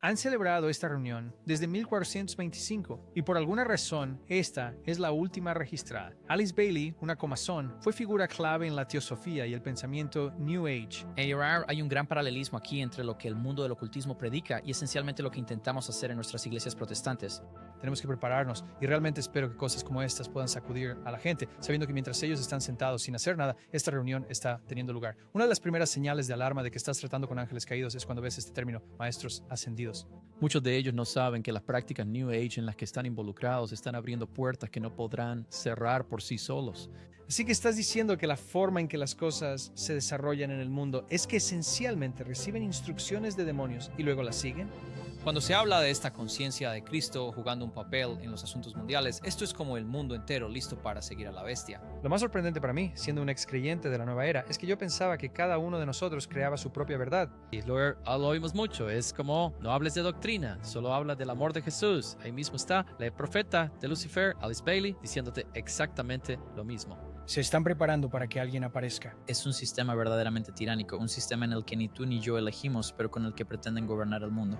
Han celebrado esta reunión desde 1425 y por alguna razón esta es la última registrada. Alice Bailey, una comazón, fue figura clave en la teosofía y el pensamiento New Age. ARR, hay un gran paralelismo aquí entre lo que el mundo del ocultismo predica y esencialmente lo que intentamos hacer en nuestras iglesias protestantes. Tenemos que prepararnos y realmente espero que cosas como estas puedan sacudir a la gente, sabiendo que mientras ellos están sentados sin hacer nada, esta reunión está teniendo lugar. Una de las primeras señales de alarma de que estás tratando con ángeles caídos es cuando ves este término, maestros ascendidos. Muchos de ellos no saben que las prácticas New Age en las que están involucrados están abriendo puertas que no podrán cerrar por sí solos. Así que estás diciendo que la forma en que las cosas se desarrollan en el mundo es que esencialmente reciben instrucciones de demonios y luego las siguen. Cuando se habla de esta conciencia de Cristo jugando un papel en los asuntos mundiales, esto es como el mundo entero listo para seguir a la bestia. Lo más sorprendente para mí, siendo un excreyente de la nueva era, es que yo pensaba que cada uno de nosotros creaba su propia verdad. Y lo oímos mucho, es como, no hables de doctrina, solo habla del amor de Jesús. Ahí mismo está la profeta de Lucifer, Alice Bailey, diciéndote exactamente lo mismo. Se están preparando para que alguien aparezca. Es un sistema verdaderamente tiránico, un sistema en el que ni tú ni yo elegimos, pero con el que pretenden gobernar el mundo.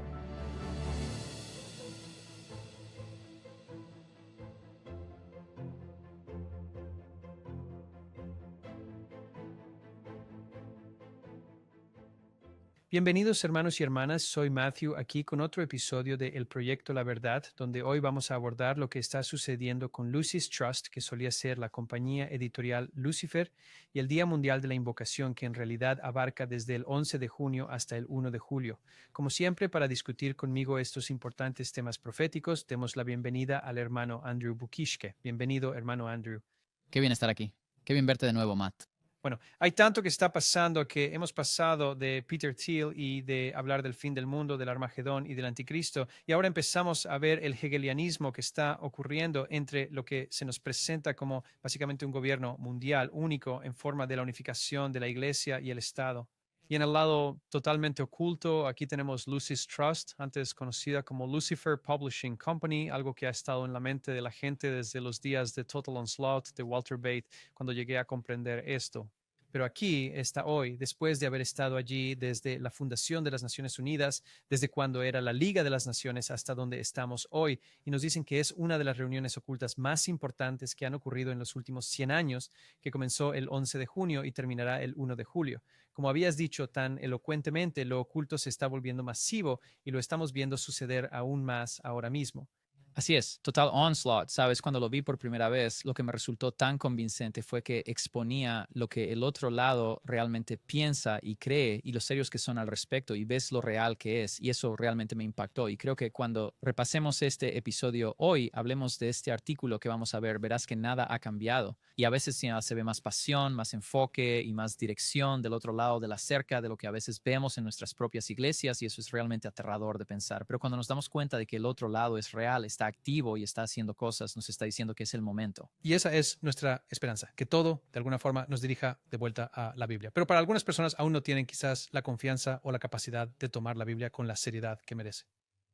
Bienvenidos hermanos y hermanas, soy Matthew aquí con otro episodio de El Proyecto La Verdad, donde hoy vamos a abordar lo que está sucediendo con Lucis Trust, que solía ser la compañía editorial Lucifer, y el Día Mundial de la Invocación, que en realidad abarca desde el 11 de junio hasta el 1 de julio. Como siempre, para discutir conmigo estos importantes temas proféticos, demos la bienvenida al hermano Andrew Bukishke. Bienvenido, hermano Andrew. Qué bien estar aquí. Qué bien verte de nuevo, Matt. Bueno, hay tanto que está pasando que hemos pasado de Peter Thiel y de hablar del fin del mundo, del Armagedón y del Anticristo, y ahora empezamos a ver el hegelianismo que está ocurriendo entre lo que se nos presenta como básicamente un gobierno mundial único en forma de la unificación de la Iglesia y el Estado. Y en el lado totalmente oculto, aquí tenemos Lucis Trust, antes conocida como Lucifer Publishing Company, algo que ha estado en la mente de la gente desde los días de Total Onslaught de Walter Bate, cuando llegué a comprender esto. Pero aquí está hoy, después de haber estado allí desde la fundación de las Naciones Unidas, desde cuando era la Liga de las Naciones hasta donde estamos hoy, y nos dicen que es una de las reuniones ocultas más importantes que han ocurrido en los últimos 100 años, que comenzó el 11 de junio y terminará el 1 de julio. Como habías dicho tan elocuentemente, lo oculto se está volviendo masivo y lo estamos viendo suceder aún más ahora mismo. Así es, Total Onslaught, ¿sabes? Cuando lo vi por primera vez, lo que me resultó tan convincente fue que exponía lo que el otro lado realmente piensa y cree y lo serios que son al respecto y ves lo real que es y eso realmente me impactó y creo que cuando repasemos este episodio hoy, hablemos de este artículo que vamos a ver, verás que nada ha cambiado y a veces ya se ve más pasión, más enfoque y más dirección del otro lado de la cerca de lo que a veces vemos en nuestras propias iglesias y eso es realmente aterrador de pensar, pero cuando nos damos cuenta de que el otro lado es real, está activo y está haciendo cosas, nos está diciendo que es el momento. Y esa es nuestra esperanza, que todo de alguna forma nos dirija de vuelta a la Biblia. Pero para algunas personas aún no tienen quizás la confianza o la capacidad de tomar la Biblia con la seriedad que merece.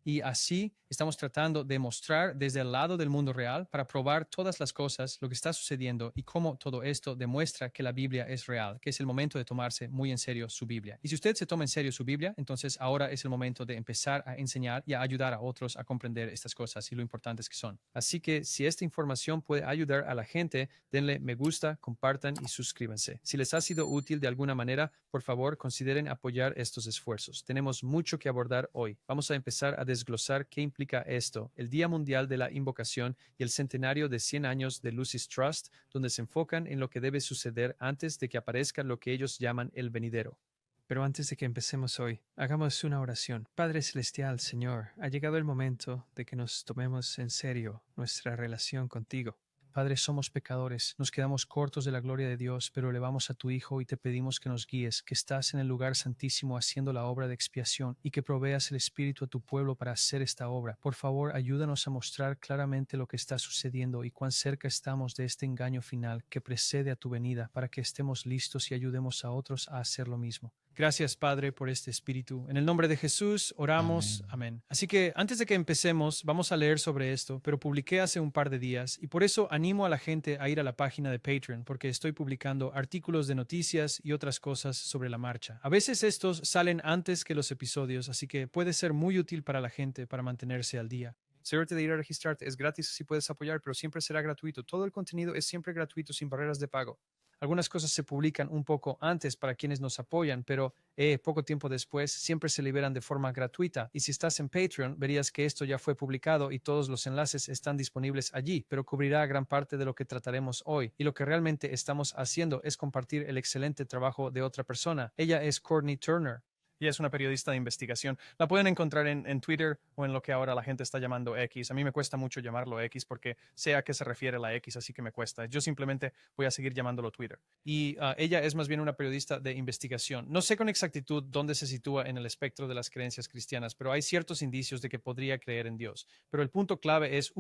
Y así estamos tratando de mostrar desde el lado del mundo real para probar todas las cosas, lo que está sucediendo y cómo todo esto demuestra que la Biblia es real, que es el momento de tomarse muy en serio su Biblia. Y si usted se toma en serio su Biblia, entonces ahora es el momento de empezar a enseñar y a ayudar a otros a comprender estas cosas y lo importantes que son. Así que si esta información puede ayudar a la gente, denle me gusta, compartan y suscríbanse. Si les ha sido útil de alguna manera, por favor, consideren apoyar estos esfuerzos. Tenemos mucho que abordar hoy. Vamos a empezar a desglosar qué implica esto, el Día Mundial de la Invocación y el centenario de 100 años de Lucis Trust, donde se enfocan en lo que debe suceder antes de que aparezca lo que ellos llaman el venidero. Pero antes de que empecemos hoy, hagamos una oración. Padre Celestial, Señor, ha llegado el momento de que nos tomemos en serio nuestra relación contigo. Padre, somos pecadores, nos quedamos cortos de la gloria de Dios, pero elevamos a tu Hijo y te pedimos que nos guíes, que estás en el lugar santísimo haciendo la obra de expiación y que proveas el Espíritu a tu pueblo para hacer esta obra. Por favor, ayúdanos a mostrar claramente lo que está sucediendo y cuán cerca estamos de este engaño final que precede a tu venida, para que estemos listos y ayudemos a otros a hacer lo mismo. Gracias, Padre, por este Espíritu. En el nombre de Jesús oramos. Amén. Así que antes de que empecemos, vamos a leer sobre esto, pero publiqué hace un par de días y por eso animo animo a la gente a ir a la página de Patreon porque estoy publicando artículos de noticias y otras cosas sobre la marcha. A veces estos salen antes que los episodios, así que puede ser muy útil para la gente para mantenerse al día. Asegúrate de ir a registrarte, es gratis si puedes apoyar, pero siempre será gratuito. Todo el contenido es siempre gratuito, sin barreras de pago. Algunas cosas se publican un poco antes para quienes nos apoyan, pero poco tiempo después siempre se liberan de forma gratuita. Y si estás en Patreon, verías que esto ya fue publicado y todos los enlaces están disponibles allí, pero cubrirá gran parte de lo que trataremos hoy. Y lo que realmente estamos haciendo es compartir el excelente trabajo de otra persona. Ella es Courtney Turner. Ella es una periodista de investigación. La pueden encontrar en Twitter o en lo que ahora la gente está llamando X. A mí me cuesta mucho llamarlo X porque sé a qué se refiere la X, así que me cuesta. Yo simplemente voy a seguir llamándolo Twitter. Y ella es más bien una periodista de investigación. No sé con exactitud dónde se sitúa en el espectro de las creencias cristianas, pero hay ciertos indicios de que podría creer en Dios. Pero el punto clave es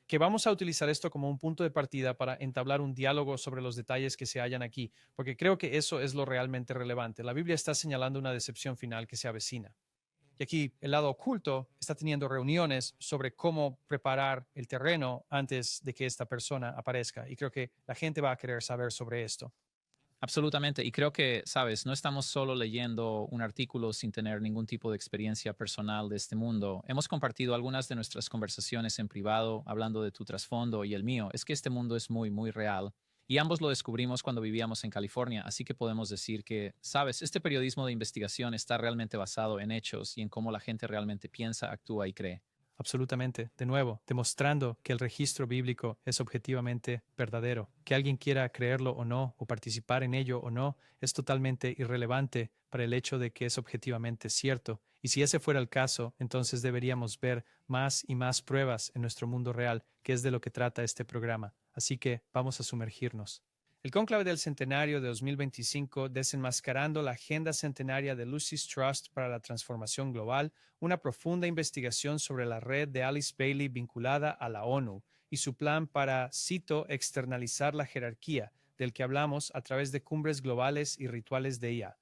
que vamos a utilizar esto como un punto de partida para entablar un diálogo sobre los detalles que se hallan aquí, porque creo que eso es lo realmente relevante. La Biblia está señalando una decepción final que se avecina. Y aquí el lado oculto está teniendo reuniones sobre cómo preparar el terreno antes de que esta persona aparezca. Y creo que la gente va a querer saber sobre esto. Absolutamente. Y creo que, sabes, no estamos solo leyendo un artículo sin tener ningún tipo de experiencia personal de este mundo. Hemos compartido algunas de nuestras conversaciones en privado, hablando de tu trasfondo y el mío. Es que este mundo es muy, muy real. Y ambos lo descubrimos cuando vivíamos en California, así que podemos decir que, sabes, este periodismo de investigación está realmente basado en hechos y en cómo la gente realmente piensa, actúa y cree. Absolutamente. De nuevo, demostrando que el registro bíblico es objetivamente verdadero. Que alguien quiera creerlo o no, o participar en ello o no, es totalmente irrelevante para el hecho de que es objetivamente cierto. Y si ese fuera el caso, entonces deberíamos ver más y más pruebas en nuestro mundo real, que es de lo que trata este programa. Así que vamos a sumergirnos. El cónclave del centenario de 2025, desenmascarando la agenda centenaria de Lucis Trust para la transformación global, una profunda investigación sobre la red de Alice Bailey vinculada a la ONU y su plan para, cito, externalizar la jerarquía, del que hablamos a través de cumbres globales y rituales de IA.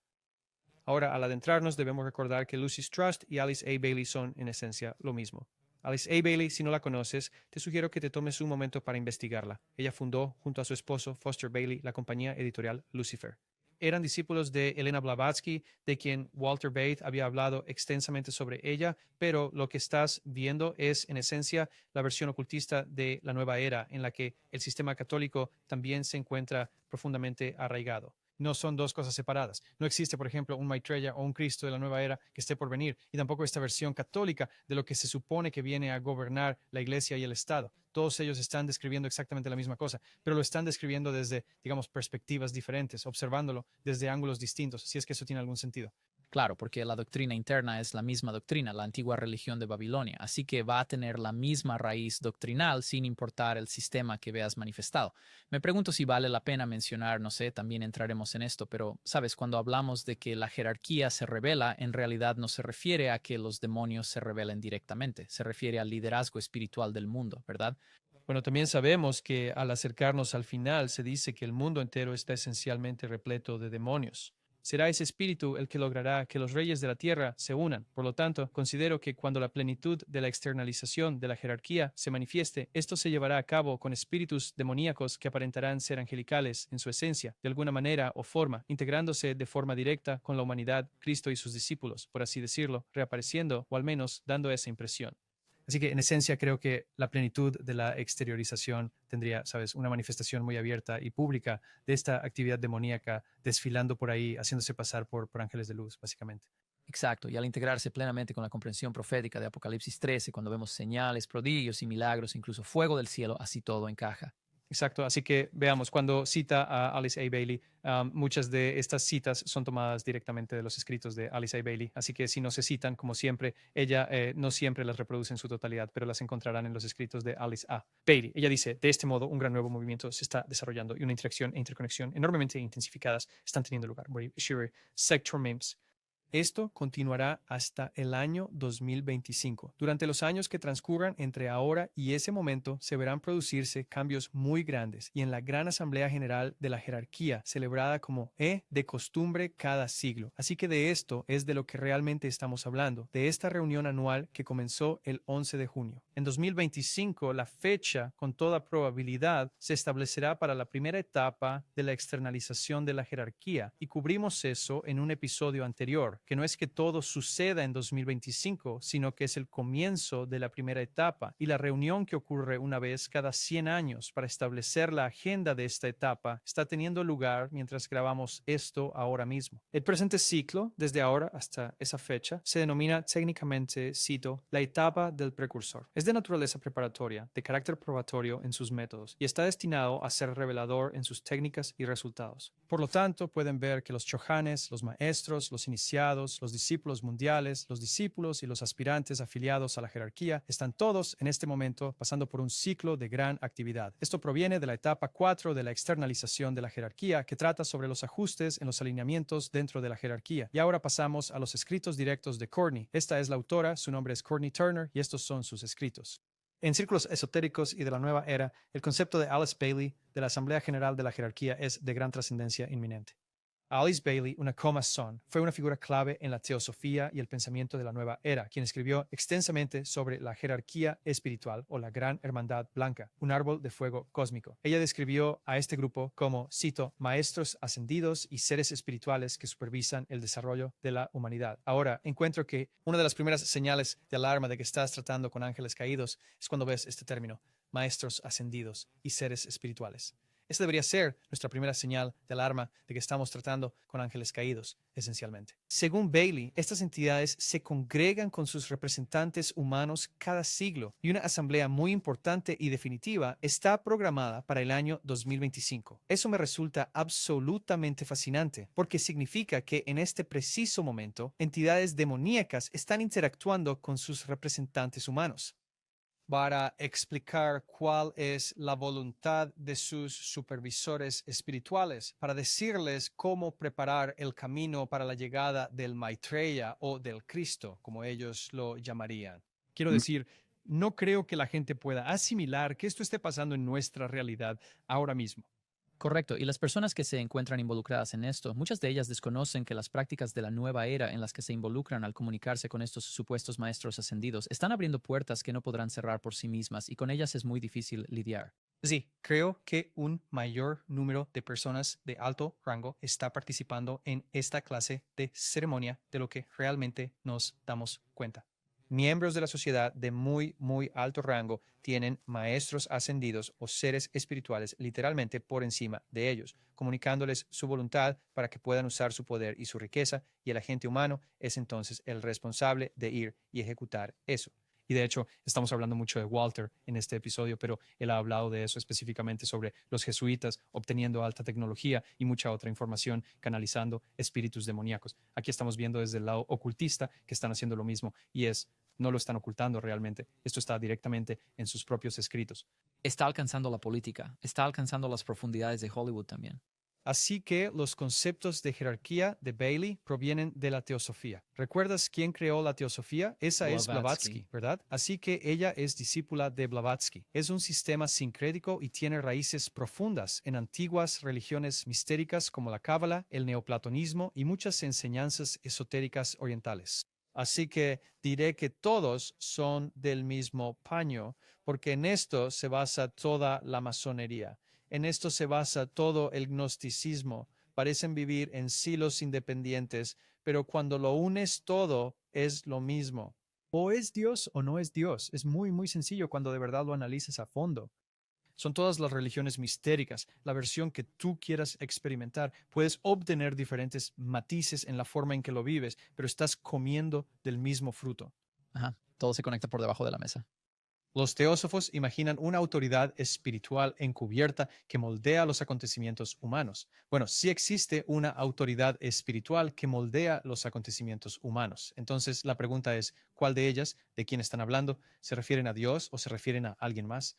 Ahora, al adentrarnos, debemos recordar que Lucis Trust y Alice A. Bailey son, en esencia, lo mismo. Alice A. Bailey, si no la conoces, te sugiero que te tomes un momento para investigarla. Ella fundó, junto a su esposo Foster Bailey, la compañía editorial Lucifer. Eran discípulos de Elena Blavatsky, de quien Walter Bate había hablado extensamente sobre ella, pero lo que estás viendo es, en esencia, la versión ocultista de la nueva era, en la que el sistema católico también se encuentra profundamente arraigado. No son dos cosas separadas. No existe, por ejemplo, un Maitreya o un Cristo de la nueva era que esté por venir, y tampoco esta versión católica de lo que se supone que viene a gobernar la Iglesia y el Estado. Todos ellos están describiendo exactamente la misma cosa, pero lo están describiendo desde, digamos, perspectivas diferentes, observándolo desde ángulos distintos, si es que eso tiene algún sentido. Claro, porque la doctrina interna es la misma doctrina, la antigua religión de Babilonia, así que va a tener la misma raíz doctrinal sin importar el sistema que veas manifestado. Me pregunto si vale la pena mencionar, no sé, también entraremos en esto, pero sabes, cuando hablamos de que la jerarquía se revela, en realidad no se refiere a que los demonios se rebelen directamente, se refiere al liderazgo espiritual del mundo, ¿verdad? Bueno, también sabemos que al acercarnos al final se dice que el mundo entero está esencialmente repleto de demonios. Será ese espíritu el que logrará que los reyes de la tierra se unan. Por lo tanto, considero que cuando la plenitud de la externalización de la jerarquía se manifieste, esto se llevará a cabo con espíritus demoníacos que aparentarán ser angelicales en su esencia, de alguna manera o forma, integrándose de forma directa con la humanidad, Cristo y sus discípulos, por así decirlo, reapareciendo o al menos dando esa impresión. Así que en esencia creo que la plenitud de la exteriorización tendría, sabes, una manifestación muy abierta y pública de esta actividad demoníaca desfilando por ahí, haciéndose pasar por ángeles de luz, básicamente. Exacto, y al integrarse plenamente con la comprensión profética de Apocalipsis 13, cuando vemos señales, prodigios y milagros, incluso fuego del cielo, así todo encaja. Exacto, así que veamos, cuando cita a Alice A. Bailey, muchas de estas citas son tomadas directamente de los escritos de Alice A. Bailey, así que si no se citan, como siempre, ella no siempre las reproduce en su totalidad, pero las encontrarán en los escritos de Alice A. Bailey. Ella dice, de este modo, un gran nuevo movimiento se está desarrollando y una interacción e interconexión enormemente intensificadas están teniendo lugar. Sector Mims. Esto continuará hasta el año 2025. Durante los años que transcurran entre ahora y ese momento se verán producirse cambios muy grandes y en la Gran Asamblea General de la Jerarquía, celebrada como de costumbre cada siglo. Así que de esto es de lo que realmente estamos hablando, de esta reunión anual que comenzó el 11 de junio. En 2025, la fecha, con toda probabilidad, se establecerá para la primera etapa de la externalización de la jerarquía, y cubrimos eso en un episodio anterior, que no es que todo suceda en 2025, sino que es el comienzo de la primera etapa y la reunión que ocurre una vez cada 100 años para establecer la agenda de esta etapa está teniendo lugar mientras grabamos esto ahora mismo. El presente ciclo, desde ahora hasta esa fecha, se denomina técnicamente, cito, la etapa del precursor. Es de naturaleza preparatoria, de carácter probatorio en sus métodos y está destinado a ser revelador en sus técnicas y resultados. Por lo tanto, pueden ver que los chohanes, los maestros, los iniciados, los discípulos mundiales, los discípulos y los aspirantes afiliados a la jerarquía están todos en este momento pasando por un ciclo de gran actividad. Esto proviene de la etapa 4 de la externalización de la jerarquía, que trata sobre los ajustes en los alineamientos dentro de la jerarquía. Y ahora pasamos a los escritos directos de Courtney. Esta es la autora, su nombre es Courtney Turner y estos son sus escritos. En círculos esotéricos y de la nueva era, el concepto de Alice Bailey de la Asamblea General de la Jerarquía es de gran trascendencia inminente. Alice Bailey, una coma son, fue una figura clave en la teosofía y el pensamiento de la nueva era, quien escribió extensamente sobre la jerarquía espiritual o la gran hermandad blanca, un árbol de fuego cósmico. Ella describió a este grupo como, cito, maestros ascendidos y seres espirituales que supervisan el desarrollo de la humanidad. Ahora, encuentro que una de las primeras señales de alarma de que estás tratando con ángeles caídos es cuando ves este término, maestros ascendidos y seres espirituales. Esa debería ser nuestra primera señal de alarma de que estamos tratando con ángeles caídos, esencialmente. Según Bailey, estas entidades se congregan con sus representantes humanos cada siglo y una asamblea muy importante y definitiva está programada para el año 2025. Eso me resulta absolutamente fascinante porque significa que en este preciso momento entidades demoníacas están interactuando con sus representantes humanos para explicar cuál es la voluntad de sus supervisores espirituales, para decirles cómo preparar el camino para la llegada del Maitreya o del Cristo, como ellos lo llamarían. Quiero decir, no creo que la gente pueda asimilar que esto esté pasando en nuestra realidad ahora mismo. Correcto, y las personas que se encuentran involucradas en esto, muchas de ellas desconocen que las prácticas de la nueva era en las que se involucran al comunicarse con estos supuestos maestros ascendidos están abriendo puertas que no podrán cerrar por sí mismas y con ellas es muy difícil lidiar. Sí, creo que un mayor número de personas de alto rango está participando en esta clase de ceremonia de lo que realmente nos damos cuenta. Miembros de la sociedad de muy alto rango tienen maestros ascendidos o seres espirituales literalmente por encima de ellos, comunicándoles su voluntad para que puedan usar su poder y su riqueza, y el agente humano es entonces el responsable de ir y ejecutar eso. Y de hecho, estamos hablando mucho de Walter en este episodio, pero él ha hablado de eso específicamente sobre los jesuitas obteniendo alta tecnología y mucha otra información canalizando espíritus demoníacos. Aquí estamos viendo desde el lado ocultista que están haciendo lo mismo y no lo están ocultando realmente. Esto está directamente en sus propios escritos. Está alcanzando la política, está alcanzando las profundidades de Hollywood también. Así que los conceptos de jerarquía de Bailey provienen de la teosofía. ¿Recuerdas quién creó la teosofía? Esa es Blavatsky, ¿verdad? Así que ella es discípula de Blavatsky. Es un sistema sincrético y tiene raíces profundas en antiguas religiones mistéricas como la Cábala, el neoplatonismo y muchas enseñanzas esotéricas orientales. Así que diré que todos son del mismo paño, porque en esto se basa toda la masonería. En esto se basa todo el gnosticismo. Parecen vivir en silos independientes, pero cuando lo unes todo es lo mismo. O es Dios o no es Dios. Es muy sencillo cuando de verdad lo analizas a fondo. Son todas las religiones mistéricas, la versión que tú quieras experimentar. Puedes obtener diferentes matices en la forma en que lo vives, pero estás comiendo del mismo fruto. Ajá, todo se conecta por debajo de la mesa. Los teósofos imaginan una autoridad espiritual encubierta que moldea los acontecimientos humanos. Bueno, sí existe una autoridad espiritual que moldea los acontecimientos humanos. Entonces, la pregunta es, ¿cuál de ellas, de quién están hablando? ¿Se refieren a Dios o se refieren a alguien más?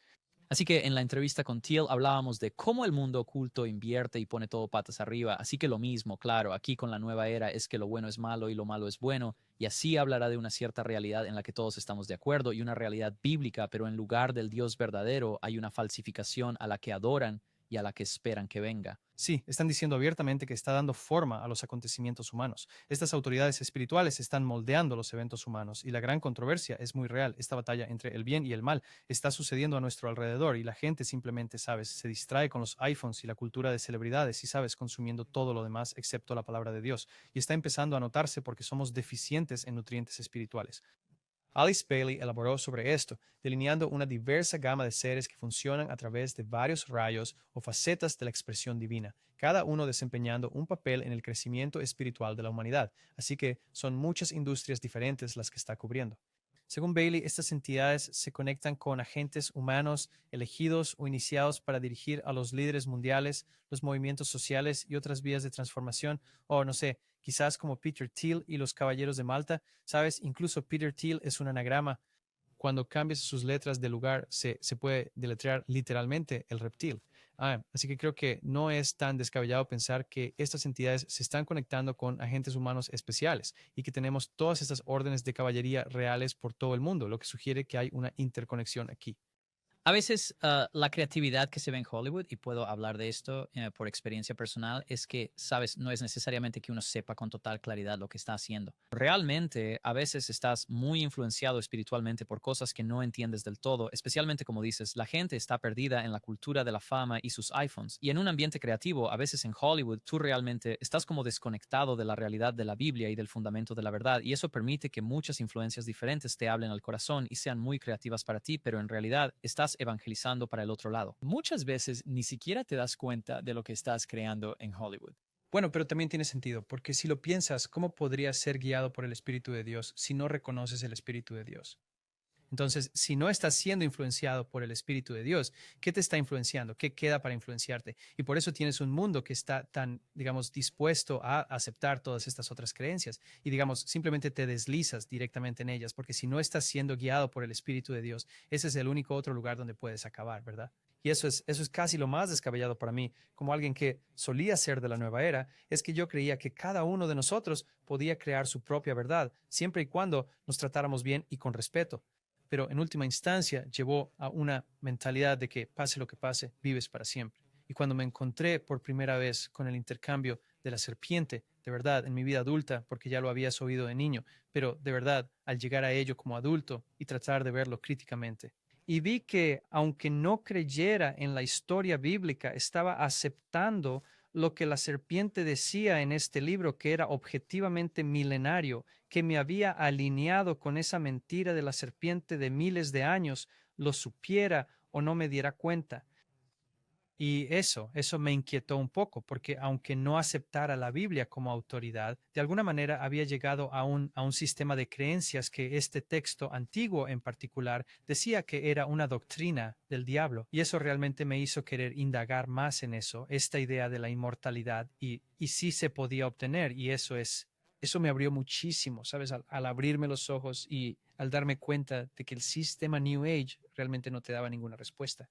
Así que en la entrevista con Thiel hablábamos de cómo el mundo oculto invierte y pone todo patas arriba. Así que lo mismo, claro, aquí con la nueva era es que lo bueno es malo y lo malo es bueno. Y así hablará de una cierta realidad en la que todos estamos de acuerdo y una realidad bíblica, pero en lugar del Dios verdadero hay una falsificación a la que adoran y a la que esperan que venga. Sí, están diciendo abiertamente que está dando forma a los acontecimientos humanos. Estas autoridades espirituales están moldeando los eventos humanos y la gran controversia es muy real. Esta batalla entre el bien y el mal está sucediendo a nuestro alrededor y la gente simplemente, sabes, se distrae con los iPhones y la cultura de celebridades y, sabes, consumiendo todo lo demás excepto la palabra de Dios. Y está empezando a notarse porque somos deficientes en nutrientes espirituales. Alice Bailey elaboró sobre esto, delineando una diversa gama de seres que funcionan a través de varios rayos o facetas de la expresión divina, cada uno desempeñando un papel en el crecimiento espiritual de la humanidad, así que son muchas industrias diferentes las que está cubriendo. Según Bailey, estas entidades se conectan con agentes humanos elegidos o iniciados para dirigir a los líderes mundiales, los movimientos sociales y otras vías de transformación, o no sé, quizás como Peter Thiel y los Caballeros de Malta. Sabes, incluso Peter Thiel es un anagrama. Cuando cambias sus letras de lugar, se puede deletrear literalmente el reptil. Así que creo que no es tan descabellado pensar que estas entidades se están conectando con agentes humanos especiales y que tenemos todas estas órdenes de caballería reales por todo el mundo, lo que sugiere que hay una interconexión aquí. A veces la creatividad que se ve en Hollywood, y puedo hablar de esto por experiencia personal, es que, sabes, no es necesariamente que uno sepa con total claridad lo que está haciendo. Realmente, a veces estás muy influenciado espiritualmente por cosas que no entiendes del todo, especialmente como dices, la gente está perdida en la cultura de la fama y sus iPhones. Y en un ambiente creativo, a veces en Hollywood, tú realmente estás como desconectado de la realidad de la Biblia y del fundamento de la verdad, y eso permite que muchas influencias diferentes te hablen al corazón y sean muy creativas para ti, pero en realidad estás evangelizando para el otro lado. Muchas veces ni siquiera te das cuenta de lo que estás creando en Hollywood. Bueno, pero también tiene sentido, porque si lo piensas, ¿cómo podrías ser guiado por el Espíritu de Dios si no reconoces el Espíritu de Dios? Entonces, si no estás siendo influenciado por el Espíritu de Dios, ¿qué te está influenciando? ¿Qué queda para influenciarte? Y por eso tienes un mundo que está tan, digamos, dispuesto a aceptar todas estas otras creencias y, digamos, simplemente te deslizas directamente en ellas, porque si no estás siendo guiado por el Espíritu de Dios, ese es el único otro lugar donde puedes acabar, ¿verdad? Y eso es casi lo más descabellado para mí, como alguien que solía ser de la nueva era, es que yo creía que cada uno de nosotros podía crear su propia verdad, siempre y cuando nos tratáramos bien y con respeto. Pero en última instancia llevó a una mentalidad de que pase lo que pase, vives para siempre. Y cuando me encontré por primera vez con el intercambio de la serpiente, de verdad, en mi vida adulta, porque ya lo habías oído de niño, pero de verdad, al llegar a ello como adulto y tratar de verlo críticamente. Y vi que, aunque no creyera en la historia bíblica, estaba aceptando lo que la serpiente decía en este libro, que era objetivamente milenario, que me había alineado con esa mentira de la serpiente de miles de años, lo supiera o no me diera cuenta. Y eso me inquietó un poco, porque aunque no aceptara la Biblia como autoridad, de alguna manera había llegado a un sistema de creencias que este texto antiguo en particular decía que era una doctrina del diablo. Y eso realmente me hizo querer indagar más en eso, esta idea de la inmortalidad y sí se podía obtener. Y eso me abrió muchísimo, ¿sabes? Al abrirme los ojos y al darme cuenta de que el sistema New Age realmente no te daba ninguna respuesta.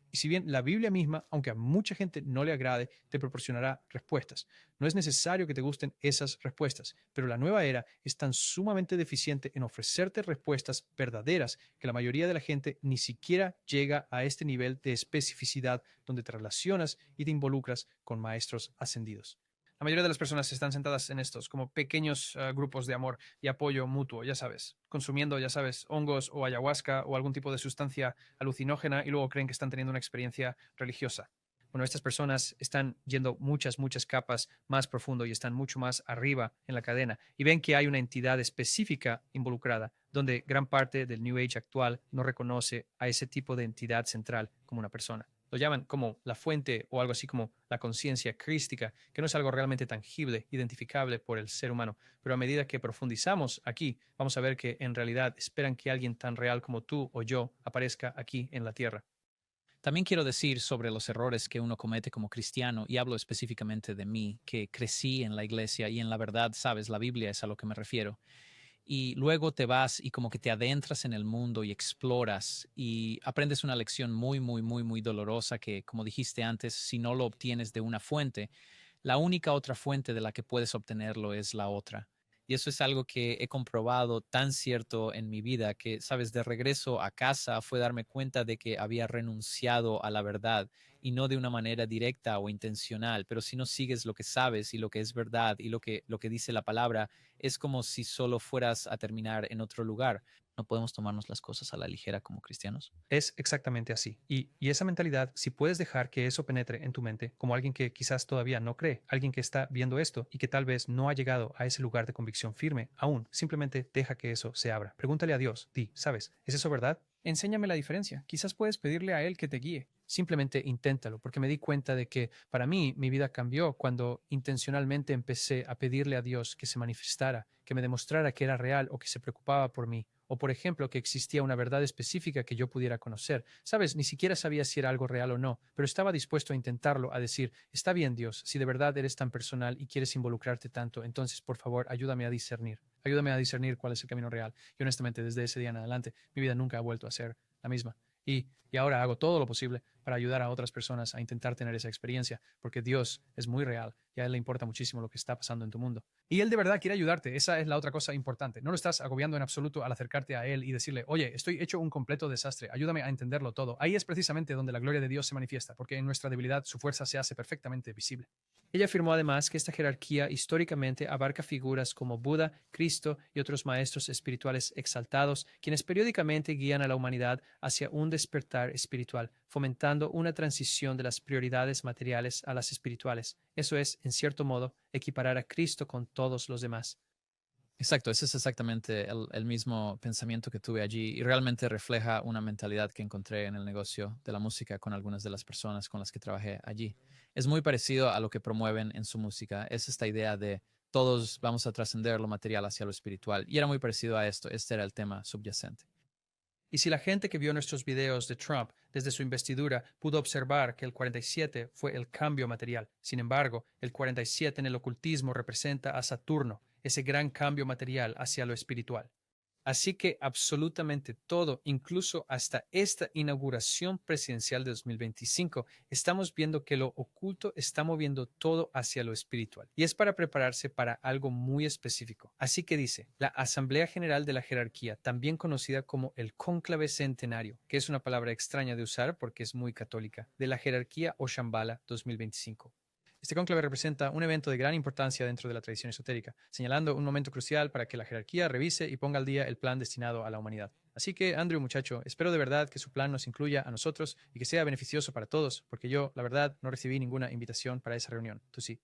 Y si bien la Biblia misma, aunque a mucha gente no le agrade, te proporcionará respuestas. No es necesario que te gusten esas respuestas, pero la nueva era es tan sumamente deficiente en ofrecerte respuestas verdaderas que la mayoría de la gente ni siquiera llega a este nivel de especificidad donde te relacionas y te involucras con maestros ascendidos. La mayoría de las personas están sentadas en estos como pequeños grupos de amor y apoyo mutuo, ya sabes, consumiendo, ya sabes, hongos o ayahuasca o algún tipo de sustancia alucinógena y luego creen que están teniendo una experiencia religiosa. Bueno, estas personas están yendo muchas capas más profundo y están mucho más arriba en la cadena y ven que hay una entidad específica involucrada, donde gran parte del New Age actual no reconoce a ese tipo de entidad central como una persona. Lo llaman como la fuente o algo así como la conciencia crística, que no es algo realmente tangible, identificable por el ser humano. Pero a medida que profundizamos aquí, vamos a ver que en realidad esperan que alguien tan real como tú o yo aparezca aquí en la tierra. También quiero decir sobre los errores que uno comete como cristiano, y hablo específicamente de mí, que crecí en la iglesia y en la verdad, sabes, la Biblia es a lo que me refiero. Y luego te vas y como que te adentras en el mundo y exploras y aprendes una lección muy dolorosa que, como dijiste antes, si no lo obtienes de una fuente, la única otra fuente de la que puedes obtenerlo es la otra. Y eso es algo que he comprobado tan cierto en mi vida que, sabes, de regreso a casa fue darme cuenta de que había renunciado a la verdad y no de una manera directa o intencional, pero si no sigues lo que sabes y lo que es verdad y lo que dice la palabra, es como si solo fueras a terminar en otro lugar. No podemos tomarnos las cosas a la ligera como cristianos. Es exactamente así. Y esa mentalidad, si puedes dejar que eso penetre en tu mente, como alguien que quizás todavía no cree, alguien que está viendo esto y que tal vez no ha llegado a ese lugar de convicción firme aún, simplemente deja que eso se abra. Pregúntale a Dios, ¿sabes? ¿Es eso verdad? Enséñame la diferencia. Quizás puedes pedirle a Él que te guíe. Simplemente inténtalo, porque me di cuenta de que para mí mi vida cambió cuando intencionalmente empecé a pedirle a Dios que se manifestara, que me demostrara que era real o que se preocupaba por mí, o por ejemplo que existía una verdad específica que yo pudiera conocer. Sabes, ni siquiera sabía si era algo real o no, pero estaba dispuesto a intentarlo, a decir, está bien Dios, si de verdad eres tan personal y quieres involucrarte tanto, entonces por favor ayúdame a discernir. Ayúdame a discernir cuál es el camino real. Y honestamente, desde ese día en adelante, mi vida nunca ha vuelto a ser la misma. Y ahora hago todo lo posible para ayudar a otras personas a intentar tener esa experiencia, porque Dios es muy real y a Él le importa muchísimo lo que está pasando en tu mundo. Y Él de verdad quiere ayudarte, esa es la otra cosa importante. No lo estás agobiando en absoluto al acercarte a Él y decirle, oye, estoy hecho un completo desastre, ayúdame a entenderlo todo. Ahí es precisamente donde la gloria de Dios se manifiesta, porque en nuestra debilidad su fuerza se hace perfectamente visible. Ella afirmó además que esta jerarquía históricamente abarca figuras como Buda, Cristo y otros maestros espirituales exaltados, quienes periódicamente guían a la humanidad hacia un despertar espiritual, fomentando una transición de las prioridades materiales a las espirituales. Eso es, en cierto modo, equiparar a Cristo con todos los demás. Exacto, ese es exactamente el mismo pensamiento que tuve allí y realmente refleja una mentalidad que encontré en el negocio de la música con algunas de las personas con las que trabajé allí. Es muy parecido a lo que promueven en su música, es esta idea de todos vamos a trascender lo material hacia lo espiritual y era muy parecido a esto, este era el tema subyacente. Y si la gente que vio nuestros videos de Trump desde su investidura pudo observar que el 47 fue el cambio material, sin embargo, el 47 en el ocultismo representa a Saturno, ese gran cambio material hacia lo espiritual. Así que absolutamente todo, incluso hasta esta inauguración presidencial de 2025, estamos viendo que lo oculto está moviendo todo hacia lo espiritual. Y es para prepararse para algo muy específico. Así que dice, la Asamblea General de la Jerarquía, también conocida como el Cónclave Centenario, que es una palabra extraña de usar porque es muy católica, de la Jerarquía o Shambhala 2025. Este cónclave representa un evento de gran importancia dentro de la tradición esotérica, señalando un momento crucial para que la jerarquía revise y ponga al día el plan destinado a la humanidad. Así que, Andrew, muchacho, espero de verdad que su plan nos incluya a nosotros y que sea beneficioso para todos, porque yo, la verdad, no recibí ninguna invitación para esa reunión. Tú sí.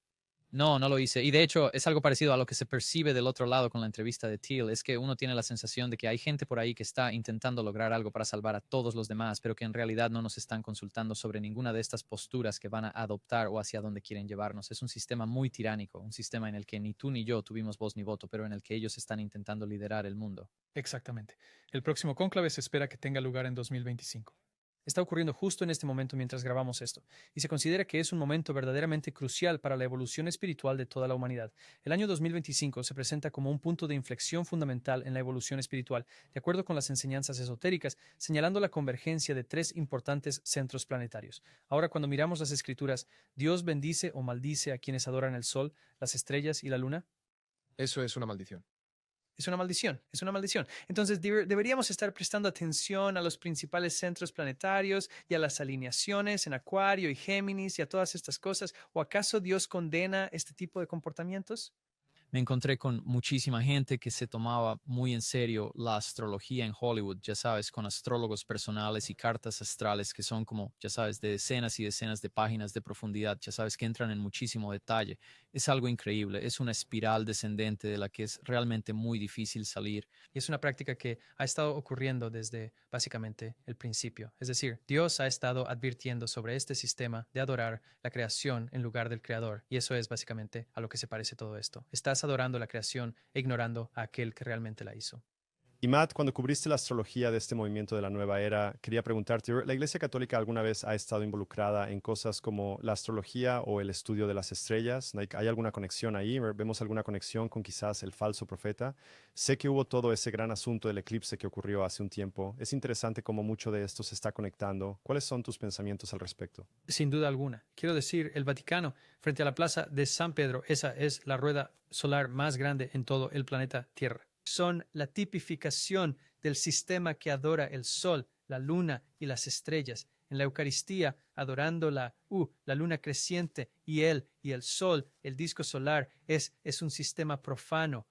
No, no lo hice. Y de hecho es algo parecido a lo que se percibe del otro lado con la entrevista de Thiel. Es que uno tiene la sensación de que hay gente por ahí que está intentando lograr algo para salvar a todos los demás, pero que en realidad no nos están consultando sobre ninguna de estas posturas que van a adoptar o hacia dónde quieren llevarnos. Es un sistema muy tiránico, un sistema en el que ni tú ni yo tuvimos voz ni voto, pero en el que ellos están intentando liderar el mundo. Exactamente. El próximo cónclave se espera que tenga lugar en 2025. Está ocurriendo justo en este momento mientras grabamos esto, y se considera que es un momento verdaderamente crucial para la evolución espiritual de toda la humanidad. El año 2025 se presenta como un punto de inflexión fundamental en la evolución espiritual, de acuerdo con las enseñanzas esotéricas, señalando la convergencia de tres importantes centros planetarios. Ahora, cuando miramos las escrituras, ¿Dios bendice o maldice a quienes adoran el sol, las estrellas y la luna? Eso es una maldición. Es una maldición, es una maldición. Entonces deberíamos estar prestando atención a los principales centros planetarios y a las alineaciones en Acuario y Géminis y a todas estas cosas. ¿O acaso Dios condena este tipo de comportamientos? Me encontré con muchísima gente que se tomaba muy en serio la astrología en Hollywood, ya sabes, con astrólogos personales y cartas astrales que son como, ya sabes, de decenas y decenas de páginas de profundidad, ya sabes, que entran en muchísimo detalle. Es algo increíble, es una espiral descendente de la que es realmente muy difícil salir. Y es una práctica que ha estado ocurriendo desde básicamente el principio. Es decir, Dios ha estado advirtiendo sobre este sistema de adorar la creación en lugar del creador. Y eso es básicamente a lo que se parece todo esto. Estás adorando la creación e ignorando a aquel que realmente la hizo. Y Matt, cuando cubriste la astrología de este movimiento de la nueva era, quería preguntarte, ¿la Iglesia Católica alguna vez ha estado involucrada en cosas como la astrología o el estudio de las estrellas? ¿Hay alguna conexión ahí? ¿Vemos alguna conexión con quizás el falso profeta? Sé que hubo todo ese gran asunto del eclipse que ocurrió hace un tiempo. Es interesante cómo mucho de esto se está conectando. ¿Cuáles son tus pensamientos al respecto? Sin duda alguna. Quiero decir, el Vaticano, frente a la plaza de San Pedro, esa es la rueda solar más grande en todo el planeta Tierra. Son la tipificación del sistema que adora el sol, la luna y las estrellas. En la Eucaristía, adorando la luna creciente y el sol, el disco solar, es un sistema profano,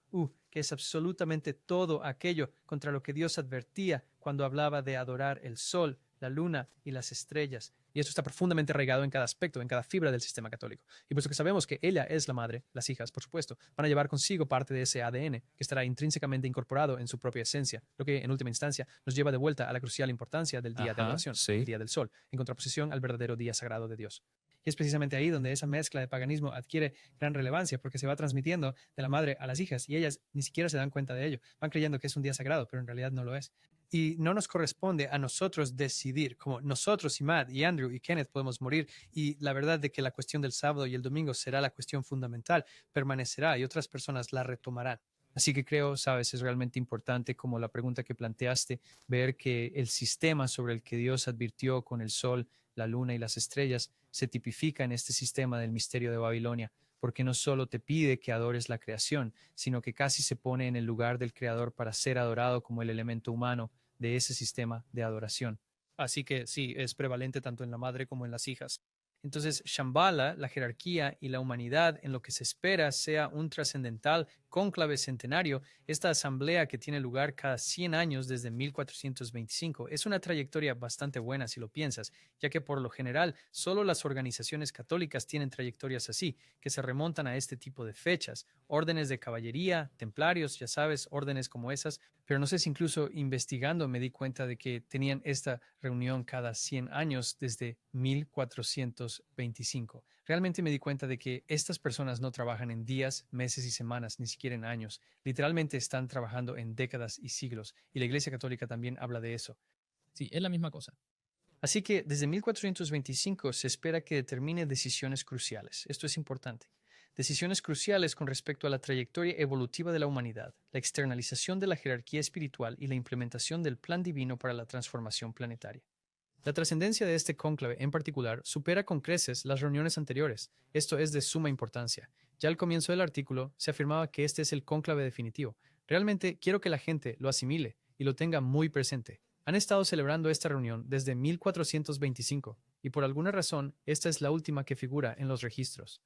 que es absolutamente todo aquello contra lo que Dios advertía cuando hablaba de adorar el sol, la luna y las estrellas. Y esto está profundamente arraigado en cada aspecto, en cada fibra del sistema católico. Y puesto que sabemos que ella es la madre, las hijas, por supuesto, van a llevar consigo parte de ese ADN que estará intrínsecamente incorporado en su propia esencia, lo que en última instancia nos lleva de vuelta a la crucial importancia del día de adoración, el día del sol, en contraposición al verdadero día sagrado de Dios. Y es precisamente ahí donde esa mezcla de paganismo adquiere gran relevancia, porque se va transmitiendo de la madre a las hijas y ellas ni siquiera se dan cuenta de ello. Van creyendo que es un día sagrado, pero en realidad no lo es. Y no nos corresponde a nosotros decidir, como nosotros y Matt y Andrew y Kenneth podemos morir, y la verdad de que la cuestión del sábado y el domingo será la cuestión fundamental, permanecerá y otras personas la retomarán. Así que creo, sabes, es realmente importante, como la pregunta que planteaste, ver que el sistema sobre el que Dios advirtió con el sol, la luna y las estrellas se tipifica en este sistema del misterio de Babilonia, porque no solo te pide que adores la creación, sino que casi se pone en el lugar del Creador para ser adorado como el elemento humano de ese sistema de adoración. Así que sí, es prevalente tanto en la madre como en las hijas. Entonces, Shambhala, la jerarquía y la humanidad en lo que se espera sea un trascendental cónclave centenario, esta asamblea que tiene lugar cada 100 años desde 1425, es una trayectoria bastante buena si lo piensas, ya que por lo general solo las organizaciones católicas tienen trayectorias así, que se remontan a este tipo de fechas, órdenes de caballería, templarios, ya sabes, órdenes como esas, pero no sé si incluso investigando me di cuenta de que tenían esta reunión cada 100 años desde 1425. Realmente me di cuenta de que estas personas no trabajan en días, meses y semanas, ni siquiera en años. Literalmente están trabajando en décadas y siglos, y la Iglesia Católica también habla de eso. Sí, es la misma cosa. Así que desde 1425 se espera que determine decisiones cruciales. Esto es importante. Decisiones cruciales con respecto a la trayectoria evolutiva de la humanidad, la externalización de la jerarquía espiritual y la implementación del plan divino para la transformación planetaria. La trascendencia de este cónclave en particular supera con creces las reuniones anteriores. Esto es de suma importancia. Ya al comienzo del artículo se afirmaba que este es el cónclave definitivo. Realmente quiero que la gente lo asimile y lo tenga muy presente. Han estado celebrando esta reunión desde 1425 y por alguna razón esta es la última que figura en los registros.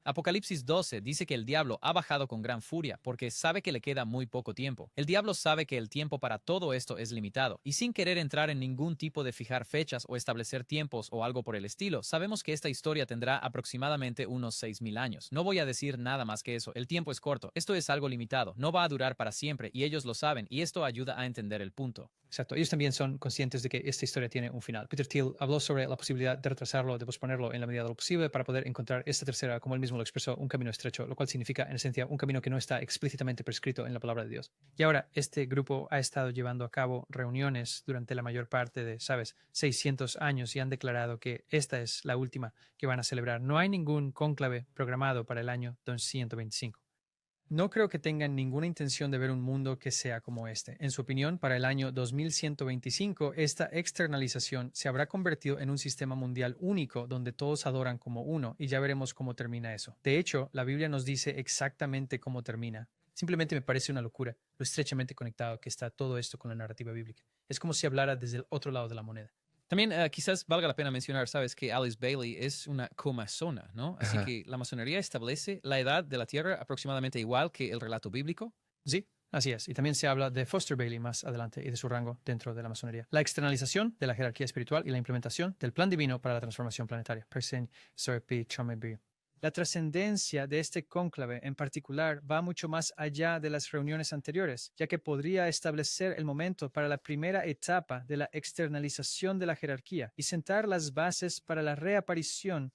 Apocalipsis 12 dice que el diablo ha bajado con gran furia porque sabe que le queda muy poco tiempo. El diablo sabe que el tiempo para todo esto es limitado y sin querer entrar en ningún tipo de fijar fechas o establecer tiempos o algo por el estilo, sabemos que esta historia tendrá aproximadamente unos 6,000 años. No voy a decir nada más que eso, el tiempo es corto, esto es algo limitado, no va a durar para siempre y ellos lo saben y esto ayuda a entender el punto. Exacto, ellos también son conscientes de que esta historia tiene un final. Peter Thiel habló sobre la posibilidad de retrasarlo, de posponerlo en la medida de lo posible para poder encontrar esta tercera, como él mismo lo expresó, un camino estrecho, lo cual significa en esencia un camino que no está explícitamente prescrito en la palabra de Dios. Y ahora este grupo ha estado llevando a cabo reuniones durante la mayor parte de, 600 años y han declarado que esta es la última que van a celebrar. No hay ningún cónclave programado para el año 2125. No creo que tengan ninguna intención de ver un mundo que sea como este. En su opinión, para el año 2125, esta externalización se habrá convertido en un sistema mundial único donde todos adoran como uno, y ya veremos cómo termina eso. De hecho, la Biblia nos dice exactamente cómo termina. Simplemente me parece una locura lo estrechamente conectado que está todo esto con la narrativa bíblica. Es como si hablara desde el otro lado de la moneda. También quizás valga la pena mencionar, sabes, que Alice Bailey es una comasona, ¿no? Así que la masonería establece la edad de la Tierra aproximadamente igual que el relato bíblico. Sí, así es. Y también se habla de Foster Bailey más adelante y de su rango dentro de la masonería. La externalización de la jerarquía espiritual y la implementación del plan divino para la transformación planetaria. La trascendencia de este cónclave en particular va mucho más allá de las reuniones anteriores, ya que podría establecer el momento para la primera etapa de la externalización de la jerarquía y sentar las bases para la reaparición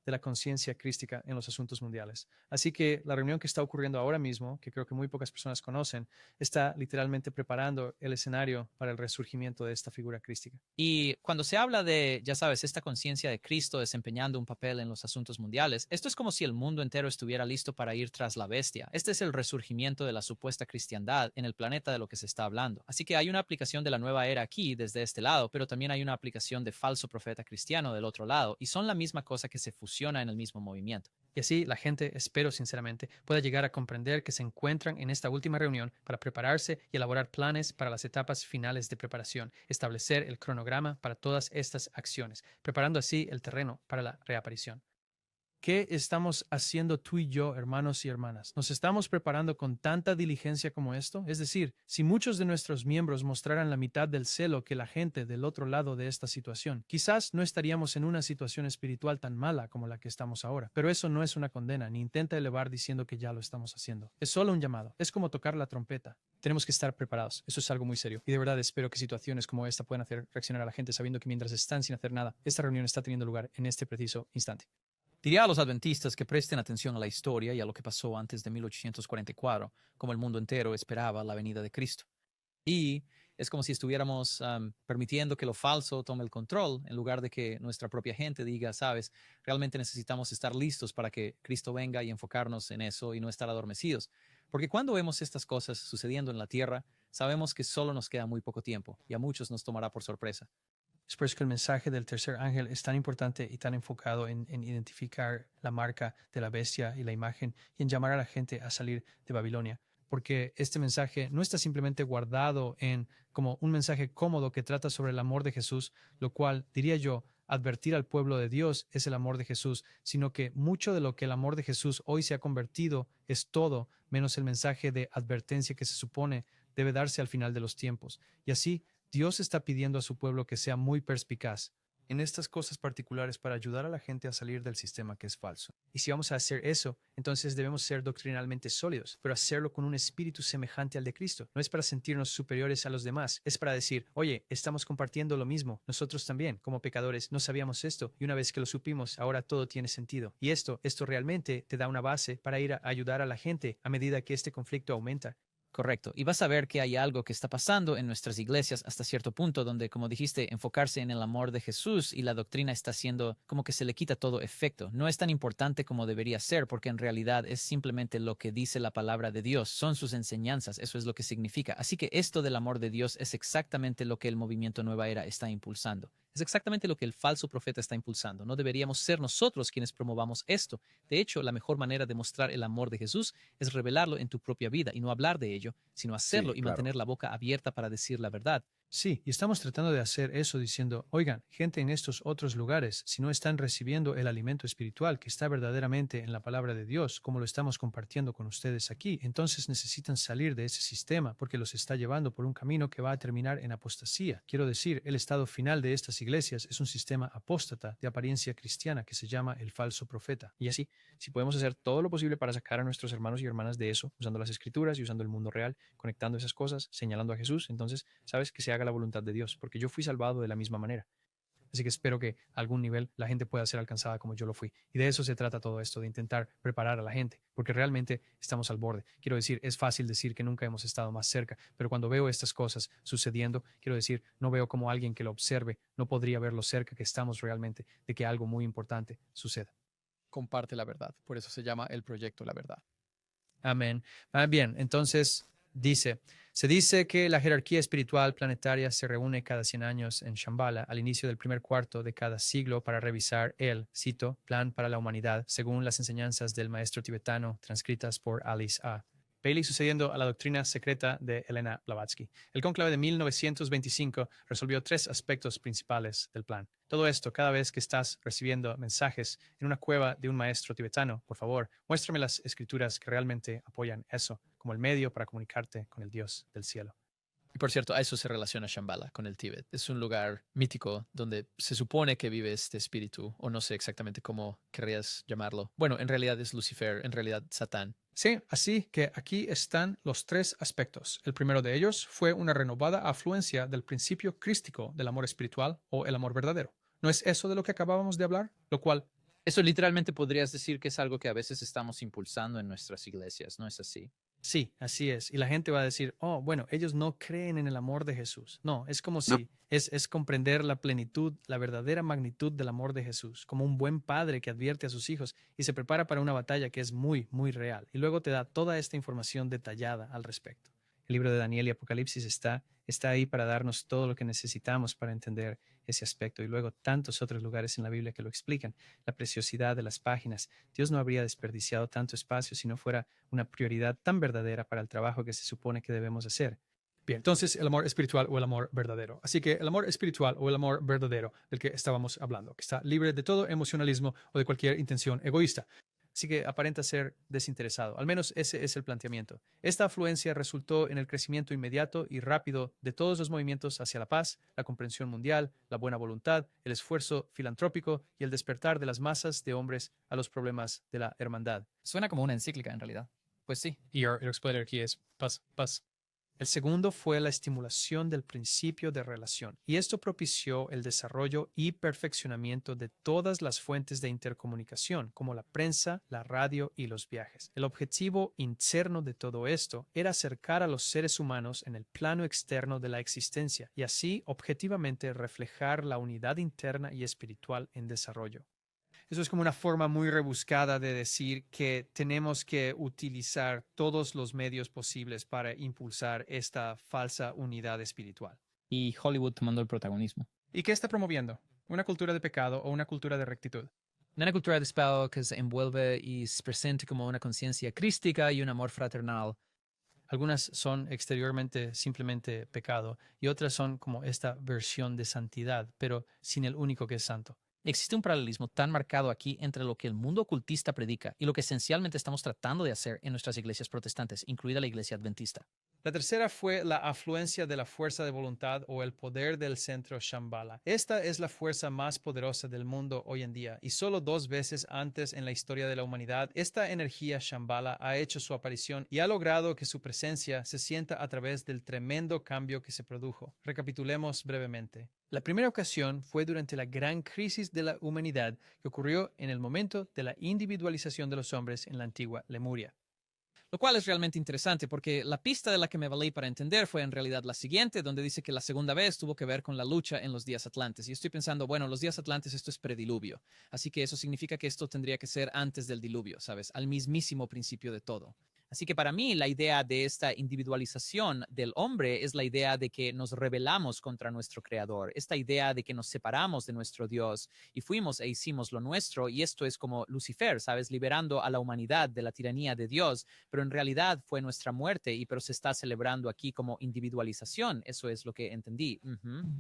de la conciencia crística en los asuntos mundiales. Así que la reunión que está ocurriendo ahora mismo, que creo que muy pocas personas conocen, está literalmente preparando el escenario para el resurgimiento de esta figura crística. Y cuando se habla de, ya sabes, esta conciencia de Cristo desempeñando un papel en los asuntos mundiales, esto es como si el mundo entero estuviera listo para ir tras la bestia. Este es el resurgimiento de la supuesta cristiandad en el planeta de lo que se está hablando. Así que hay una aplicación de la nueva era aquí desde este lado, pero también hay una aplicación de falso profeta cristiano del otro lado, y son la misma cosa que se fusiona en el mismo movimiento. Y así la gente, espero sinceramente, pueda llegar a comprender que se encuentran en esta última reunión para prepararse y elaborar planes para las etapas finales de preparación, establecer el cronograma para todas estas acciones, preparando así el terreno para la reaparición. ¿Qué estamos haciendo tú y yo, hermanos y hermanas? ¿Nos estamos preparando con tanta diligencia como esto? Es decir, si muchos de nuestros miembros mostraran la mitad del celo que la gente del otro lado de esta situación, quizás no estaríamos en una situación espiritual tan mala como la que estamos ahora. Pero eso no es una condena, ni intenta elevar diciendo que ya lo estamos haciendo. Es solo un llamado. Es como tocar la trompeta. Tenemos que estar preparados. Eso es algo muy serio. Y de verdad espero que situaciones como esta puedan hacer reaccionar a la gente sabiendo que mientras están sin hacer nada, esta reunión está teniendo lugar en este preciso instante. Diría a los adventistas que presten atención a la historia y a lo que pasó antes de 1844, como el mundo entero esperaba la venida de Cristo. Y es como si estuviéramos permitiendo que lo falso tome el control, en lugar de que nuestra propia gente diga, sabes, realmente necesitamos estar listos para que Cristo venga y enfocarnos en eso y no estar adormecidos. Porque cuando vemos estas cosas sucediendo en la tierra, sabemos que solo nos queda muy poco tiempo y a muchos nos tomará por sorpresa. Es por eso que el mensaje del tercer ángel es tan importante y tan enfocado en identificar la marca de la bestia y la imagen y en llamar a la gente a salir de Babilonia. Porque este mensaje no está simplemente guardado en como un mensaje cómodo que trata sobre el amor de Jesús, lo cual, diría yo, advertir al pueblo de Dios es el amor de Jesús, sino que mucho de lo que el amor de Jesús hoy se ha convertido es todo menos el mensaje de advertencia que se supone debe darse al final de los tiempos. Y así, Dios está pidiendo a su pueblo que sea muy perspicaz en estas cosas particulares para ayudar a la gente a salir del sistema que es falso. Y si vamos a hacer eso, entonces debemos ser doctrinalmente sólidos, pero hacerlo con un espíritu semejante al de Cristo. No es para sentirnos superiores a los demás, es para decir, oye, estamos compartiendo lo mismo, nosotros también, como pecadores, no sabíamos esto, y una vez que lo supimos, ahora todo tiene sentido. Y esto realmente te da una base para ir a ayudar a la gente a medida que este conflicto aumenta. Correcto. Y vas a ver que hay algo que está pasando en nuestras iglesias hasta cierto punto donde, como dijiste, enfocarse en el amor de Jesús y la doctrina está haciendo como que se le quita todo efecto. No es tan importante como debería ser porque en realidad es simplemente lo que dice la palabra de Dios. Son sus enseñanzas. Eso es lo que significa. Así que esto del amor de Dios es exactamente lo que el movimiento Nueva Era está impulsando. Es exactamente lo que el falso profeta está impulsando. No deberíamos ser nosotros quienes promovamos esto. De hecho, la mejor manera de mostrar el amor de Jesús es revelarlo en tu propia vida y no hablar de ello, sino hacerlo y mantener la boca abierta para decir la verdad. Sí, y estamos tratando de hacer eso diciendo, oigan, gente en estos otros lugares, si no están recibiendo el alimento espiritual que está verdaderamente en la palabra de Dios, como lo estamos compartiendo con ustedes aquí, entonces necesitan salir de ese sistema porque los está llevando por un camino que va a terminar en apostasía. Quiero decir, el estado final de estas iglesias es un sistema apóstata de apariencia cristiana que se llama el falso profeta. Y así, si podemos hacer todo lo posible para sacar a nuestros hermanos y hermanas de eso, usando las escrituras y usando el mundo real, conectando esas cosas, señalando a Jesús, entonces, sabes que se haga la voluntad de Dios, porque yo fui salvado de la misma manera. Así que espero que a algún nivel la gente pueda ser alcanzada como yo lo fui. Y de eso se trata todo esto, de intentar preparar a la gente, porque realmente estamos al borde. Quiero decir, es fácil decir que nunca hemos estado más cerca, pero cuando veo estas cosas sucediendo, quiero decir, no veo como alguien que lo observe, no podría ver lo cerca que estamos realmente de que algo muy importante suceda. Comparte la verdad. Por eso se llama el proyecto La Verdad. Amén. Bien, entonces se dice que la jerarquía espiritual planetaria se reúne cada 100 años en Shambhala al inicio del primer cuarto de cada siglo para revisar el, cito, plan para la humanidad, según las enseñanzas del maestro tibetano transcritas por Alice A. Bailey sucediendo a la doctrina secreta de Elena Blavatsky. El cónclave de 1925 resolvió 3 aspectos principales del plan. Todo esto, cada vez que estás recibiendo mensajes en una cueva de un maestro tibetano, por favor, muéstrame las escrituras que realmente apoyan eso como el medio para comunicarte con el Dios del cielo. Y por cierto, a eso se relaciona Shambhala con el Tíbet. Es un lugar mítico donde se supone que vive este espíritu, o no sé exactamente cómo querrías llamarlo. Bueno, en realidad es Lucifer, en realidad Satán. Sí, así que aquí están los 3 aspectos. El primero de ellos fue una renovada afluencia del principio crístico del amor espiritual o el amor verdadero. ¿No es eso de lo que acabábamos de hablar? Lo cual Eso literalmente podrías decir que es algo que a veces estamos impulsando en nuestras iglesias, ¿no es así? Sí, así es. Y la gente va a decir, oh, bueno, ellos no creen en el amor de Jesús. No, es como si es comprender la plenitud, la verdadera magnitud del amor de Jesús, como un buen padre que advierte a sus hijos y se prepara para una batalla que es muy, muy real. Y luego te da toda esta información detallada al respecto. El libro de Daniel y Apocalipsis está ahí para darnos todo lo que necesitamos para entender ese aspecto. Y luego tantos otros lugares en la Biblia que lo explican. La preciosidad de las páginas. Dios no habría desperdiciado tanto espacio si no fuera una prioridad tan verdadera para el trabajo que se supone que debemos hacer. Bien, entonces el amor espiritual o el amor verdadero. Así que el amor espiritual o el amor verdadero del que estábamos hablando, que está libre de todo emocionalismo o de cualquier intención egoísta. Así que aparenta ser desinteresado. Al menos ese es el planteamiento. Esta afluencia resultó en el crecimiento inmediato y rápido de todos los movimientos hacia la paz, la comprensión mundial, la buena voluntad, el esfuerzo filantrópico y el despertar de las masas de hombres a los problemas de la hermandad. Suena como una encíclica en realidad. Pues sí. Y el explainer aquí es paz, paz. El segundo fue la estimulación del principio de relación, y esto propició el desarrollo y perfeccionamiento de todas las fuentes de intercomunicación, como la prensa, la radio y los viajes. El objetivo interno de todo esto era acercar a los seres humanos en el plano externo de la existencia, y así objetivamente reflejar la unidad interna y espiritual en desarrollo. Eso es como una forma muy rebuscada de decir que tenemos que utilizar todos los medios posibles para impulsar esta falsa unidad espiritual. Y Hollywood tomando el protagonismo. ¿Y qué está promoviendo? ¿Una cultura de pecado o una cultura de rectitud? Una cultura de pecado que se envuelve y se presenta como una conciencia crística y un amor fraternal. Algunas son exteriormente simplemente pecado y otras son como esta versión de santidad, pero sin el único que es santo. Existe un paralelismo tan marcado aquí entre lo que el mundo ocultista predica y lo que esencialmente estamos tratando de hacer en nuestras iglesias protestantes, incluida la iglesia adventista. La tercera fue la afluencia de la fuerza de voluntad o el poder del centro Shambhala. Esta es la fuerza más poderosa del mundo hoy en día y solo 2 veces antes en la historia de la humanidad, esta energía Shambhala ha hecho su aparición y ha logrado que su presencia se sienta a través del tremendo cambio que se produjo. Recapitulemos brevemente. La primera ocasión fue durante la gran crisis de la humanidad que ocurrió en el momento de la individualización de los hombres en la antigua Lemuria. Lo cual es realmente interesante porque la pista de la que me valí para entender fue en realidad la siguiente, donde dice que la segunda vez tuvo que ver con la lucha en los días atlantes. Y estoy pensando, bueno, los días atlantes esto es prediluvio. Así que eso significa que esto tendría que ser antes del diluvio, ¿sabes? Al mismísimo principio de todo. Así que para mí la idea de esta individualización del hombre es la idea de que nos rebelamos contra nuestro creador, esta idea de que nos separamos de nuestro Dios y fuimos e hicimos lo nuestro, y esto es como Lucifer, ¿sabes? Liberando a la humanidad de la tiranía de Dios, pero en realidad fue nuestra muerte pero se está celebrando aquí como individualización. Eso es lo que entendí.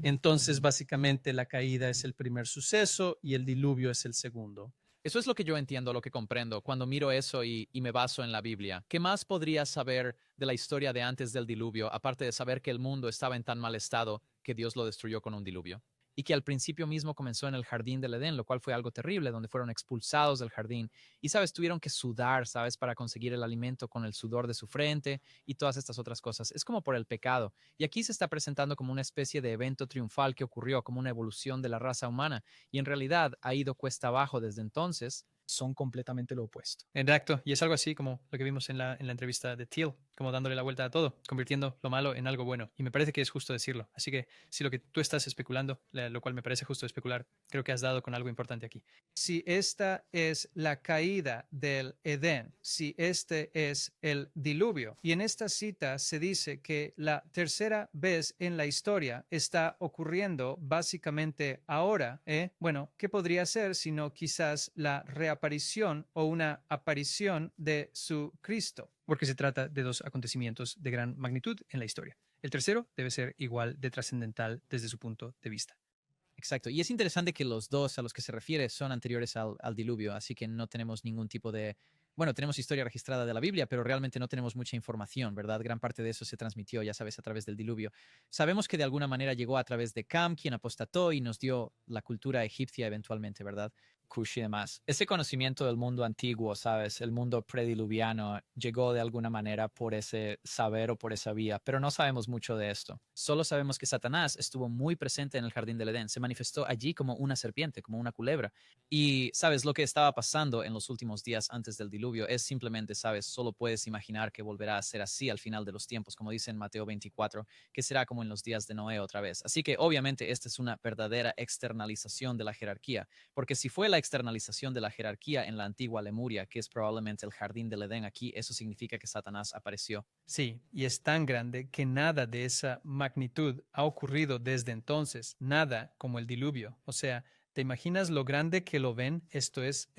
Entonces, básicamente, la caída es el primer suceso y el diluvio es el segundo. Eso es lo que yo entiendo, lo que comprendo cuando miro eso y me baso en la Biblia. ¿Qué más podrías saber de la historia de antes del diluvio, aparte de saber que el mundo estaba en tan mal estado que Dios lo destruyó con un diluvio? Y que al principio mismo comenzó en el jardín del Edén, lo cual fue algo terrible, donde fueron expulsados del jardín. Y, ¿sabes? Tuvieron que sudar, ¿sabes? Para conseguir el alimento con el sudor de su frente y todas estas otras cosas. Es como por el pecado. Y aquí se está presentando como una especie de evento triunfal que ocurrió, como una evolución de la raza humana. Y en realidad ha ido cuesta abajo desde entonces. Son completamente lo opuesto. Exacto, y es algo así como lo que vimos en la entrevista de Thiel, como dándole la vuelta a todo, convirtiendo lo malo en algo bueno. Y me parece que es justo decirlo. Así que si lo que tú estás especulando, lo cual me parece justo especular, creo que has dado con algo importante aquí. Si esta es la caída del Edén, si este es el diluvio, y en esta cita se dice que la tercera vez en la historia está ocurriendo básicamente ahora, bueno, ¿qué podría ser sino quizás la reaparición o una aparición de su Cristo? Porque se trata de 2 acontecimientos de gran magnitud en la historia. El tercero debe ser igual de trascendental desde su punto de vista. Exacto. Y es interesante que los dos a los que se refiere son anteriores al diluvio, así que no tenemos ningún tipo de... Bueno, tenemos historia registrada de la Biblia, pero realmente no tenemos mucha información, ¿verdad? Gran parte de eso se transmitió, ya sabes, a través del diluvio. Sabemos que de alguna manera llegó a través de Cam, quien apostató y nos dio la cultura egipcia eventualmente, ¿verdad? Cush y demás. Ese conocimiento del mundo antiguo, ¿sabes? El mundo prediluviano llegó de alguna manera por ese saber o por esa vía, pero no sabemos mucho de esto. Solo sabemos que Satanás estuvo muy presente en el jardín del Edén. Se manifestó allí como una serpiente, como una culebra. Y, ¿sabes? Lo que estaba pasando en los últimos días antes del diluvio es simplemente, ¿sabes? Solo puedes imaginar que volverá a ser así al final de los tiempos, como dice en Mateo 24, que será como en los días de Noé otra vez. Así que obviamente esta es una verdadera externalización de la jerarquía, porque si fue la externalización de la jerarquía en la antigua Lemuria, que es probablemente el jardín del Edén aquí, eso significa que Satanás apareció. Sí, y es tan grande que nada de esa magnitud ha ocurrido desde entonces, nada como el diluvio. O sea, ¿te imaginas lo grande que lo ven? Esto es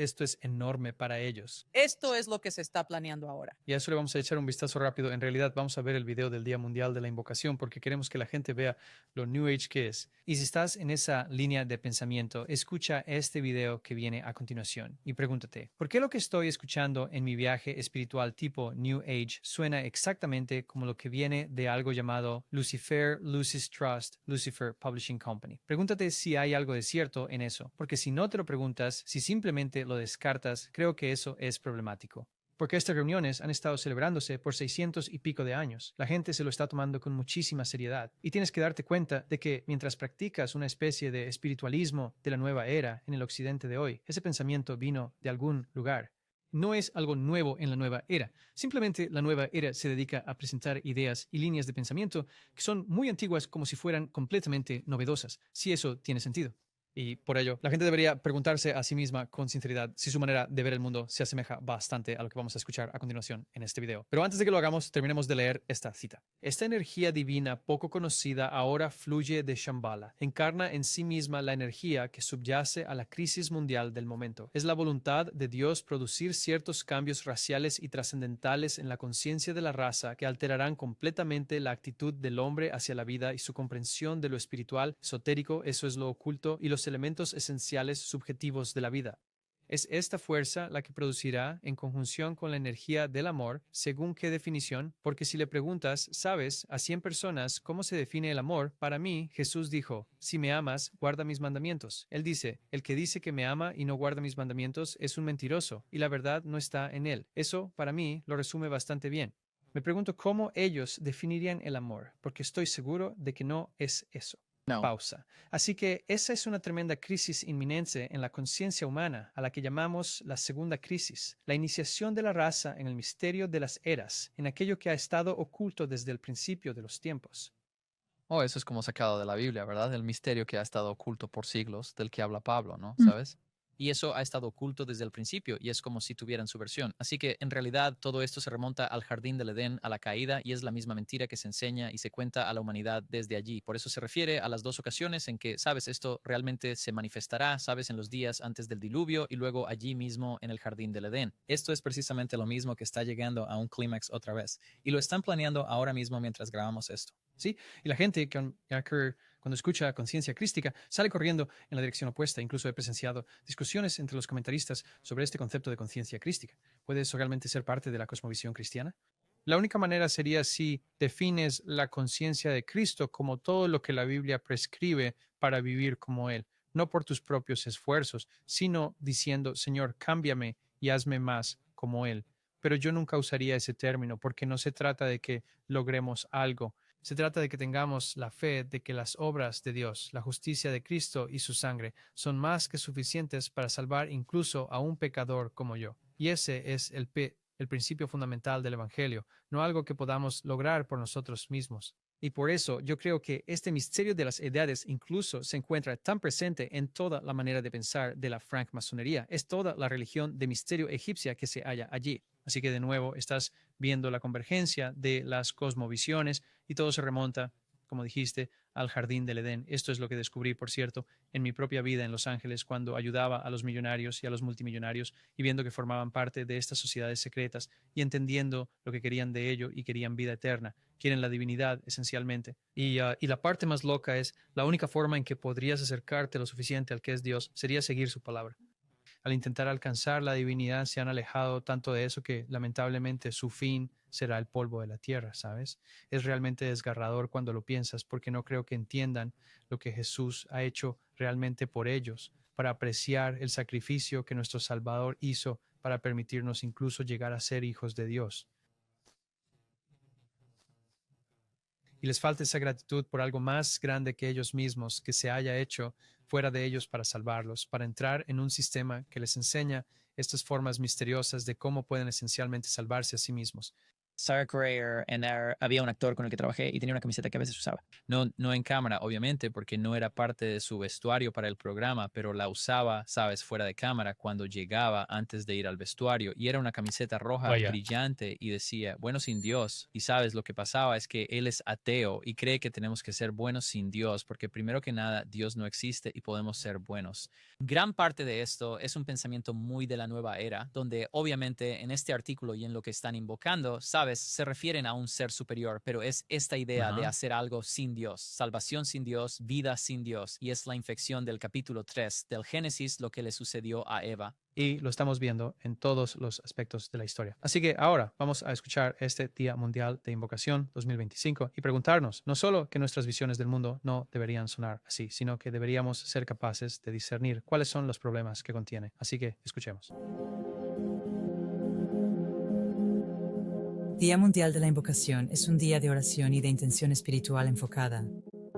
enorme para ellos. Esto es lo que se está planeando ahora. Y a eso le vamos a echar un vistazo rápido. En realidad vamos a ver el video del Día Mundial de la Invocación porque queremos que la gente vea lo New Age que es. Y si estás en esa línea de pensamiento, escucha este video que viene a continuación y pregúntate, ¿por qué lo que estoy escuchando en mi viaje espiritual tipo New Age suena exactamente como lo que viene de algo llamado Lucifer, Lucis Trust, Lucifer Publishing Company? Pregúntate si hay algo de cierto en eso, porque si no te lo preguntas, si simplemente lo descartas, creo que eso es problemático. Porque estas reuniones han estado celebrándose por 600 y pico de años. La gente se lo está tomando con muchísima seriedad. Y tienes que darte cuenta de que mientras practicas una especie de espiritualismo de la nueva era en el occidente de hoy, ese pensamiento vino de algún lugar. No es algo nuevo en la nueva era. Simplemente la nueva era se dedica a presentar ideas y líneas de pensamiento que son muy antiguas como si fueran completamente novedosas, si eso tiene sentido. Y por ello, la gente debería preguntarse a sí misma con sinceridad si su manera de ver el mundo se asemeja bastante a lo que vamos a escuchar a continuación en este video. Pero antes de que lo hagamos, terminemos de leer esta cita. Esta energía divina poco conocida ahora fluye de Shambhala. Encarna en sí misma la energía que subyace a la crisis mundial del momento. Es la voluntad de Dios producir ciertos cambios raciales y trascendentales en la conciencia de la raza que alterarán completamente la actitud del hombre hacia la vida y su comprensión de lo espiritual, esotérico, eso es lo oculto, y los elementos esenciales subjetivos de la vida. Es esta fuerza la que producirá, en conjunción con la energía del amor, según qué definición, porque si le preguntas, sabes, a 100 personas cómo se define el amor, para mí, Jesús dijo, si me amas, guarda mis mandamientos. Él dice, el que dice que me ama y no guarda mis mandamientos es un mentiroso, y la verdad no está en él. Eso, para mí, lo resume bastante bien. Me pregunto cómo ellos definirían el amor, porque estoy seguro de que no es eso. No. Pausa. Así que esa es una tremenda crisis inminente en la conciencia humana, a la que llamamos la segunda crisis, la iniciación de la raza en el misterio de las eras, en aquello que ha estado oculto desde el principio de los tiempos. Oh, eso es como sacado de la Biblia, ¿verdad? El misterio que ha estado oculto por siglos, del que habla Pablo, ¿no? ¿Sabes? Y eso ha estado oculto desde el principio y es como si tuvieran su versión. Así que en realidad todo esto se remonta al jardín del Edén, a la caída, y es la misma mentira que se enseña y se cuenta a la humanidad desde allí. Por eso se refiere a las dos ocasiones en que, sabes, esto realmente se manifestará, sabes, en los días antes del diluvio y luego allí mismo en el jardín del Edén. Esto es precisamente lo mismo que está llegando a un clímax otra vez. Y lo están planeando ahora mismo mientras grabamos esto. ¿Sí? Y la gente que cuando escucha conciencia crística sale corriendo en la dirección opuesta. Incluso he presenciado discusiones entre los comentaristas sobre este concepto de conciencia crística. ¿Puede eso realmente ser parte de la cosmovisión cristiana? La única manera sería si defines la conciencia de Cristo como todo lo que la Biblia prescribe para vivir como Él, no por tus propios esfuerzos, sino diciendo, Señor, cámbiame y hazme más como Él. Pero yo nunca usaría ese término porque no se trata de que logremos algo. Se trata de que tengamos la fe de que las obras de Dios, la justicia de Cristo y su sangre son más que suficientes para salvar incluso a un pecador como yo. Y ese es el principio fundamental del Evangelio, no algo que podamos lograr por nosotros mismos. Y por eso yo creo que este misterio de las edades incluso se encuentra tan presente en toda la manera de pensar de la francmasonería. Es toda la religión de misterio egipcia que se halla allí. Así que de nuevo estás viendo la convergencia de las cosmovisiones y todo se remonta, como dijiste, al jardín del Edén. Esto es lo que descubrí, por cierto, en mi propia vida en Los Ángeles cuando ayudaba a los millonarios y a los multimillonarios y viendo que formaban parte de estas sociedades secretas y entendiendo lo que querían de ello y querían vida eterna. Quieren la divinidad, esencialmente. Y la parte más loca es, la única forma en que podrías acercarte lo suficiente al que es Dios sería seguir su palabra. Al intentar alcanzar la divinidad se han alejado tanto de eso que lamentablemente su fin será el polvo de la tierra, ¿sabes? Es realmente desgarrador cuando lo piensas porque no creo que entiendan lo que Jesús ha hecho realmente por ellos, para apreciar el sacrificio que nuestro Salvador hizo para permitirnos incluso llegar a ser hijos de Dios. Y les falta esa gratitud por algo más grande que ellos mismos, que se haya hecho fuera de ellos para salvarlos, para entrar en un sistema que les enseña estas formas misteriosas de cómo pueden esencialmente salvarse a sí mismos. Sarah Courier, había un actor con el que trabajé y tenía una camiseta que a veces usaba. No en cámara, obviamente, porque no era parte de su vestuario para el programa, pero la usaba, sabes, fuera de cámara cuando llegaba antes de ir al vestuario. Y era una camiseta roja Vaya. brillante y decía, bueno sin Dios. Y sabes, lo que pasaba es que él es ateo y cree que tenemos que ser buenos sin Dios, porque primero que nada, Dios no existe y podemos ser buenos. Gran parte de esto es un pensamiento muy de la nueva era, donde obviamente en este artículo y en lo que están invocando, sabes, se refieren a un ser superior, pero es esta idea de hacer algo sin Dios, salvación sin Dios, vida sin Dios, y es la infección del capítulo 3 del Génesis, lo que le sucedió a Eva. Y lo estamos viendo en todos los aspectos de la historia. Así que ahora vamos a escuchar este Día Mundial de Invocación 2025 y preguntarnos no solo que nuestras visiones del mundo no deberían sonar así, sino que deberíamos ser capaces de discernir cuáles son los problemas que contiene. Así que escuchemos. Día Mundial de la Invocación es un día de oración y de intención espiritual enfocada.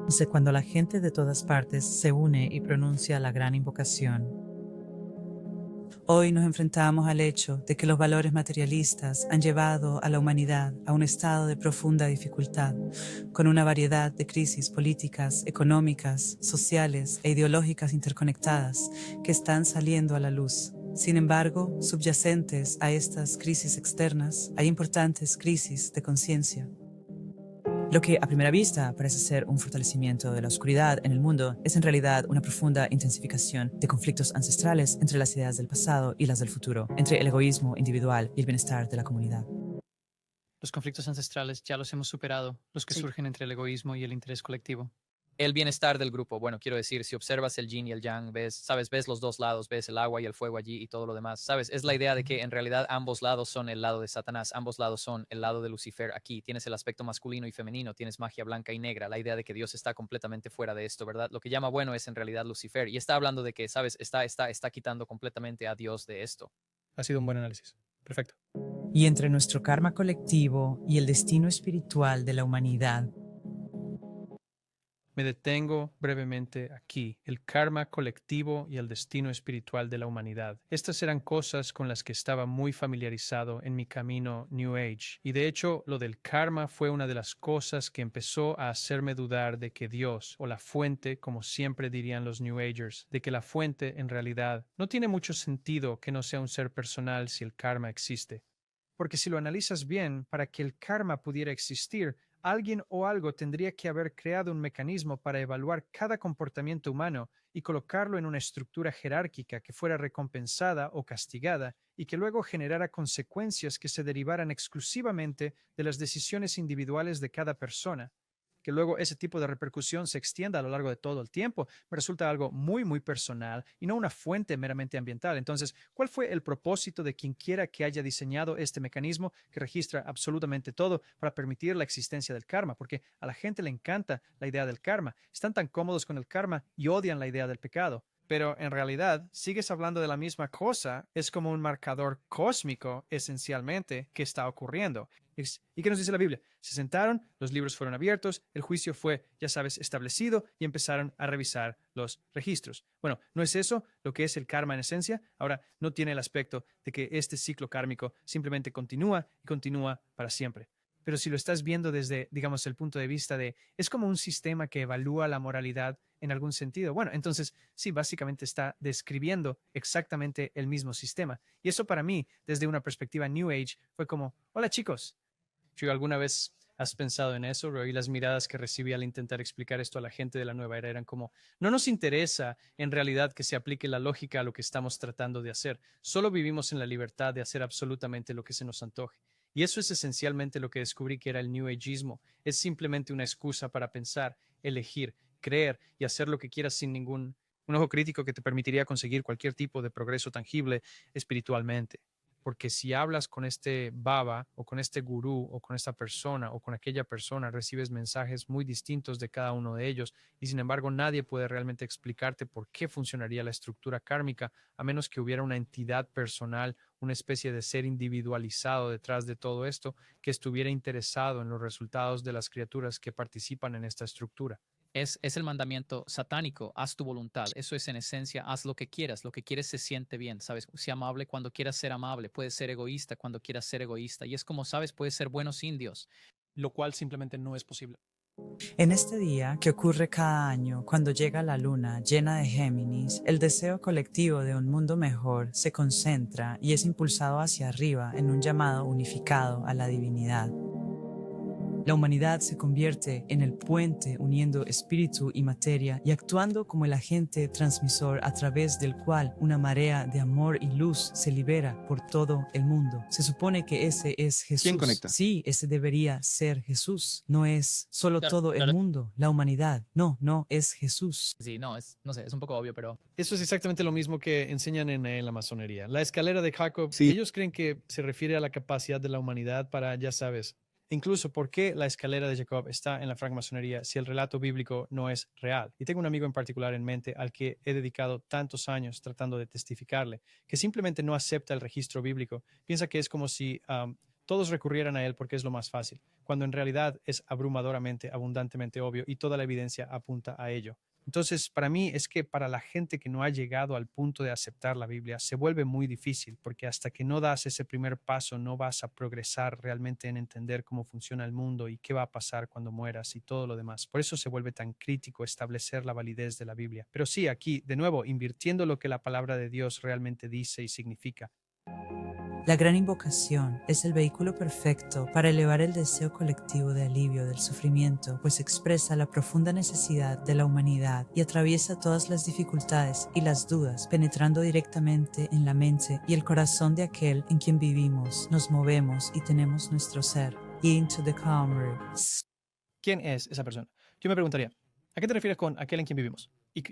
Es cuando la gente de todas partes se une y pronuncia la gran invocación. Hoy nos enfrentamos al hecho de que los valores materialistas han llevado a la humanidad a un estado de profunda dificultad, con una variedad de crisis políticas, económicas, sociales e ideológicas interconectadas que están saliendo a la luz. Sin embargo, subyacentes a estas crisis externas, hay importantes crisis de conciencia. Lo que a primera vista parece ser un fortalecimiento de la oscuridad en el mundo es en realidad una profunda intensificación de conflictos ancestrales entre las ideas del pasado y las del futuro, entre el egoísmo individual y el bienestar de la comunidad. Los conflictos ancestrales ya los hemos superado, los que surgen entre el egoísmo y el interés colectivo. El bienestar del grupo, bueno, quiero decir, si observas el yin y el yang, ves los dos lados, ves el agua y el fuego allí y todo lo demás, sabes, es la idea de que en realidad ambos lados son el lado de Satanás, ambos lados son el lado de Lucifer. Aquí tienes el aspecto masculino y femenino, tienes magia blanca y negra, la idea de que Dios está completamente fuera de esto, ¿verdad? Lo que llama bueno es en realidad Lucifer y está hablando de que, sabes, está quitando completamente a Dios de esto. Ha sido un buen análisis. Perfecto. Y entre nuestro karma colectivo y el destino espiritual de la humanidad, Me detengo brevemente aquí, el karma colectivo y el destino espiritual de la humanidad. Estas eran cosas con las que estaba muy familiarizado en mi camino New Age, y de hecho lo del karma fue una de las cosas que empezó a hacerme dudar de que Dios, o la fuente, como siempre dirían los New Agers, de que la fuente en realidad no tiene mucho sentido que no sea un ser personal si el karma existe. Porque si lo analizas bien, para que el karma pudiera existir, alguien o algo tendría que haber creado un mecanismo para evaluar cada comportamiento humano y colocarlo en una estructura jerárquica que fuera recompensada o castigada y que luego generara consecuencias que se derivaran exclusivamente de las decisiones individuales de cada persona. Que luego ese tipo de repercusión se extienda a lo largo de todo el tiempo, me resulta algo muy, muy personal y no una fuente meramente ambiental. Entonces, ¿cuál fue el propósito de quien quiera que haya diseñado este mecanismo que registra absolutamente todo para permitir la existencia del karma? Porque a la gente le encanta la idea del karma. Están tan cómodos con el karma y odian la idea del pecado. Pero en realidad sigues hablando de la misma cosa, es como un marcador cósmico esencialmente que está ocurriendo. ¿Y qué nos dice la Biblia? Se sentaron, los libros fueron abiertos, el juicio fue, ya sabes, establecido y empezaron a revisar los registros. Bueno, ¿no es eso lo que es el karma en esencia? Ahora, no tiene el aspecto de que este ciclo kármico simplemente continúa y continúa para siempre. Pero si lo estás viendo desde, digamos, el punto de vista de, es como un sistema que evalúa la moralidad en algún sentido. Bueno, entonces sí, básicamente está describiendo exactamente el mismo sistema. Y eso para mí, desde una perspectiva New Age, fue como, hola chicos. ¿Tú alguna vez has pensado en eso, Roy? Las miradas que recibí al intentar explicar esto a la gente de la nueva era eran como, no nos interesa en realidad que se aplique la lógica a lo que estamos tratando de hacer. Solo vivimos en la libertad de hacer absolutamente lo que se nos antoje. Y eso es esencialmente lo que descubrí que era el New Ageismo. Es simplemente una excusa para pensar, elegir, creer y hacer lo que quieras sin un ojo crítico que te permitiría conseguir cualquier tipo de progreso tangible espiritualmente. porque si hablas con este baba o con este gurú o con esta persona o con aquella persona, recibes mensajes muy distintos de cada uno de ellos y sin embargo nadie puede realmente explicarte por qué funcionaría la estructura kármica a menos que hubiera una entidad personal, una especie de ser individualizado detrás de todo esto que estuviera interesado en los resultados de las criaturas que participan en esta estructura. Es el mandamiento satánico, haz tu voluntad. Eso es en esencia, haz lo que quieres se siente bien, ¿sabes? Sé amable cuando quieras ser amable, puedes ser egoísta cuando quieras ser egoísta. Y es como, ¿sabes? Puedes ser buenos indios. Lo cual simplemente no es posible. En este día, que ocurre cada año, cuando llega la luna llena de Géminis, el deseo colectivo de un mundo mejor se concentra y es impulsado hacia arriba en un llamado unificado a la divinidad. La humanidad se convierte en el puente uniendo espíritu y materia y actuando como el agente transmisor a través del cual una marea de amor y luz se libera por todo el mundo. Se supone que ese es Jesús. ¿Quién conecta? Sí, ese debería ser Jesús. No es solo Claro, todo el claro. mundo, la humanidad. No es Jesús. Sí, no sé, es un poco obvio, pero Eso es exactamente lo mismo que enseñan en la masonería. La escalera de Jacob, Sí. ellos creen que se refiere a la capacidad de la humanidad para, ya sabes, incluso por qué la escalera de Jacob está en la francmasonería si el relato bíblico no es real. Y tengo un amigo en particular en mente al que he dedicado tantos años tratando de testificarle, que simplemente no acepta el registro bíblico. Piensa que es como si todos recurrieran a él porque es lo más fácil, cuando en realidad es abrumadoramente, abundantemente obvio y toda la evidencia apunta a ello. Entonces, para mí es que para la gente que no ha llegado al punto de aceptar la Biblia, se vuelve muy difícil, porque hasta que no das ese primer paso, no vas a progresar realmente en entender cómo funciona el mundo y qué va a pasar cuando mueras y todo lo demás. Por eso se vuelve tan crítico establecer la validez de la Biblia. Pero sí, aquí, de nuevo, invirtiendo lo que la palabra de Dios realmente dice y significa. La gran invocación es el vehículo perfecto para elevar el deseo colectivo de alivio del sufrimiento, pues expresa la profunda necesidad de la humanidad y atraviesa todas las dificultades y las dudas, penetrando directamente en la mente y el corazón de aquel en quien vivimos, nos movemos y tenemos nuestro ser. Into the calm room. ¿Quién es esa persona? Yo me preguntaría, ¿a qué te refieres con aquel en quien vivimos? ¿Y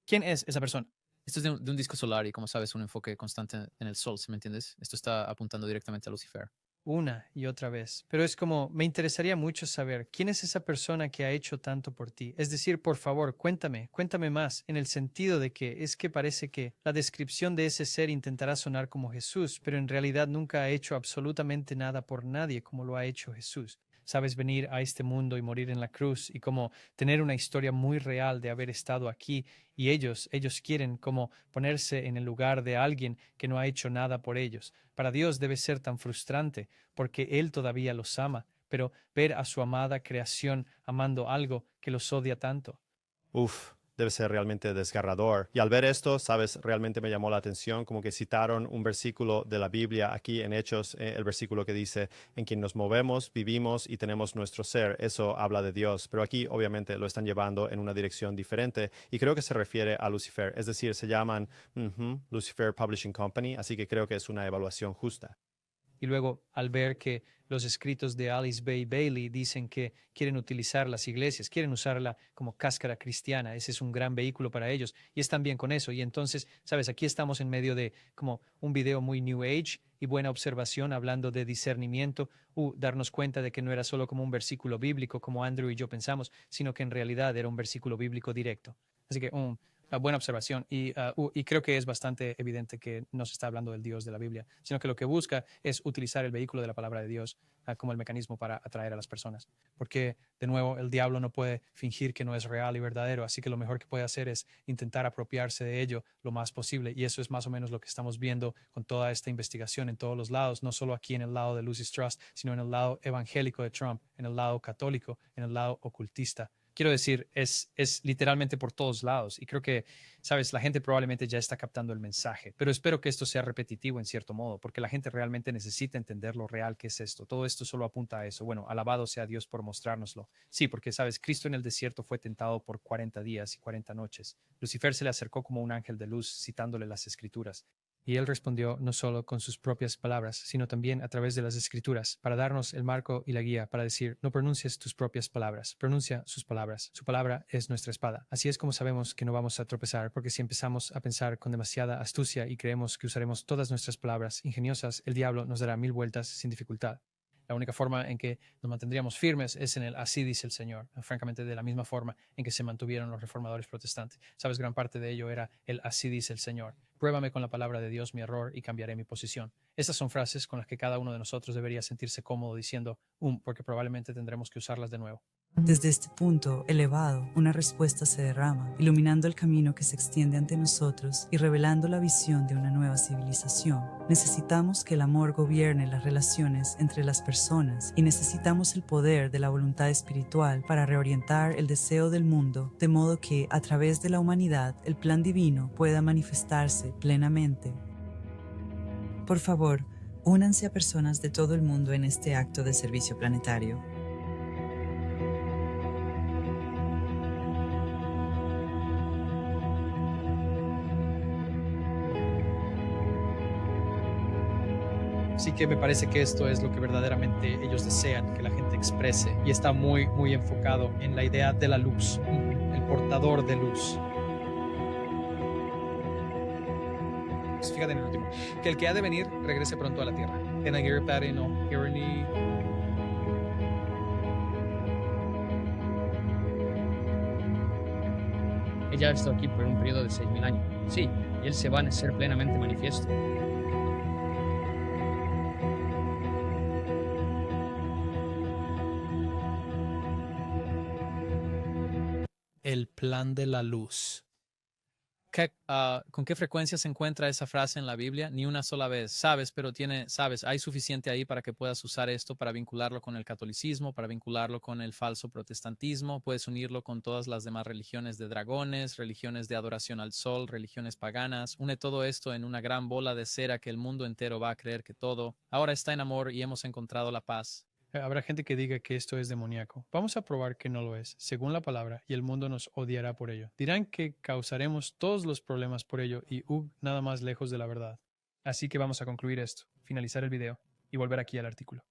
quién es esa persona? esto es de un disco solar y como sabes, un enfoque constante en el sol, ¿sí me entiendes? Esto está apuntando directamente a Lucifer. Una y otra vez. Pero es como, me interesaría mucho saber quién es esa persona que ha hecho tanto por ti. Es decir, por favor, cuéntame más, en el sentido de que es que parece que la descripción de ese ser intentará sonar como Jesús, pero en realidad nunca ha hecho absolutamente nada por nadie como lo ha hecho Jesús. Sabes, venir a este mundo y morir en la cruz y como tener una historia muy real de haber estado aquí y ellos quieren como ponerse en el lugar de alguien que no ha hecho nada por ellos. Para Dios debe ser tan frustrante porque Él todavía los ama, pero ver a su amada creación amando algo que los odia tanto. Uf, debe ser realmente desgarrador. Y al ver esto, sabes, realmente me llamó la atención, como que citaron un versículo de la Biblia aquí en Hechos, el versículo que dice, en quien nos movemos, vivimos y tenemos nuestro ser. Eso habla de Dios, pero aquí obviamente lo están llevando en una dirección diferente y creo que se refiere a Lucifer, es decir, se llaman Lucifer Publishing Company, así que creo que es una evaluación justa. Y luego, al ver que los escritos de Alice Bay Bailey dicen que quieren utilizar las iglesias, quieren usarla como cáscara cristiana, ese es un gran vehículo para ellos y están bien con eso. Y entonces, sabes, aquí estamos en medio de como un video muy New Age y buena observación hablando de discernimiento, darnos cuenta de que no era solo como un versículo bíblico como Andrew y yo pensamos, sino que en realidad era un versículo bíblico directo. Así que una buena observación y creo que es bastante evidente que no se está hablando del Dios de la Biblia, sino que lo que busca es utilizar el vehículo de la palabra de Dios como el mecanismo para atraer a las personas. Porque, de nuevo, el diablo no puede fingir que no es real y verdadero, así que lo mejor que puede hacer es intentar apropiarse de ello lo más posible y eso es más o menos lo que estamos viendo con toda esta investigación en todos los lados, no solo aquí en el lado de Lucy Strauss, sino en el lado evangélico de Trump, en el lado católico, en el lado ocultista. Quiero decir, es literalmente por todos lados y creo que, sabes, la gente probablemente ya está captando el mensaje, pero espero que esto sea repetitivo en cierto modo, porque la gente realmente necesita entender lo real que es esto. Todo esto solo apunta a eso. Bueno, alabado sea Dios por mostrárnoslo. Sí, porque, sabes, Cristo en el desierto fue tentado por 40 días y 40 noches. Lucifer se le acercó como un ángel de luz citándole las escrituras. Y él respondió no solo con sus propias palabras, sino también a través de las Escrituras, para darnos el marco y la guía, para decir, no pronuncies tus propias palabras, pronuncia sus palabras. Su palabra es nuestra espada. Así es como sabemos que no vamos a tropezar, porque si empezamos a pensar con demasiada astucia y creemos que usaremos todas nuestras palabras ingeniosas, el diablo nos dará 1000 vueltas sin dificultad. La única forma en que nos mantendríamos firmes es en el así dice el Señor, francamente de la misma forma en que se mantuvieron los reformadores protestantes. Sabes, gran parte de ello era el así dice el Señor. Pruébame con la palabra de Dios mi error y cambiaré mi posición. Estas son frases con las que cada uno de nosotros debería sentirse cómodo diciendo, porque probablemente tendremos que usarlas de nuevo. Desde este punto elevado, una respuesta se derrama, iluminando el camino que se extiende ante nosotros y revelando la visión de una nueva civilización. Necesitamos que el amor gobierne las relaciones entre las personas y necesitamos el poder de la voluntad espiritual para reorientar el deseo del mundo, de modo que, a través de la humanidad, el plan divino pueda manifestarse plenamente. Por favor, únanse a personas de todo el mundo en este acto de servicio planetario. Así que me parece que esto es lo que verdaderamente ellos desean que la gente exprese y está muy, muy enfocado en la idea de la luz, el portador de luz. Pues fíjate en el último, que el que ha de venir regrese pronto a la tierra. Ella ha estado aquí por un periodo de 6000 años. Sí, y él se va a ser plenamente manifiesto. El plan de la luz. ¿Con qué frecuencia se encuentra esa frase en la Biblia? Ni una sola vez, sabes, pero hay suficiente ahí para que puedas usar esto para vincularlo con el catolicismo, para vincularlo con el falso protestantismo, puedes unirlo con todas las demás religiones de dragones, religiones de adoración al sol, religiones paganas, une todo esto en una gran bola de cera que el mundo entero va a creer que todo ahora está en amor y hemos encontrado la paz. Habrá gente que diga que esto es demoníaco. Vamos a probar que no lo es, según la palabra, y el mundo nos odiará por ello. Dirán que causaremos todos los problemas por ello y nada más lejos de la verdad. Así que vamos a concluir esto, finalizar el video y volver aquí al artículo.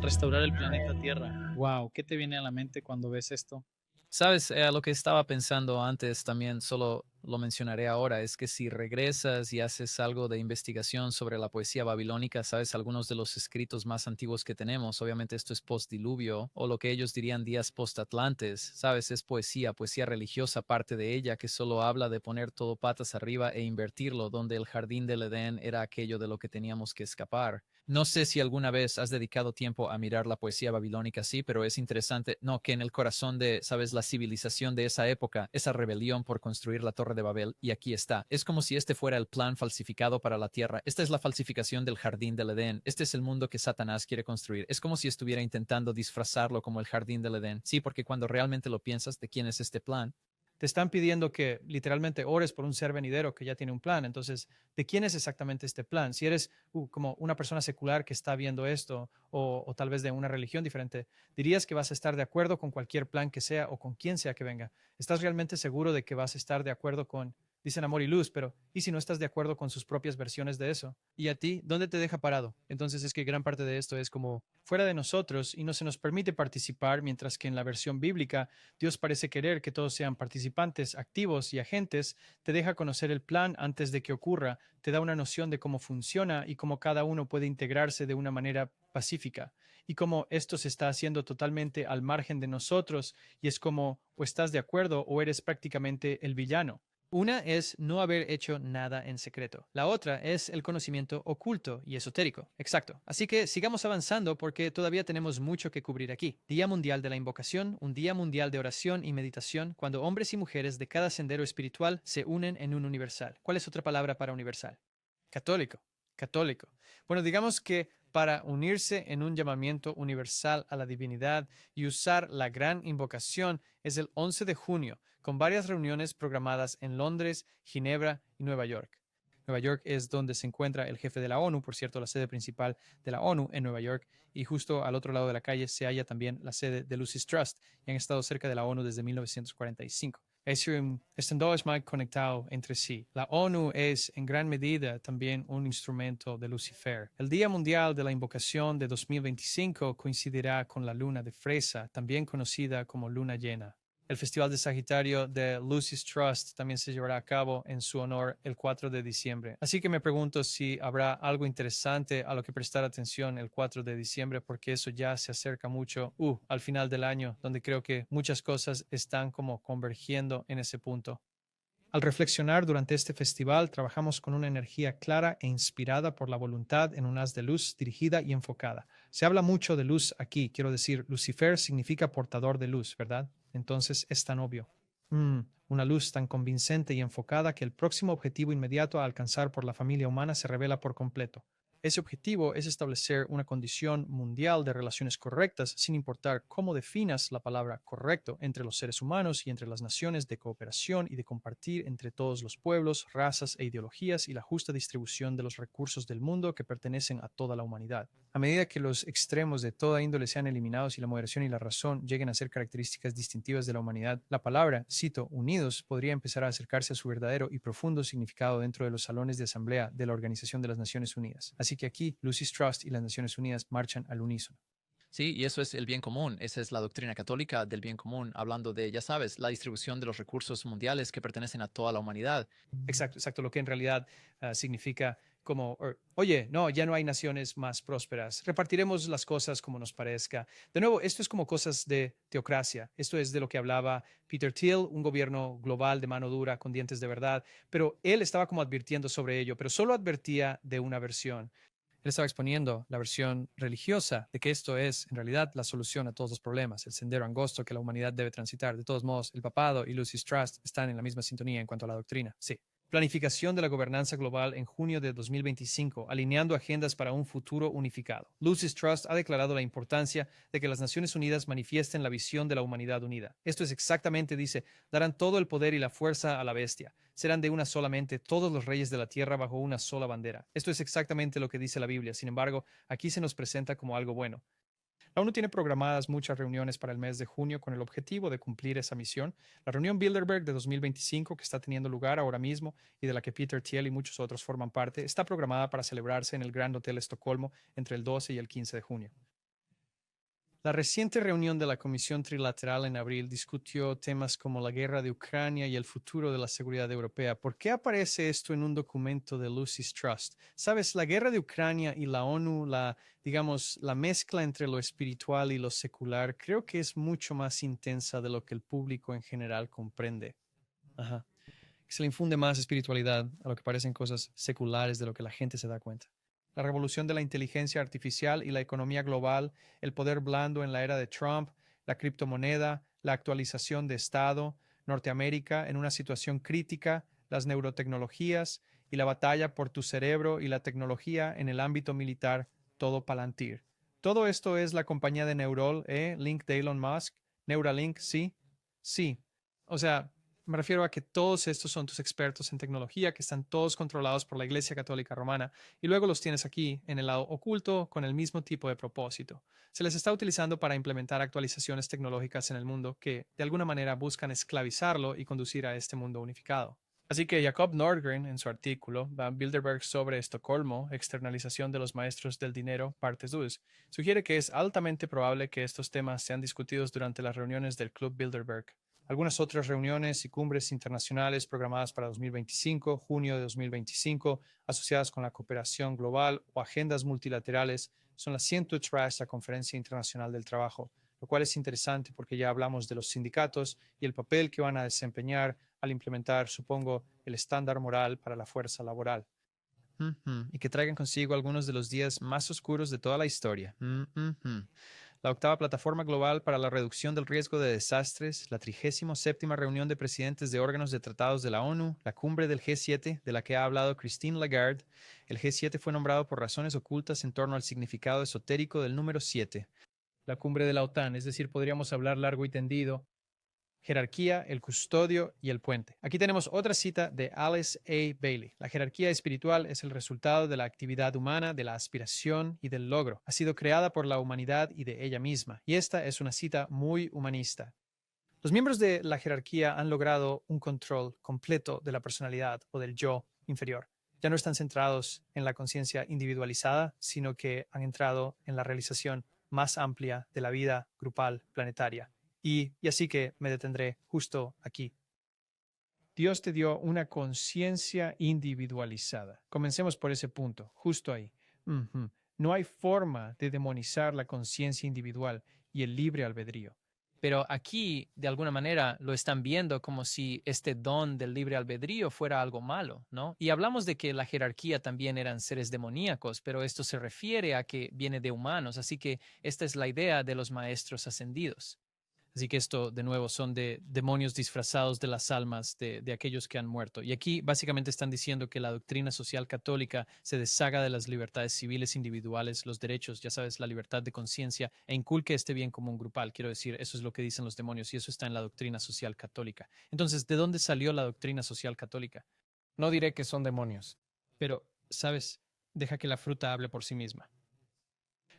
Restaurar el planeta Tierra. Wow, ¿qué te viene a la mente cuando ves esto? Sabes, lo que estaba pensando antes también, solo lo mencionaré ahora, es que si regresas y haces algo de investigación sobre la poesía babilónica, sabes, algunos de los escritos más antiguos que tenemos, obviamente esto es postdiluvio, o lo que ellos dirían días postatlantes, sabes, es poesía religiosa, parte de ella, que solo habla de poner todo patas arriba e invertirlo, donde el jardín del Edén era aquello de lo que teníamos que escapar. No sé si alguna vez has dedicado tiempo a mirar la poesía babilónica, sí, pero es interesante, que en el corazón de, sabes, la civilización de esa época, esa rebelión por construir la Torre de Babel, y aquí está. Es como si este fuera el plan falsificado para la tierra. Esta es la falsificación del jardín del Edén. Este es el mundo que Satanás quiere construir. Es como si estuviera intentando disfrazarlo como el jardín del Edén. Sí, porque cuando realmente lo piensas, ¿de quién es este plan? Te están pidiendo que literalmente ores por un ser venidero que ya tiene un plan. Entonces, ¿de quién es exactamente este plan? Si eres como una persona secular que está viendo esto o tal vez de una religión diferente, dirías que vas a estar de acuerdo con cualquier plan que sea o con quien sea que venga. ¿Estás realmente seguro de que vas a estar de acuerdo con, dicen amor y luz, pero ¿y si no estás de acuerdo con sus propias versiones de eso? ¿Y a ti? ¿Dónde te deja parado? Entonces es que gran parte de esto es como fuera de nosotros y no se nos permite participar, mientras que en la versión bíblica Dios parece querer que todos sean participantes, activos y agentes, te deja conocer el plan antes de que ocurra, te da una noción de cómo funciona y cómo cada uno puede integrarse de una manera pacífica y cómo esto se está haciendo totalmente al margen de nosotros y es como o estás de acuerdo o eres prácticamente el villano. Una es no haber hecho nada en secreto. La otra es el conocimiento oculto y esotérico. Exacto. Así que sigamos avanzando porque todavía tenemos mucho que cubrir aquí. Día Mundial de la Invocación, un día mundial de oración y meditación cuando hombres y mujeres de cada sendero espiritual se unen en un universal. ¿Cuál es otra palabra para universal? Católico. Católico. Bueno, digamos que para unirse en un llamamiento universal a la divinidad y usar la gran invocación es el 11 de junio, con varias reuniones programadas en Londres, Ginebra y Nueva York. Nueva York es donde se encuentra el jefe de la ONU, por cierto, la sede principal de la ONU en Nueva York, y justo al otro lado de la calle se halla también la sede de Lucis Trust, y han estado cerca de la ONU desde 1945. Están todos más conectados entre sí. La ONU es en gran medida también un instrumento de Lucifer. El Día Mundial de la Invocación de 2025 coincidirá con la luna de Fresa, también conocida como luna llena. El Festival de Sagitario de Lucis Trust también se llevará a cabo en su honor el 4 de diciembre. Así que me pregunto si habrá algo interesante a lo que prestar atención el 4 de diciembre, porque eso ya se acerca mucho al final del año, donde creo que muchas cosas están como convergiendo en ese punto. Al reflexionar durante este festival, trabajamos con una energía clara e inspirada por la voluntad en un haz de luz dirigida y enfocada. Se habla mucho de luz aquí, quiero decir, Lucifer significa portador de luz, ¿verdad? Entonces es tan obvio. Una luz tan convincente y enfocada que el próximo objetivo inmediato a alcanzar por la familia humana se revela por completo. Ese objetivo es establecer una condición mundial de relaciones correctas, sin importar cómo definas la palabra correcto entre los seres humanos y entre las naciones, de cooperación y de compartir entre todos los pueblos, razas e ideologías, y la justa distribución de los recursos del mundo que pertenecen a toda la humanidad. A medida que los extremos de toda índole sean eliminados y la moderación y la razón lleguen a ser características distintivas de la humanidad, la palabra, cito, unidos, podría empezar a acercarse a su verdadero y profundo significado dentro de los salones de asamblea de la Organización de las Naciones Unidas. Así que aquí, Lucis Trust y las Naciones Unidas marchan al unísono. Sí, y eso es el bien común. Esa es la doctrina católica del bien común, hablando de, ya sabes, la distribución de los recursos mundiales que pertenecen a toda la humanidad. Exacto, lo que en realidad significa como, oye, no, ya no hay naciones más prósperas, repartiremos las cosas como nos parezca. De nuevo, esto es como cosas de teocracia, esto es de lo que hablaba Peter Thiel, un gobierno global de mano dura con dientes de verdad, pero él estaba como advirtiendo sobre ello, pero solo advertía de una versión. Él estaba exponiendo la versión religiosa de que esto es, en realidad, la solución a todos los problemas, el sendero angosto que la humanidad debe transitar. De todos modos, el papado y Lucis Trust están en la misma sintonía en cuanto a la doctrina. Sí. Planificación de la gobernanza global en junio de 2025, alineando agendas para un futuro unificado. Lucis Trust ha declarado la importancia de que las Naciones Unidas manifiesten la visión de la humanidad unida. Esto es exactamente, dice, darán todo el poder y la fuerza a la bestia. Serán de una solamente todos los reyes de la tierra bajo una sola bandera. Esto es exactamente lo que dice la Biblia. Sin embargo, aquí se nos presenta como algo bueno. La ONU tiene programadas muchas reuniones para el mes de junio con el objetivo de cumplir esa misión. La reunión Bilderberg de 2025, que está teniendo lugar ahora mismo y de la que Peter Thiel y muchos otros forman parte, está programada para celebrarse en el Grand Hotel Estocolmo entre el 12 y el 15 de junio. La reciente reunión de la Comisión Trilateral en abril discutió temas como la guerra de Ucrania y el futuro de la seguridad europea. ¿Por qué aparece esto en un documento de Lucis Trust? Sabes, la guerra de Ucrania y la ONU, la mezcla entre lo espiritual y lo secular, creo que es mucho más intensa de lo que el público en general comprende. Se le infunde más espiritualidad a lo que parecen cosas seculares de lo que la gente se da cuenta. La revolución de la inteligencia artificial y la economía global, el poder blando en la era de Trump, la criptomoneda, la actualización de Estado, Norteamérica en una situación crítica, las neurotecnologías y la batalla por tu cerebro y la tecnología en el ámbito militar, todo Palantir. Todo esto es la compañía de Neurol, Link de Elon Musk, Neuralink, sí. O sea, me refiero a que todos estos son tus expertos en tecnología que están todos controlados por la Iglesia Católica Romana y luego los tienes aquí en el lado oculto con el mismo tipo de propósito. Se les está utilizando para implementar actualizaciones tecnológicas en el mundo que de alguna manera buscan esclavizarlo y conducir a este mundo unificado. Así que Jacob Nordgren, en su artículo Bilderberg sobre Estocolmo, externalización de los maestros del dinero, parte 2, sugiere que es altamente probable que estos temas sean discutidos durante las reuniones del Club Bilderberg. Algunas otras reuniones y cumbres internacionales programadas para 2025, junio de 2025, asociadas con la cooperación global o agendas multilaterales, son la 103 la Conferencia Internacional del Trabajo, lo cual es interesante porque ya hablamos de los sindicatos y el papel que van a desempeñar al implementar, supongo, el estándar moral para la fuerza laboral. Y que traigan consigo algunos de los días más oscuros de toda la historia. La octava plataforma global para la reducción del riesgo de desastres, la 37ª reunión de presidentes de órganos de tratados de la ONU, la cumbre del G7 de la que ha hablado Christine Lagarde. El G7 fue nombrado por razones ocultas en torno al significado esotérico del número 7. La cumbre de la OTAN, es decir, podríamos hablar largo y tendido Jerarquía, el custodio y el puente. Aquí tenemos otra cita de Alice A. Bailey. La jerarquía espiritual es el resultado de la actividad humana, de la aspiración y del logro. Ha sido creada por la humanidad y de ella misma. Y esta es una cita muy humanista. Los miembros de la jerarquía han logrado un control completo de la personalidad o del yo inferior. Ya no están centrados en la conciencia individualizada, sino que han entrado en la realización más amplia de la vida grupal planetaria. Y así que me detendré justo aquí. Dios te dio una conciencia individualizada. Comencemos por ese punto, justo ahí. No hay forma de demonizar la conciencia individual y el libre albedrío. Pero aquí, de alguna manera, lo están viendo como si este don del libre albedrío fuera algo malo, ¿no? Y hablamos de que la jerarquía también eran seres demoníacos, pero esto se refiere a que viene de humanos, así que esta es la idea de los maestros ascendidos. Así que esto, de nuevo, son de demonios disfrazados de las almas de aquellos que han muerto. Y aquí básicamente están diciendo que la doctrina social católica se deshaga de las libertades civiles individuales, los derechos, ya sabes, la libertad de conciencia, e inculque este bien común grupal. Quiero decir, eso es lo que dicen los demonios y eso está en la doctrina social católica. Entonces, ¿de dónde salió la doctrina social católica? No diré que son demonios, pero, ¿sabes? Deja que la fruta hable por sí misma.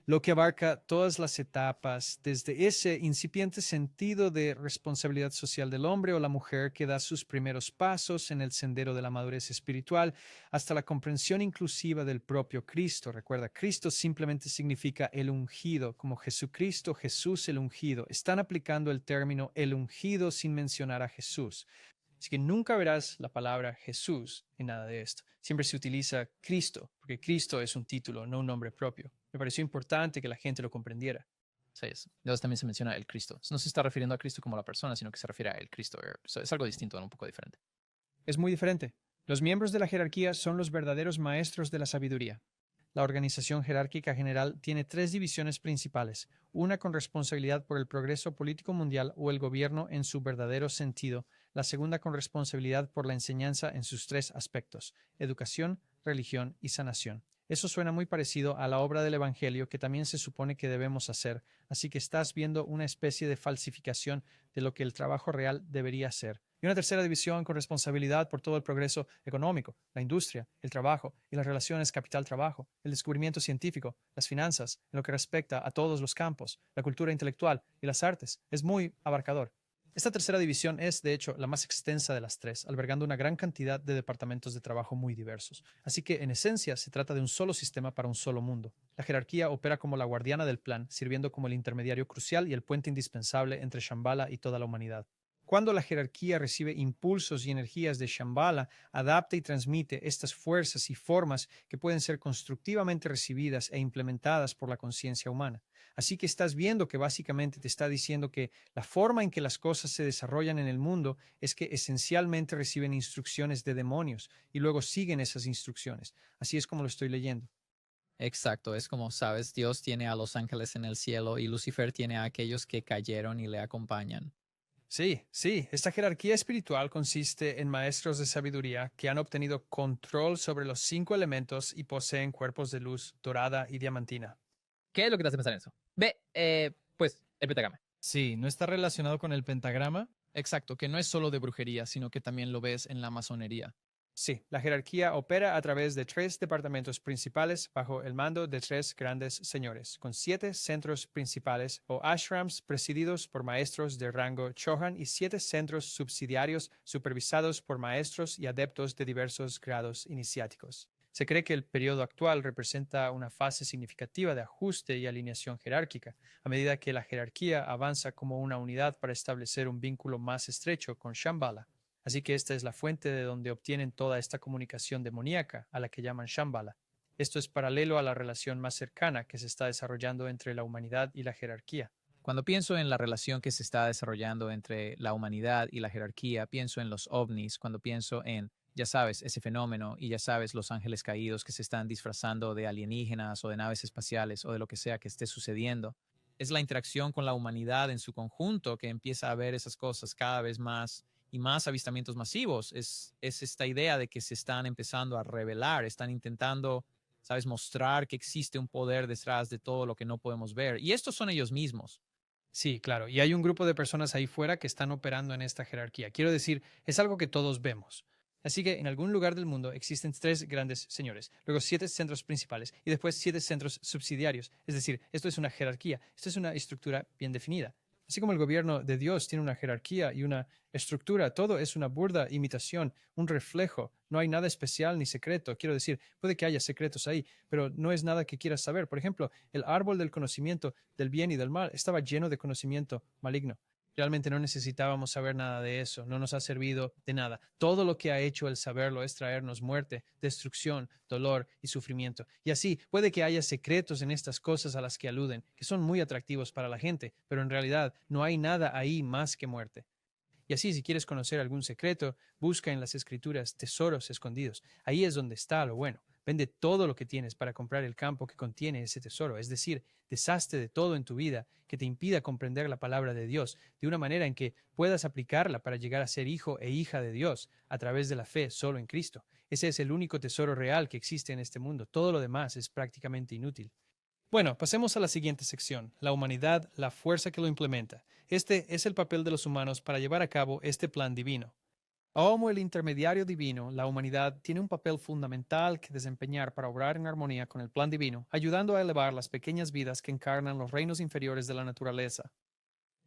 Lo que abarca todas las etapas, desde ese incipiente sentido de responsabilidad social del hombre o la mujer que da sus primeros pasos en el sendero de la madurez espiritual, hasta la comprensión inclusiva del propio Cristo. Recuerda, Cristo simplemente significa el ungido, como Jesucristo, Jesús el ungido. Están aplicando el término el ungido sin mencionar a Jesús. Así que nunca verás la palabra Jesús en nada de esto. Siempre se utiliza Cristo, porque Cristo es un título, no un nombre propio. Me pareció importante que la gente lo comprendiera. Sí, Dios también se menciona el Cristo. No se está refiriendo a Cristo como la persona, sino que se refiere a el Cristo. Es algo distinto, un poco diferente. Es muy diferente. Los miembros de la jerarquía son los verdaderos maestros de la sabiduría. La organización jerárquica general tiene 3 divisiones principales, una con responsabilidad por el progreso político mundial o el gobierno en su verdadero sentido, la segunda con responsabilidad por la enseñanza en sus 3 aspectos, educación, religión y sanación. Eso suena muy parecido a la obra del Evangelio que también se supone que debemos hacer, así que estás viendo una especie de falsificación de lo que el trabajo real debería ser. Y una tercera división con responsabilidad por todo el progreso económico, la industria, el trabajo y las relaciones capital-trabajo, el descubrimiento científico, las finanzas, en lo que respecta a todos los campos, la cultura intelectual y las artes. Es muy abarcador. Esta tercera división es, de hecho, la más extensa de las 3, albergando una gran cantidad de departamentos de trabajo muy diversos. Así que, en esencia, se trata de un solo sistema para un solo mundo. La jerarquía opera como la guardiana del plan, sirviendo como el intermediario crucial y el puente indispensable entre Shambhala y toda la humanidad. Cuando la jerarquía recibe impulsos y energías de Shambhala, adapta y transmite estas fuerzas y formas que pueden ser constructivamente recibidas e implementadas por la conciencia humana. Así que estás viendo que básicamente te está diciendo que la forma en que las cosas se desarrollan en el mundo es que esencialmente reciben instrucciones de demonios y luego siguen esas instrucciones. Así es como lo estoy leyendo. Exacto, es como sabes, Dios tiene a los ángeles en el cielo y Lucifer tiene a aquellos que cayeron y le acompañan. Sí, esta jerarquía espiritual consiste en maestros de sabiduría que han obtenido control sobre los 5 elementos y poseen cuerpos de luz dorada y diamantina. ¿Qué es lo que te hace pensar en eso? Pues el pentagrama. Sí, ¿no está relacionado con el pentagrama? Exacto, que no es solo de brujería, sino que también lo ves en la masonería. Sí, la jerarquía opera a través de 3 departamentos principales bajo el mando de 3 grandes señores, con 7 centros principales o ashrams presididos por maestros de rango Chohan y 7 centros subsidiarios supervisados por maestros y adeptos de diversos grados iniciáticos. Se cree que el periodo actual representa una fase significativa de ajuste y alineación jerárquica, a medida que la jerarquía avanza como una unidad para establecer un vínculo más estrecho con Shambhala. Así que esta es la fuente de donde obtienen toda esta comunicación demoníaca, a la que llaman Shambhala. Esto es paralelo a la relación más cercana que se está desarrollando entre la humanidad y la jerarquía. Cuando pienso en la relación que se está desarrollando entre la humanidad y la jerarquía, pienso en los ovnis, cuando pienso en, ya sabes, ese fenómeno y ya sabes, los ángeles caídos que se están disfrazando de alienígenas o de naves espaciales o de lo que sea que esté sucediendo. Es la interacción con la humanidad en su conjunto que empieza a ver esas cosas cada vez más y más avistamientos masivos. Es esta idea de que se están empezando a revelar, están intentando, sabes, mostrar que existe un poder detrás de todo lo que no podemos ver. Y estos son ellos mismos. Sí, claro. Y hay un grupo de personas ahí fuera que están operando en esta jerarquía. Quiero decir, es algo que todos vemos. Así que en algún lugar del mundo existen 3 grandes señores, luego 7 centros principales y después 7 centros subsidiarios. Es decir, esto es una jerarquía, esto es una estructura bien definida. Así como el gobierno de Dios tiene una jerarquía y una estructura, todo es una burda imitación, un reflejo. No hay nada especial ni secreto. Quiero decir, puede que haya secretos ahí, pero no es nada que quieras saber. Por ejemplo, el árbol del conocimiento del bien y del mal estaba lleno de conocimiento maligno. Realmente no necesitábamos saber nada de eso, no nos ha servido de nada. Todo lo que ha hecho el saberlo es traernos muerte, destrucción, dolor y sufrimiento. Y así, puede que haya secretos en estas cosas a las que aluden, que son muy atractivos para la gente, pero en realidad no hay nada ahí más que muerte. Y así, si quieres conocer algún secreto, busca en las escrituras tesoros escondidos. Ahí es donde está lo bueno. Vende todo lo que tienes para comprar el campo que contiene ese tesoro. Es decir, deshazte de todo en tu vida que te impida comprender la palabra de Dios de una manera en que puedas aplicarla para llegar a ser hijo e hija de Dios a través de la fe solo en Cristo. Ese es el único tesoro real que existe en este mundo. Todo lo demás es prácticamente inútil. Bueno, pasemos a la siguiente sección, la humanidad, la fuerza que lo implementa. Este es el papel de los humanos para llevar a cabo este plan divino. Como el intermediario divino, la humanidad tiene un papel fundamental que desempeñar para obrar en armonía con el plan divino, ayudando a elevar las pequeñas vidas que encarnan los reinos inferiores de la naturaleza.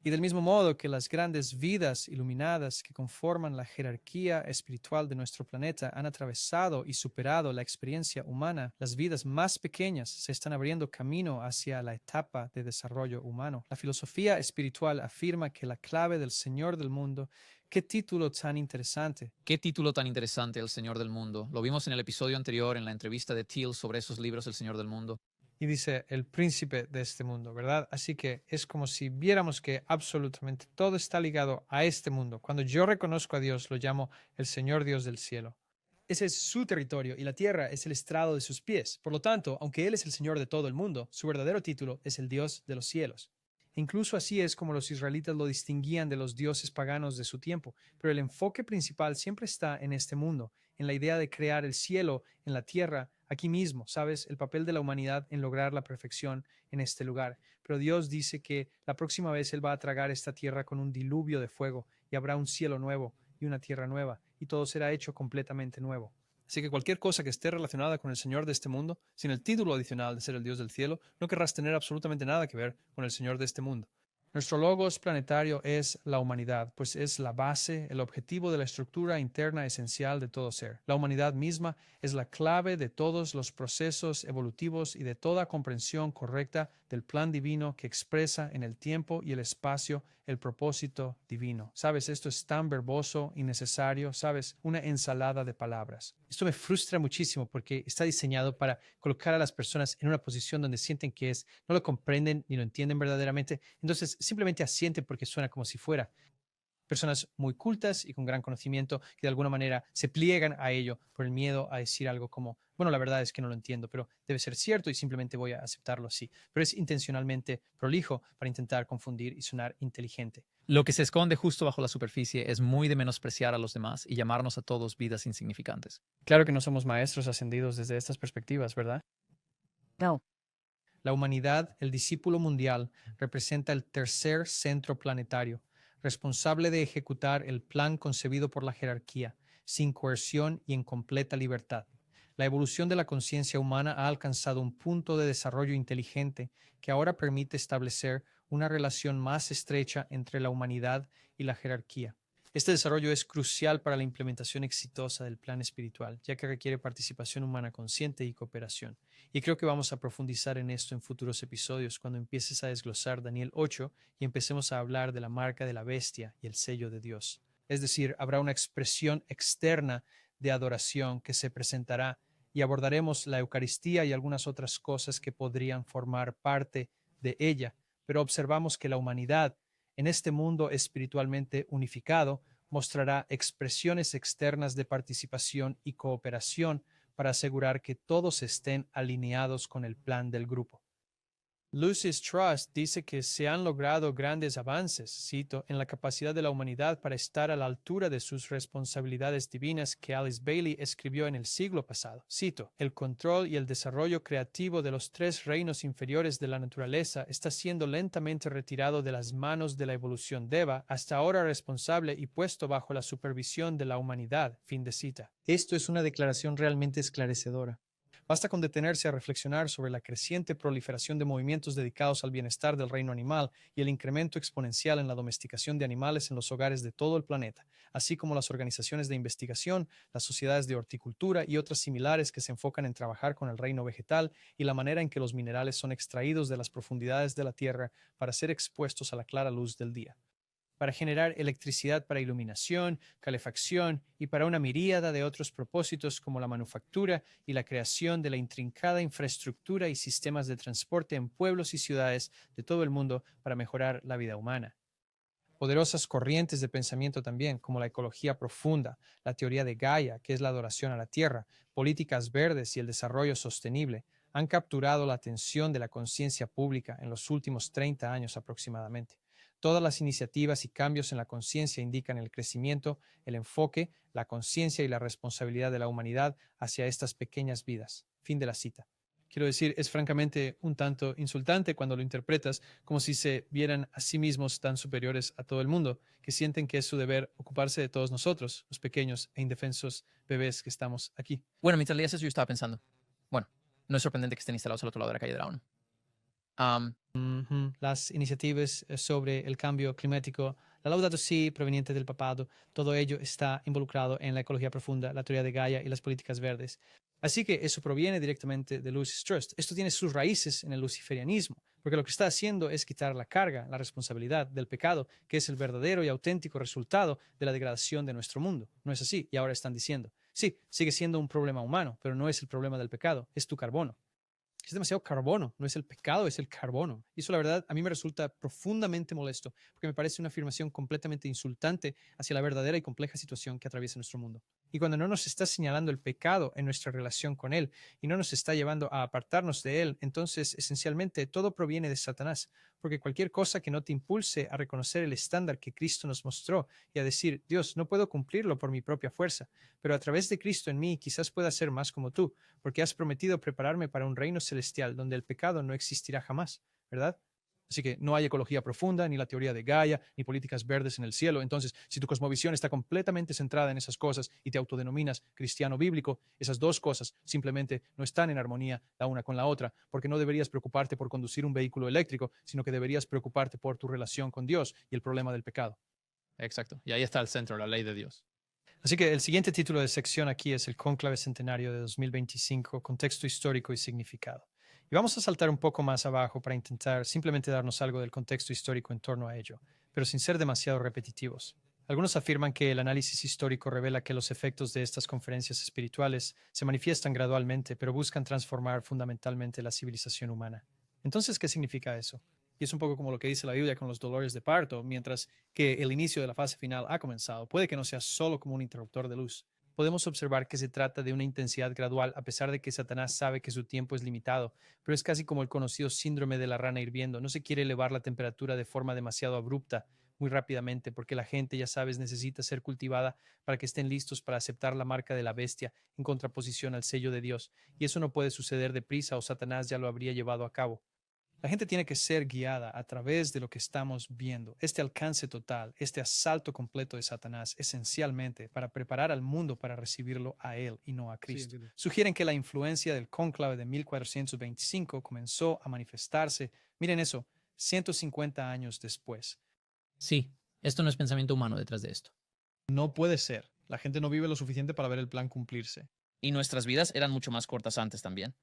Y del mismo modo que las grandes vidas iluminadas que conforman la jerarquía espiritual de nuestro planeta han atravesado y superado la experiencia humana, las vidas más pequeñas se están abriendo camino hacia la etapa de desarrollo humano. La filosofía espiritual afirma que la clave del Señor del mundo. ¡Qué título tan interesante! Qué título tan interesante, El Señor del Mundo. Lo vimos en el episodio anterior, en la entrevista de Thiel sobre esos libros, El Señor del Mundo. Y dice el príncipe de este mundo, ¿verdad? Así que es como si viéramos que absolutamente todo está ligado a este mundo. Cuando yo reconozco a Dios, lo llamo el Señor Dios del cielo. Ese es su territorio y la tierra es el estrado de sus pies. Por lo tanto, aunque Él es el Señor de todo el mundo, su verdadero título es el Dios de los cielos. Incluso así es como los israelitas lo distinguían de los dioses paganos de su tiempo, pero el enfoque principal siempre está en este mundo, en la idea de crear el cielo en la tierra, aquí mismo, ¿sabes? El papel de la humanidad en lograr la perfección en este lugar. Pero Dios dice que la próxima vez Él va a tragar esta tierra con un diluvio de fuego y habrá un cielo nuevo y una tierra nueva y todo será hecho completamente nuevo. Así que cualquier cosa que esté relacionada con el Señor de este mundo, sin el título adicional de ser el Dios del cielo, no querrás tener absolutamente nada que ver con el Señor de este mundo. Nuestro logos planetario es la humanidad, pues es la base, el objetivo de la estructura interna esencial de todo ser. La humanidad misma es la clave de todos los procesos evolutivos y de toda comprensión correcta del plan divino que expresa en el tiempo y el espacio el propósito divino. Sabes, esto es tan verboso y necesario, sabes, una ensalada de palabras. Esto me frustra muchísimo porque está diseñado para colocar a las personas en una posición donde sienten que no lo comprenden ni lo entienden verdaderamente. Entonces simplemente asienten porque suena como si fuera. Personas muy cultas y con gran conocimiento que de alguna manera se pliegan a ello por el miedo a decir algo como, bueno, la verdad es que no lo entiendo, pero debe ser cierto y simplemente voy a aceptarlo así. Pero es intencionalmente prolijo para intentar confundir y sonar inteligente. Lo que se esconde justo bajo la superficie es muy de menospreciar a los demás y llamarnos a todos vidas insignificantes. Claro que no somos maestros ascendidos desde estas perspectivas, ¿verdad? No. La humanidad, el discípulo mundial, representa el tercer centro planetario, responsable de ejecutar el plan concebido por la jerarquía, sin coerción y en completa libertad. La evolución de la conciencia humana ha alcanzado un punto de desarrollo inteligente que ahora permite establecer una relación más estrecha entre la humanidad y la jerarquía. Este desarrollo es crucial para la implementación exitosa del plan espiritual, ya que requiere participación humana consciente y cooperación. Y creo que vamos a profundizar en esto en futuros episodios cuando empieces a desglosar Daniel 8 y empecemos a hablar de la marca de la bestia y el sello de Dios. Es decir, habrá una expresión externa de adoración que se presentará y abordaremos la Eucaristía y algunas otras cosas que podrían formar parte de ella, pero observamos que la humanidad en este mundo espiritualmente unificado mostrará expresiones externas de participación y cooperación para asegurar que todos estén alineados con el plan del grupo. Lucis Trust dice que se han logrado grandes avances, cito, en la capacidad de la humanidad para estar a la altura de sus responsabilidades divinas que Alice Bailey escribió en el siglo pasado. Cito, el control y el desarrollo creativo de los tres reinos inferiores de la naturaleza está siendo lentamente retirado de las manos de la evolución Deva, hasta ahora responsable y puesto bajo la supervisión de la humanidad. Fin de cita. Esto es una declaración realmente esclarecedora. Basta con detenerse a reflexionar sobre la creciente proliferación de movimientos dedicados al bienestar del reino animal y el incremento exponencial en la domesticación de animales en los hogares de todo el planeta, así como las organizaciones de investigación, las sociedades de horticultura y otras similares que se enfocan en trabajar con el reino vegetal y la manera en que los minerales son extraídos de las profundidades de la tierra para ser expuestos a la clara luz del día, para generar electricidad para iluminación, calefacción y para una miríada de otros propósitos como la manufactura y la creación de la intrincada infraestructura y sistemas de transporte en pueblos y ciudades de todo el mundo para mejorar la vida humana. Poderosas corrientes de pensamiento también, como la ecología profunda, la teoría de Gaia, que es la adoración a la tierra, políticas verdes y el desarrollo sostenible, han capturado la atención de la conciencia pública en los últimos 30 años aproximadamente. Todas las iniciativas y cambios en la conciencia indican el crecimiento, el enfoque, la conciencia y la responsabilidad de la humanidad hacia estas pequeñas vidas. Fin de la cita. Quiero decir, es francamente un tanto insultante cuando lo interpretas como si se vieran a sí mismos tan superiores a todo el mundo, que sienten que es su deber ocuparse de todos nosotros, los pequeños e indefensos bebés que estamos aquí. Bueno, mientras leías eso yo estaba pensando, bueno, no es sorprendente que estén instalados al otro lado de la calle de la ONU. Las iniciativas sobre el cambio climático, la Laudato Si proveniente del papado, todo ello está involucrado en la ecología profunda, la teoría de Gaia y las políticas verdes. Así que eso proviene directamente de Lucis Trust. Esto tiene sus raíces en el luciferianismo, porque lo que está haciendo es quitar la carga, la responsabilidad del pecado, que es el verdadero y auténtico resultado de la degradación de nuestro mundo. No es así, y ahora están diciendo, sí, sigue siendo un problema humano, pero no es el problema del pecado, es tu carbono. Es demasiado carbono, no es el pecado, es el carbono. Y eso la verdad a mí me resulta profundamente molesto, porque me parece una afirmación completamente insultante hacia la verdadera y compleja situación que atraviesa nuestro mundo. Y cuando no nos está señalando el pecado en nuestra relación con él y no nos está llevando a apartarnos de él, entonces esencialmente todo proviene de Satanás, porque cualquier cosa que no te impulse a reconocer el estándar que Cristo nos mostró y a decir, Dios, no puedo cumplirlo por mi propia fuerza, pero a través de Cristo en mí quizás pueda ser más como tú, porque has prometido prepararme para un reino celestial donde el pecado no existirá jamás, ¿verdad? Así que no hay ecología profunda, ni la teoría de Gaia, ni políticas verdes en el cielo. Entonces, si tu cosmovisión está completamente centrada en esas cosas y te autodenominas cristiano bíblico, esas dos cosas simplemente no están en armonía la una con la otra, porque no deberías preocuparte por conducir un vehículo eléctrico, sino que deberías preocuparte por tu relación con Dios y el problema del pecado. Exacto. Y ahí está el centro, la ley de Dios. Así que el siguiente título de sección aquí es el Cónclave Centenario de 2025, Contexto Histórico y Significado. Y vamos a saltar un poco más abajo para intentar simplemente darnos algo del contexto histórico en torno a ello, pero sin ser demasiado repetitivos. Algunos afirman que el análisis histórico revela que los efectos de estas conferencias espirituales se manifiestan gradualmente, pero buscan transformar fundamentalmente la civilización humana. Entonces, ¿qué significa eso? Y es un poco como lo que dice la Biblia con los dolores de parto, mientras que el inicio de la fase final ha comenzado. Puede que no sea solo como un interruptor de luz. Podemos observar que se trata de una intensidad gradual, a pesar de que Satanás sabe que su tiempo es limitado, pero es casi como el conocido síndrome de la rana hirviendo. No se quiere elevar la temperatura de forma demasiado abrupta, muy rápidamente, porque la gente, ya sabes, necesita ser cultivada para que estén listos para aceptar la marca de la bestia en contraposición al sello de Dios. Y eso no puede suceder deprisa o Satanás ya lo habría llevado a cabo. La gente tiene que ser guiada a través de lo que estamos viendo. Este alcance total, este asalto completo de Satanás, esencialmente para preparar al mundo para recibirlo a él y no a Cristo. Sugieren que la influencia del cónclave de 1425 comenzó a manifestarse, miren eso, 150 años después. Sí, esto no es pensamiento humano detrás de esto. No puede ser. La gente no vive lo suficiente para ver el plan cumplirse. Y nuestras vidas eran mucho más cortas antes también.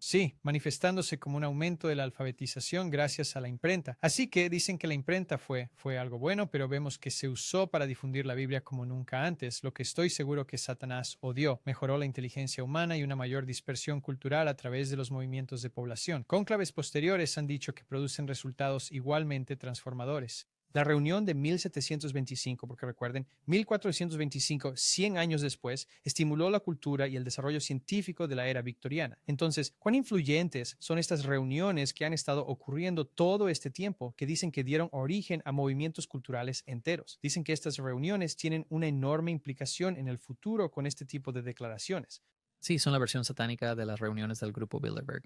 Sí, manifestándose como un aumento de la alfabetización gracias a la imprenta. Así que dicen que la imprenta fue algo bueno, pero vemos que se usó para difundir la Biblia como nunca antes, lo que estoy seguro que Satanás odió. Mejoró la inteligencia humana y una mayor dispersión cultural a través de los movimientos de población. Cónclaves posteriores han dicho que producen resultados igualmente transformadores. La reunión de 1725, porque recuerden, 1425, 100 años después, estimuló la cultura y el desarrollo científico de la era victoriana. Entonces, ¿cuán influyentes son estas reuniones que han estado ocurriendo todo este tiempo, que dicen que dieron origen a movimientos culturales enteros? Dicen que estas reuniones tienen una enorme implicación en el futuro con este tipo de declaraciones. Sí, son la versión satánica de las reuniones del grupo Bilderberg.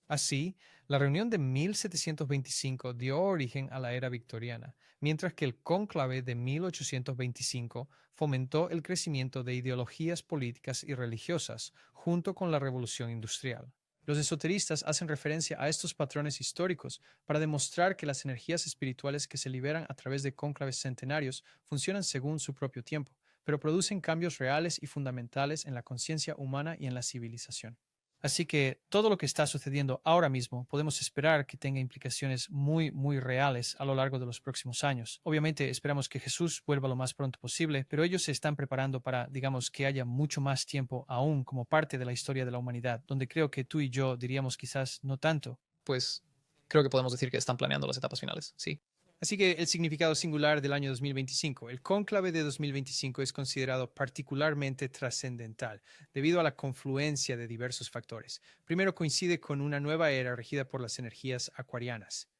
Así, la reunión de 1725 dio origen a la era victoriana, mientras que el cónclave de 1825 fomentó el crecimiento de ideologías políticas y religiosas junto con la revolución industrial. Los esoteristas hacen referencia a estos patrones históricos para demostrar que las energías espirituales que se liberan a través de cónclaves centenarios funcionan según su propio tiempo, pero producen cambios reales y fundamentales en la conciencia humana y en la civilización. Así que todo lo que está sucediendo ahora mismo podemos esperar que tenga implicaciones muy, muy reales a lo largo de los próximos años. Obviamente esperamos que Jesús vuelva lo más pronto posible, pero ellos se están preparando para, digamos, que haya mucho más tiempo aún como parte de la historia de la humanidad, donde creo que tú y yo diríamos quizás no tanto. Pues creo que podemos decir que están planeando las etapas finales, sí. Así que el significado singular del año 2025. El cónclave de 2025 es considerado particularmente trascendental debido a la confluencia de diversos factores. Primero, coincide con una nueva era regida por las energías acuarianas.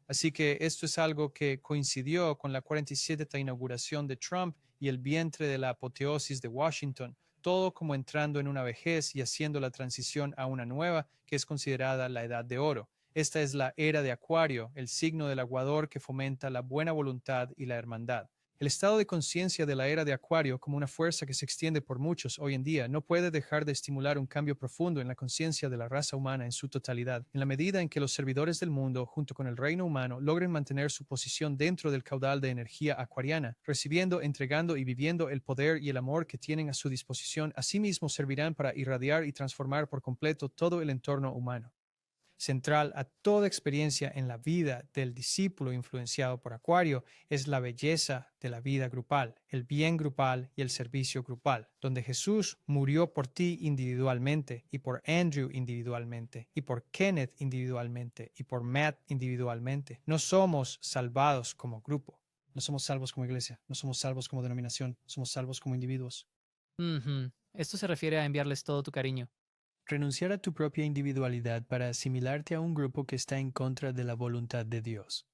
Así que esto es algo que coincidió con la 47ª inauguración de Trump y el vientre de la apoteosis de Washington, todo como entrando en una vejez y haciendo la transición a una nueva que es considerada la Edad de Oro. Esta es la era de Acuario, el signo del aguador que fomenta la buena voluntad y la hermandad. El estado de conciencia de la era de Acuario, como una fuerza que se extiende por muchos hoy en día, no puede dejar de estimular un cambio profundo en la conciencia de la raza humana en su totalidad, en la medida en que los servidores del mundo, junto con el reino humano, logren mantener su posición dentro del caudal de energía acuariana, recibiendo, entregando y viviendo el poder y el amor que tienen a su disposición. Asimismo servirán para irradiar y transformar por completo todo el entorno humano. Central a toda experiencia en la vida del discípulo influenciado por Acuario es la belleza de la vida grupal, el bien grupal y el servicio grupal, donde Jesús murió por ti individualmente y por Andrew individualmente y por Kenneth individualmente y por Matt individualmente. No somos salvados como grupo, no somos salvos como iglesia, no somos salvos como denominación, somos salvos como individuos. Esto se refiere a enviarles todo tu cariño. Renunciar a tu propia individualidad para asimilarte a un grupo que está en contra de la voluntad de Dios.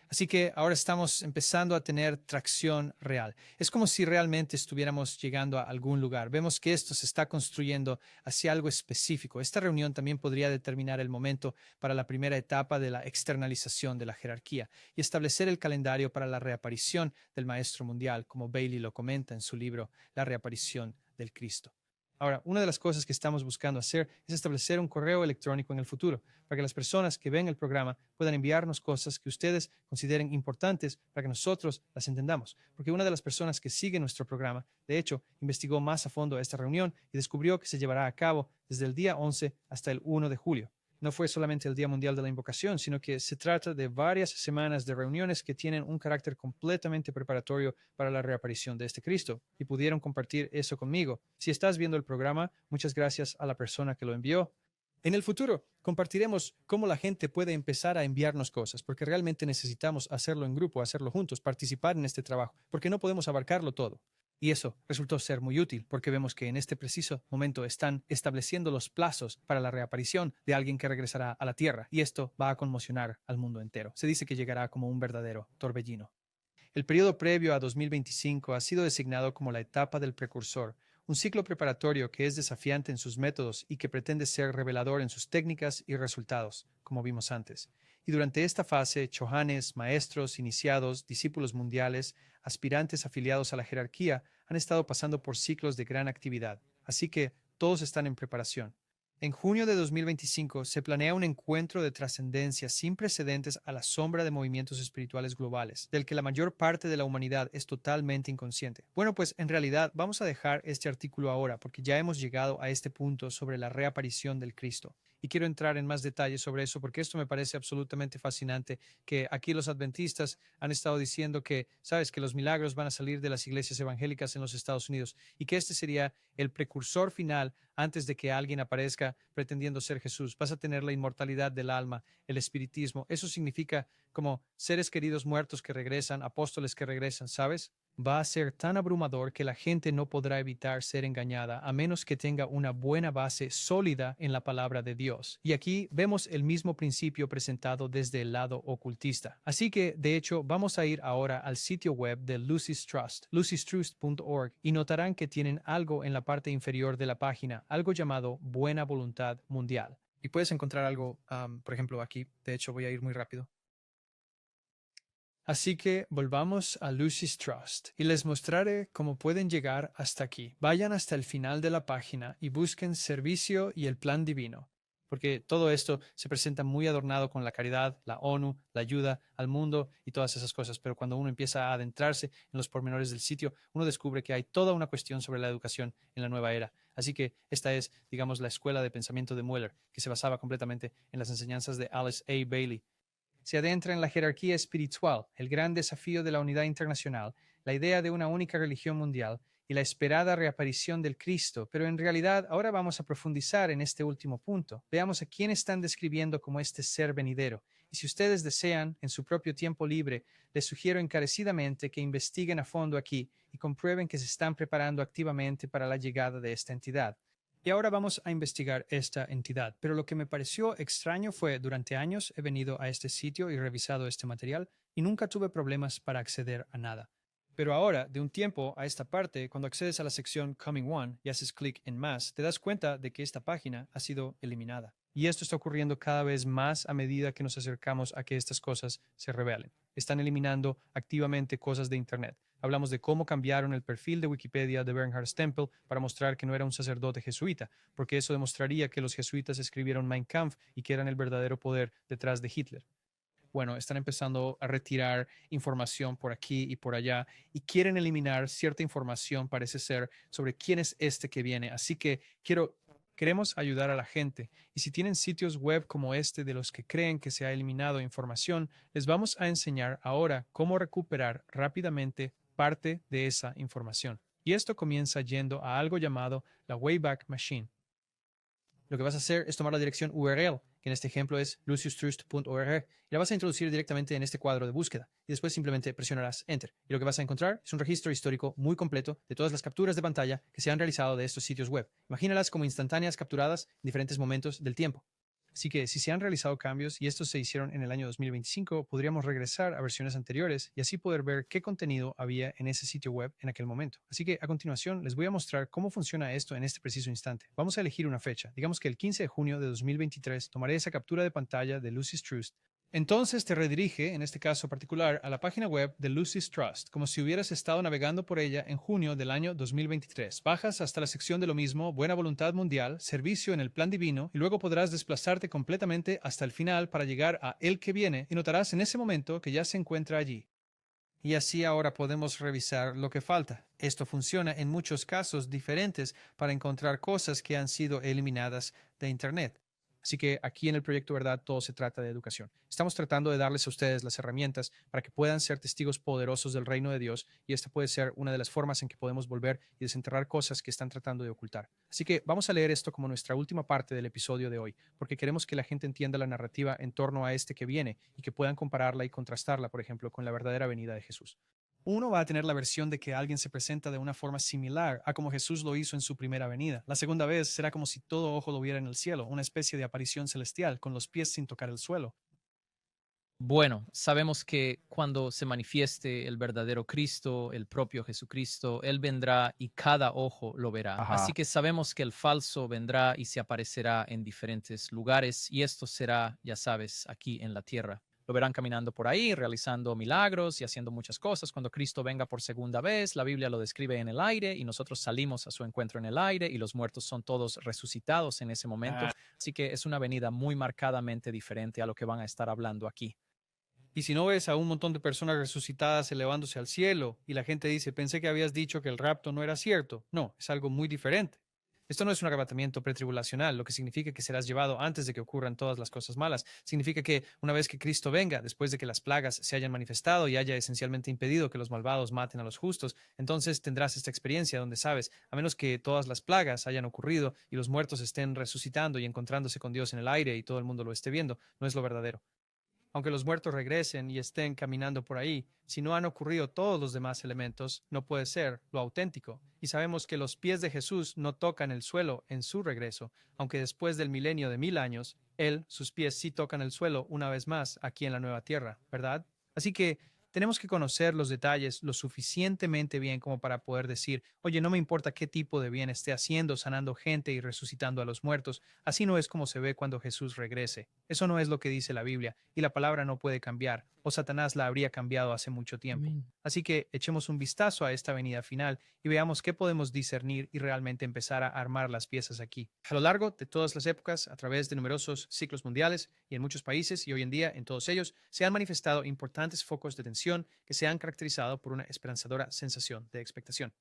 Así que ahora estamos empezando a tener tracción real. Es como si realmente estuviéramos llegando a algún lugar. Vemos que esto se está construyendo hacia algo específico. Esta reunión también podría determinar el momento para la primera etapa de la externalización de la jerarquía y establecer el calendario para la reaparición del Maestro Mundial, como Bailey lo comenta en su libro La reaparición del Cristo. Ahora, una de las cosas que estamos buscando hacer es establecer un correo electrónico en el futuro para que las personas que ven el programa puedan enviarnos cosas que ustedes consideren importantes para que nosotros las entendamos. Porque una de las personas que sigue nuestro programa, de hecho, investigó más a fondo esta reunión y descubrió que se llevará a cabo desde el día 11 hasta el 1 de julio. No fue solamente el Día Mundial de la Invocación, sino que se trata de varias semanas de reuniones que tienen un carácter completamente preparatorio para la reaparición de este Cristo, y pudieron compartir eso conmigo. Si estás viendo el programa, muchas gracias a la persona que lo envió. En el futuro, compartiremos cómo la gente puede empezar a enviarnos cosas, porque realmente necesitamos hacerlo en grupo, hacerlo juntos, participar en este trabajo, porque no podemos abarcarlo todo. Y eso resultó ser muy útil porque vemos que en este preciso momento están estableciendo los plazos para la reaparición de alguien que regresará a la Tierra, y esto va a conmocionar al mundo entero. Se dice que llegará como un verdadero torbellino. El periodo previo a 2025 ha sido designado como la etapa del precursor, un ciclo preparatorio que es desafiante en sus métodos y que pretende ser revelador en sus técnicas y resultados, como vimos antes. Y durante esta fase, chohanes, maestros, iniciados, discípulos mundiales, aspirantes afiliados a la jerarquía han estado pasando por ciclos de gran actividad, así que todos están en preparación. En junio de 2025 se planea un encuentro de trascendencia sin precedentes a la sombra de movimientos espirituales globales, del que la mayor parte de la humanidad es totalmente inconsciente. Bueno, pues en realidad vamos a dejar este artículo ahora porque ya hemos llegado a este punto sobre la reaparición del Cristo. Y quiero entrar en más detalles sobre eso porque esto me parece absolutamente fascinante, que aquí los adventistas han estado diciendo que, sabes, que los milagros van a salir de las iglesias evangélicas en los Estados Unidos y que este sería el precursor final antes de que alguien aparezca pretendiendo ser Jesús. Vas a tener la inmortalidad del alma, el espiritismo. Eso significa como seres queridos muertos que regresan, apóstoles que regresan, ¿sabes? Va a ser tan abrumador que la gente no podrá evitar ser engañada a menos que tenga una buena base sólida en la palabra de Dios. Y aquí vemos el mismo principio presentado desde el lado ocultista. Así que, de hecho, vamos a ir ahora al sitio web de Lucis Trust, lucistrust.org, y notarán que tienen algo en la parte inferior de la página, algo llamado Buena Voluntad Mundial. Y puedes encontrar algo, por ejemplo, aquí. De hecho, voy a ir muy rápido. Así que volvamos a Lucis Trust y les mostraré cómo pueden llegar hasta aquí. Vayan hasta el final de la página y busquen servicio y el plan divino, porque todo esto se presenta muy adornado con la caridad, la ONU, la ayuda al mundo y todas esas cosas, pero cuando uno empieza a adentrarse en los pormenores del sitio, uno descubre que hay toda una cuestión sobre la educación en la nueva era. Así que esta es, digamos, la escuela de pensamiento de Mueller, que se basaba completamente en las enseñanzas de Alice A. Bailey. Se adentra en la jerarquía espiritual, el gran desafío de la unidad internacional, la idea de una única religión mundial y la esperada reaparición del Cristo. Pero en realidad ahora vamos a profundizar en este último punto. Veamos a quién están describiendo como este ser venidero. Y si ustedes desean, en su propio tiempo libre, les sugiero encarecidamente que investiguen a fondo aquí y comprueben que se están preparando activamente para la llegada de esta entidad. Y ahora vamos a investigar esta entidad. Pero lo que me pareció extraño fue, durante años he venido a este sitio y revisado este material y nunca tuve problemas para acceder a nada. Pero ahora, de un tiempo a esta parte, cuando accedes a la sección Coming One y haces clic en Más, te das cuenta de que esta página ha sido eliminada. Y esto está ocurriendo cada vez más a medida que nos acercamos a que estas cosas se revelen. Están eliminando activamente cosas de Internet. Hablamos de cómo cambiaron el perfil de Wikipedia de Bernhard Stempel para mostrar que no era un sacerdote jesuita, porque eso demostraría que los jesuitas escribieron Mein Kampf y que eran el verdadero poder detrás de Hitler. Bueno, están empezando a retirar información por aquí y por allá y quieren eliminar cierta información, parece ser, sobre quién es este que viene. Así que queremos ayudar a la gente. Y si tienen sitios web como este de los que creen que se ha eliminado información, les vamos a enseñar ahora cómo recuperar rápidamente parte de esa información. Y esto comienza yendo a algo llamado la Wayback Machine. Lo que vas a hacer es tomar la dirección URL, que en este ejemplo es luciustrust.org, y la vas a introducir directamente en este cuadro de búsqueda, y después simplemente presionarás Enter. Y lo que vas a encontrar es un registro histórico muy completo de todas las capturas de pantalla que se han realizado de estos sitios web. Imagínalas como instantáneas capturadas en diferentes momentos del tiempo. Así que si se han realizado cambios y estos se hicieron en el año 2025, podríamos regresar a versiones anteriores y así poder ver qué contenido había en ese sitio web en aquel momento. Así que a continuación les voy a mostrar cómo funciona esto en este preciso instante. Vamos a elegir una fecha. Digamos que el 15 de junio de 2023 tomaré esa captura de pantalla de Lucis Trust. Entonces te redirige, en este caso particular, a la página web de Lucis Trust, como si hubieras estado navegando por ella en junio del año 2023. Bajas hasta la sección de lo mismo, Buena Voluntad Mundial, Servicio en el Plan Divino, y luego podrás desplazarte completamente hasta el final para llegar a El que viene, y notarás en ese momento que ya se encuentra allí. Y así ahora podemos revisar lo que falta. Esto funciona en muchos casos diferentes para encontrar cosas que han sido eliminadas de Internet. Así que aquí en el Proyecto Verdad todo se trata de educación. Estamos tratando de darles a ustedes las herramientas para que puedan ser testigos poderosos del reino de Dios y esta puede ser una de las formas en que podemos volver y desenterrar cosas que están tratando de ocultar. Así que vamos a leer esto como nuestra última parte del episodio de hoy, porque queremos que la gente entienda la narrativa en torno a este que viene y que puedan compararla y contrastarla, por ejemplo, con la verdadera venida de Jesús. Uno va a tener la versión de que alguien se presenta de una forma similar a como Jesús lo hizo en su primera venida. La segunda vez será como si todo ojo lo viera en el cielo, una especie de aparición celestial, con los pies sin tocar el suelo. Bueno, sabemos que cuando se manifieste el verdadero Cristo, el propio Jesucristo, Él vendrá y cada ojo lo verá. Ajá. Así que sabemos que el falso vendrá y se aparecerá en diferentes lugares y esto será, ya sabes, aquí en la tierra. Lo verán caminando por ahí, realizando milagros y haciendo muchas cosas. Cuando Cristo venga por segunda vez, la Biblia lo describe en el aire y nosotros salimos a su encuentro en el aire y los muertos son todos resucitados en ese momento. Así que es una venida muy marcadamente diferente a lo que van a estar hablando aquí. Y si no ves a un montón de personas resucitadas elevándose al cielo y la gente dice, pensé que habías dicho que el rapto no era cierto. No, es algo muy diferente. Esto no es un arrebatamiento pretribulacional, lo que significa que serás llevado antes de que ocurran todas las cosas malas. Significa que una vez que Cristo venga, después de que las plagas se hayan manifestado y haya esencialmente impedido que los malvados maten a los justos, entonces tendrás esta experiencia donde sabes, a menos que todas las plagas hayan ocurrido y los muertos estén resucitando y encontrándose con Dios en el aire y todo el mundo lo esté viendo, no es lo verdadero. Aunque los muertos regresen y estén caminando por ahí, si no han ocurrido todos los demás elementos, no puede ser lo auténtico. Y sabemos que los pies de Jesús no tocan el suelo en su regreso, aunque después del milenio de 1000 años, sus pies sí tocan el suelo una vez más aquí en la nueva tierra, ¿verdad? Así que tenemos que conocer los detalles lo suficientemente bien como para poder decir, oye, no me importa qué tipo de bien esté haciendo, sanando gente y resucitando a los muertos. Así no es como se ve cuando Jesús regrese. Eso no es lo que dice la Biblia y la palabra no puede cambiar, o Satanás la habría cambiado hace mucho tiempo. Así que echemos un vistazo a esta venida final y veamos qué podemos discernir y realmente empezar a armar las piezas aquí. A lo largo de todas las épocas, a través de numerosos ciclos mundiales y en muchos países y hoy en día en todos ellos, se han manifestado importantes focos de tensión que se han caracterizado por una esperanzadora sensación de expectación.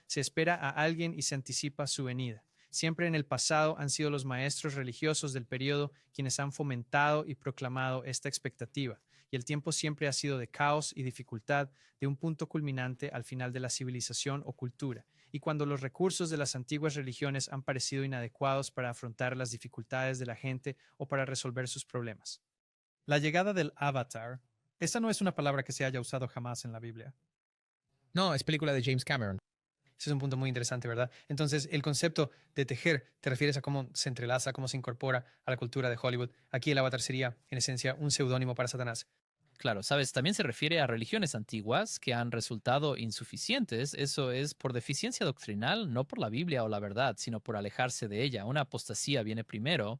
Se espera a alguien y se anticipa su venida. Siempre en el pasado han sido los maestros religiosos del periodo quienes han fomentado y proclamado esta expectativa, y el tiempo siempre ha sido de caos y dificultad, de un punto culminante al final de la civilización o cultura, y cuando los recursos de las antiguas religiones han parecido inadecuados para afrontar las dificultades de la gente o para resolver sus problemas. La llegada del Avatar. Esa no es una palabra que se haya usado jamás en la Biblia. No, es película de James Cameron. Ese es un punto muy interesante, ¿verdad? Entonces, el concepto de tejer, te refieres a cómo se entrelaza, cómo se incorpora a la cultura de Hollywood. Aquí el Avatar sería, en esencia, un seudónimo para Satanás. Claro, sabes, también se refiere a religiones antiguas que han resultado insuficientes. Eso es por deficiencia doctrinal, no por la Biblia o la verdad, sino por alejarse de ella. Una apostasía viene primero.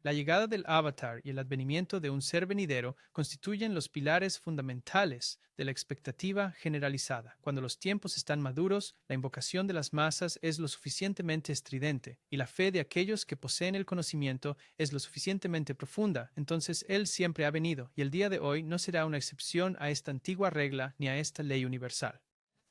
La llegada del Avatar y el advenimiento de un ser venidero constituyen los pilares fundamentales de la expectativa generalizada. Cuando los tiempos están maduros, la invocación de las masas es lo suficientemente estridente y la fe de aquellos que poseen el conocimiento es lo suficientemente profunda. Entonces Él siempre ha venido y el día de hoy no será una excepción a esta antigua regla ni a esta ley universal.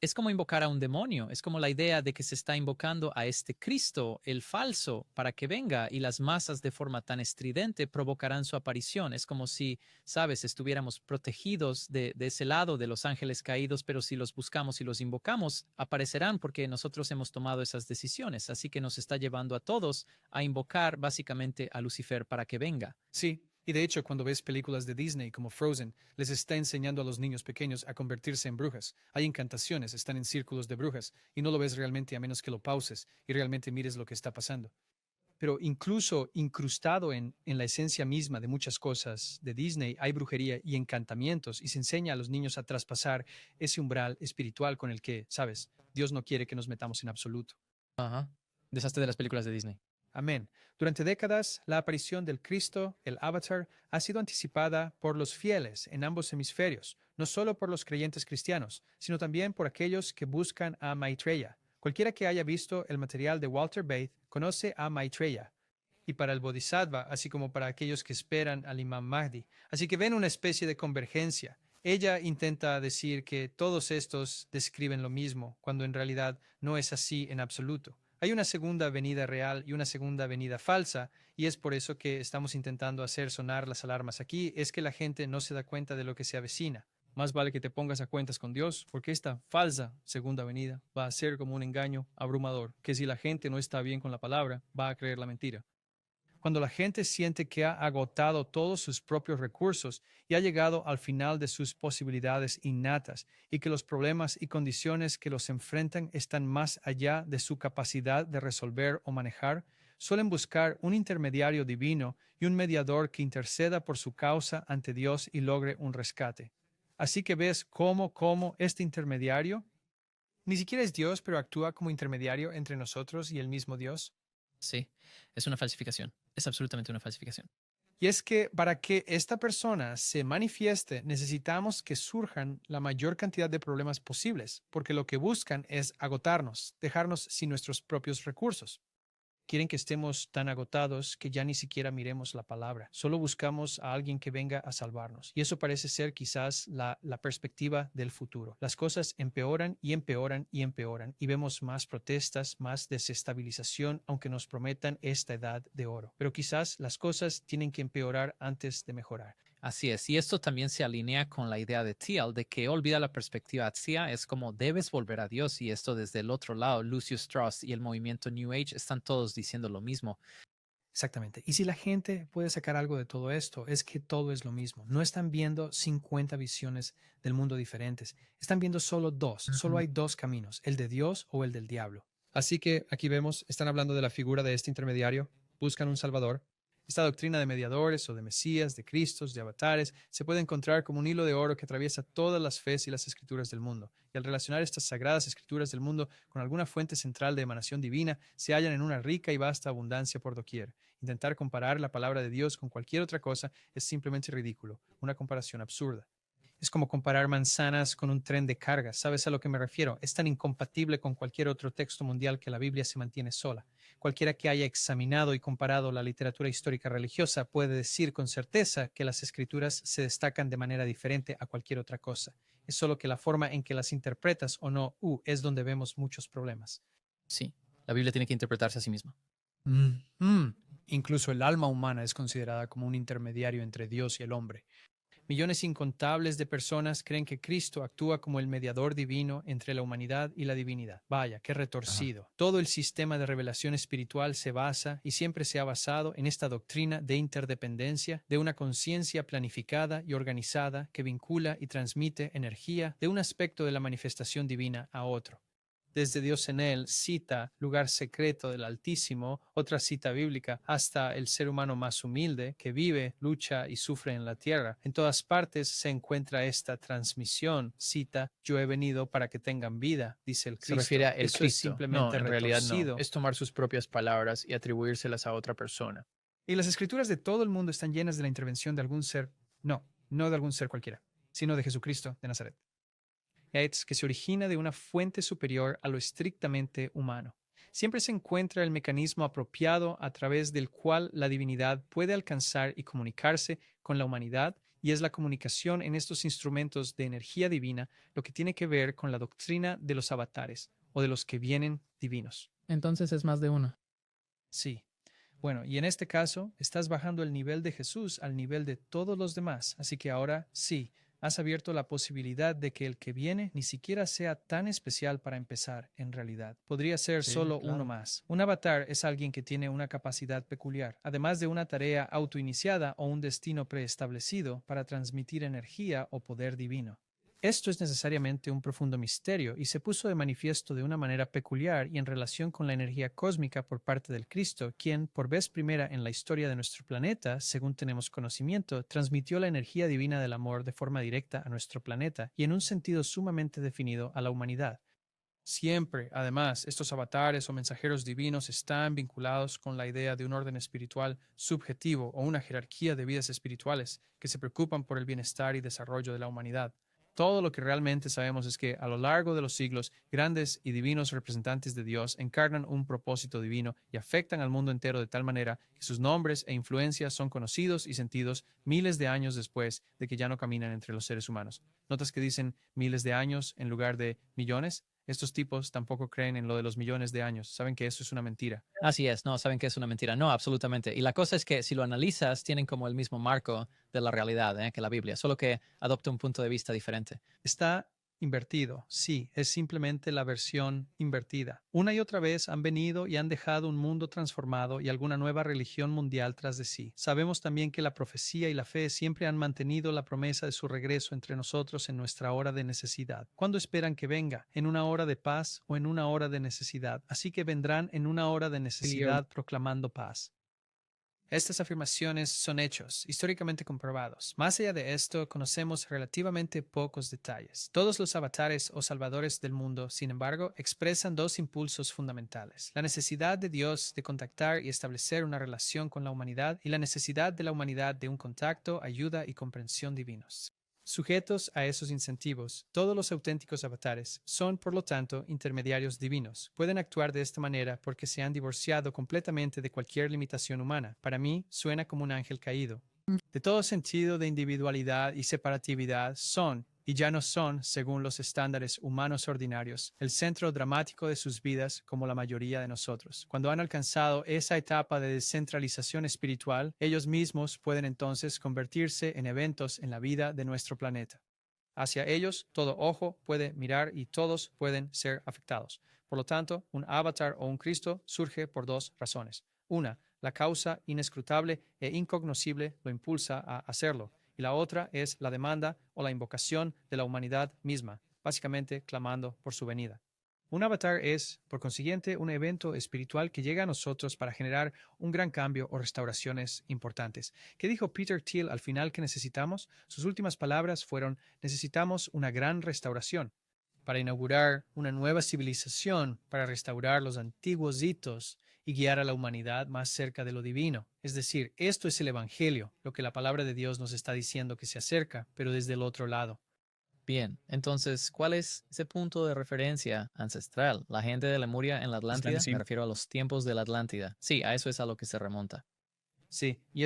Es como invocar a un demonio, es como la idea de que se está invocando a este Cristo, el falso, para que venga y las masas de forma tan estridente provocarán su aparición. Es como si, sabes, estuviéramos protegidos de ese lado de los ángeles caídos, pero si los buscamos y los invocamos, aparecerán porque nosotros hemos tomado esas decisiones. Así que nos está llevando a todos a invocar básicamente a Lucifer para que venga. Sí. Y de hecho, cuando ves películas de Disney como Frozen, les está enseñando a los niños pequeños a convertirse en brujas. Hay encantaciones, están en círculos de brujas, y no lo ves realmente a menos que lo pauses y realmente mires lo que está pasando. Pero incluso incrustado en la esencia misma de muchas cosas de Disney, hay brujería y encantamientos, y se enseña a los niños a traspasar ese umbral espiritual con el que, sabes, Dios no quiere que nos metamos en absoluto. Ajá. Desastre de las películas de Disney. Amén. Durante décadas, la aparición del Cristo, el Avatar, ha sido anticipada por los fieles en ambos hemisferios, no solo por los creyentes cristianos, sino también por aquellos que buscan a Maitreya. Cualquiera que haya visto el material de Walter Bate conoce a Maitreya. Y para el Bodhisattva, así como para aquellos que esperan al Imam Mahdi. Así que ven una especie de convergencia. Ella intenta decir que todos estos describen lo mismo, cuando en realidad no es así en absoluto. Hay una segunda venida real y una segunda venida falsa, y es por eso que estamos intentando hacer sonar las alarmas aquí, es que la gente no se da cuenta de lo que se avecina. Más vale que te pongas a cuentas con Dios, porque esta falsa segunda venida va a ser como un engaño abrumador, que si la gente no está bien con la palabra, va a creer la mentira. Cuando la gente siente que ha agotado todos sus propios recursos y ha llegado al final de sus posibilidades innatas y que los problemas y condiciones que los enfrentan están más allá de su capacidad de resolver o manejar, suelen buscar un intermediario divino y un mediador que interceda por su causa ante Dios y logre un rescate. Así que ves cómo este intermediario ni siquiera es Dios, pero actúa como intermediario entre nosotros y el mismo Dios. Sí, es una falsificación. Es absolutamente una falsificación. Y es que para que esta persona se manifieste, necesitamos que surjan la mayor cantidad de problemas posibles, porque lo que buscan es agotarnos, dejarnos sin nuestros propios recursos. Quieren que estemos tan agotados que ya ni siquiera miremos la palabra. Solo buscamos a alguien que venga a salvarnos. Y eso parece ser quizás la perspectiva del futuro. Las cosas empeoran y empeoran y empeoran. Y vemos más protestas, más desestabilización, aunque nos prometan esta edad de oro. Pero quizás las cosas tienen que empeorar antes de mejorar. Así es, y esto también se alinea con la idea de Thiel de que olvida la perspectiva atzia, es como debes volver a Dios, y esto desde el otro lado, Lucius Strauss y el movimiento New Age están todos diciendo lo mismo. Exactamente. Y si la gente puede sacar algo de todo esto, es que todo es lo mismo. No están viendo 50 visiones del mundo diferentes. Están viendo solo dos. Solo hay dos caminos, el de Dios o el del diablo. Así que aquí vemos, están hablando de la figura de este intermediario, buscan un salvador. Esta doctrina de mediadores o de mesías, de cristos, de avatares, se puede encontrar como un hilo de oro que atraviesa todas las fes y las escrituras del mundo. Y al relacionar estas sagradas escrituras del mundo con alguna fuente central de emanación divina, se hallan en una rica y vasta abundancia por doquier. Intentar comparar la palabra de Dios con cualquier otra cosa es simplemente ridículo, una comparación absurda. Es como comparar manzanas con un tren de carga. ¿Sabes a lo que me refiero? Es tan incompatible con cualquier otro texto mundial que la Biblia se mantiene sola. Cualquiera que haya examinado y comparado la literatura histórica religiosa puede decir con certeza que las escrituras se destacan de manera diferente a cualquier otra cosa. Es solo que la forma en que las interpretas o no es donde vemos muchos problemas. Sí, la Biblia tiene que interpretarse a sí misma. Incluso el alma humana es considerada como un intermediario entre Dios y el hombre. Millones incontables de personas creen que Cristo actúa como el mediador divino entre la humanidad y la divinidad. Vaya, qué retorcido. Todo el sistema de revelación espiritual se basa y siempre se ha basado en esta doctrina de interdependencia, de una conciencia planificada y organizada que vincula y transmite energía de un aspecto de la manifestación divina a otro. Desde Dios en él, cita, lugar secreto del Altísimo, otra cita bíblica, hasta el ser humano más humilde que vive, lucha y sufre en la tierra. En todas partes se encuentra esta transmisión, cita, yo he venido para que tengan vida, dice el Cristo. Se refiere a el Eso Cristo. es simplemente No, en realidad retorcido. no. Es tomar sus propias palabras y atribuírselas a otra persona. Y las escrituras de todo el mundo están llenas de la intervención de algún ser, no de algún ser cualquiera, sino de Jesucristo de Nazaret. Es que se origina de una fuente superior a lo estrictamente humano. Siempre se encuentra el mecanismo apropiado a través del cual la divinidad puede alcanzar y comunicarse con la humanidad, y es la comunicación en estos instrumentos de energía divina lo que tiene que ver con la doctrina de los avatares o de los que vienen divinos. Entonces es más de uno. Sí. Bueno, y en este caso estás bajando el nivel de Jesús al nivel de todos los demás, así que ahora sí, has abierto la posibilidad de que el que viene ni siquiera sea tan especial para empezar, en realidad. Podría ser solo uno más. Un avatar es alguien que tiene una capacidad peculiar, además de una tarea autoiniciada o un destino preestablecido para transmitir energía o poder divino. Esto es necesariamente un profundo misterio y se puso de manifiesto de una manera peculiar y en relación con la energía cósmica por parte del Cristo, quien, por vez primera en la historia de nuestro planeta, según tenemos conocimiento, transmitió la energía divina del amor de forma directa a nuestro planeta y en un sentido sumamente definido a la humanidad. Siempre, además, estos avatares o mensajeros divinos están vinculados con la idea de un orden espiritual subjetivo o una jerarquía de vidas espirituales que se preocupan por el bienestar y desarrollo de la humanidad. Todo lo que realmente sabemos es que a lo largo de los siglos, grandes y divinos representantes de Dios encarnan un propósito divino y afectan al mundo entero de tal manera que sus nombres e influencias son conocidos y sentidos miles de años después de que ya no caminan entre los seres humanos. ¿Notas que dicen miles de años en lugar de millones? Estos tipos tampoco creen en lo de los millones de años. Saben que eso es una mentira. Así es, no, saben que es una mentira. No, absolutamente. Y la cosa es que si lo analizas, tienen como el mismo marco de la realidad que la Biblia, solo que adopta un punto de vista diferente. Está invertido, sí, es simplemente la versión invertida. Una y otra vez han venido y han dejado un mundo transformado y alguna nueva religión mundial tras de sí. Sabemos también que la profecía y la fe siempre han mantenido la promesa de su regreso entre nosotros en nuestra hora de necesidad. ¿Cuándo esperan que venga? ¿En una hora de paz o en una hora de necesidad? Así que vendrán en una hora de necesidad proclamando paz. Estas afirmaciones son hechos históricamente comprobados. Más allá de esto, conocemos relativamente pocos detalles. Todos los avatares o salvadores del mundo, sin embargo, expresan dos impulsos fundamentales: la necesidad de Dios de contactar y establecer una relación con la humanidad y la necesidad de la humanidad de un contacto, ayuda y comprensión divinos. Sujetos a esos incentivos, todos los auténticos avatares son, por lo tanto, intermediarios divinos. Pueden actuar de esta manera porque se han divorciado completamente de cualquier limitación humana. Para mí, suena como un ángel caído. De todo sentido de individualidad y separatividad son, y ya no son, según los estándares humanos ordinarios, el centro dramático de sus vidas como la mayoría de nosotros. Cuando han alcanzado esa etapa de descentralización espiritual, ellos mismos pueden entonces convertirse en eventos en la vida de nuestro planeta. Hacia ellos, todo ojo puede mirar y todos pueden ser afectados. Por lo tanto, un avatar o un Cristo surge por dos razones. Una, la causa inescrutable e incognoscible lo impulsa a hacerlo. Y la otra es la demanda o la invocación de la humanidad misma, básicamente clamando por su venida. Un avatar es, por consiguiente, un evento espiritual que llega a nosotros para generar un gran cambio o restauraciones importantes. ¿Qué dijo Peter Thiel al final que necesitamos? Sus últimas palabras fueron: necesitamos una gran restauración para inaugurar una nueva civilización, para restaurar los antiguos hitos y guiar a la humanidad más cerca de lo divino. Es decir, esto es el Evangelio, lo que la palabra de Dios nos está diciendo que se acerca, pero desde el otro lado. Bien, entonces, ¿cuál es ese punto de referencia ancestral? ¿La gente de Lemuria en la Atlántida? Sí. Me refiero a los tiempos de la Atlántida. Sí, a eso es a lo que se remonta. Sí, y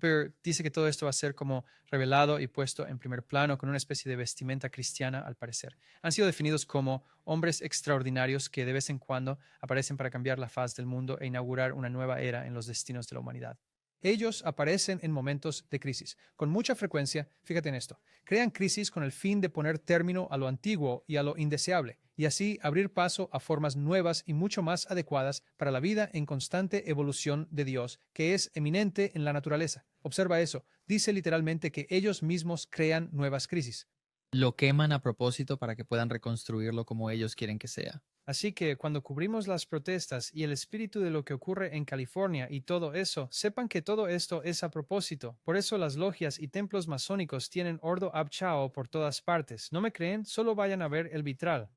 pero dice que todo esto va a ser como revelado y puesto en primer plano con una especie de vestimenta cristiana, al parecer. Han sido definidos como hombres extraordinarios que de vez en cuando aparecen para cambiar la faz del mundo e inaugurar una nueva era en los destinos de la humanidad. Ellos aparecen en momentos de crisis. Con mucha frecuencia, fíjate en esto, crean crisis con el fin de poner término a lo antiguo y a lo indeseable, y así abrir paso a formas nuevas y mucho más adecuadas para la vida en constante evolución de Dios, que es eminente en la naturaleza. Observa eso. Dice literalmente que ellos mismos crean nuevas crisis. Lo queman a propósito para que puedan reconstruirlo como ellos quieren que sea. Así que cuando cubrimos las protestas y el espíritu de lo que ocurre en California y todo eso, sepan que todo esto es a propósito. Por eso las logias y templos masónicos tienen Ordo Ab Chao por todas partes. ¿No me creen? Solo vayan a ver el vitral.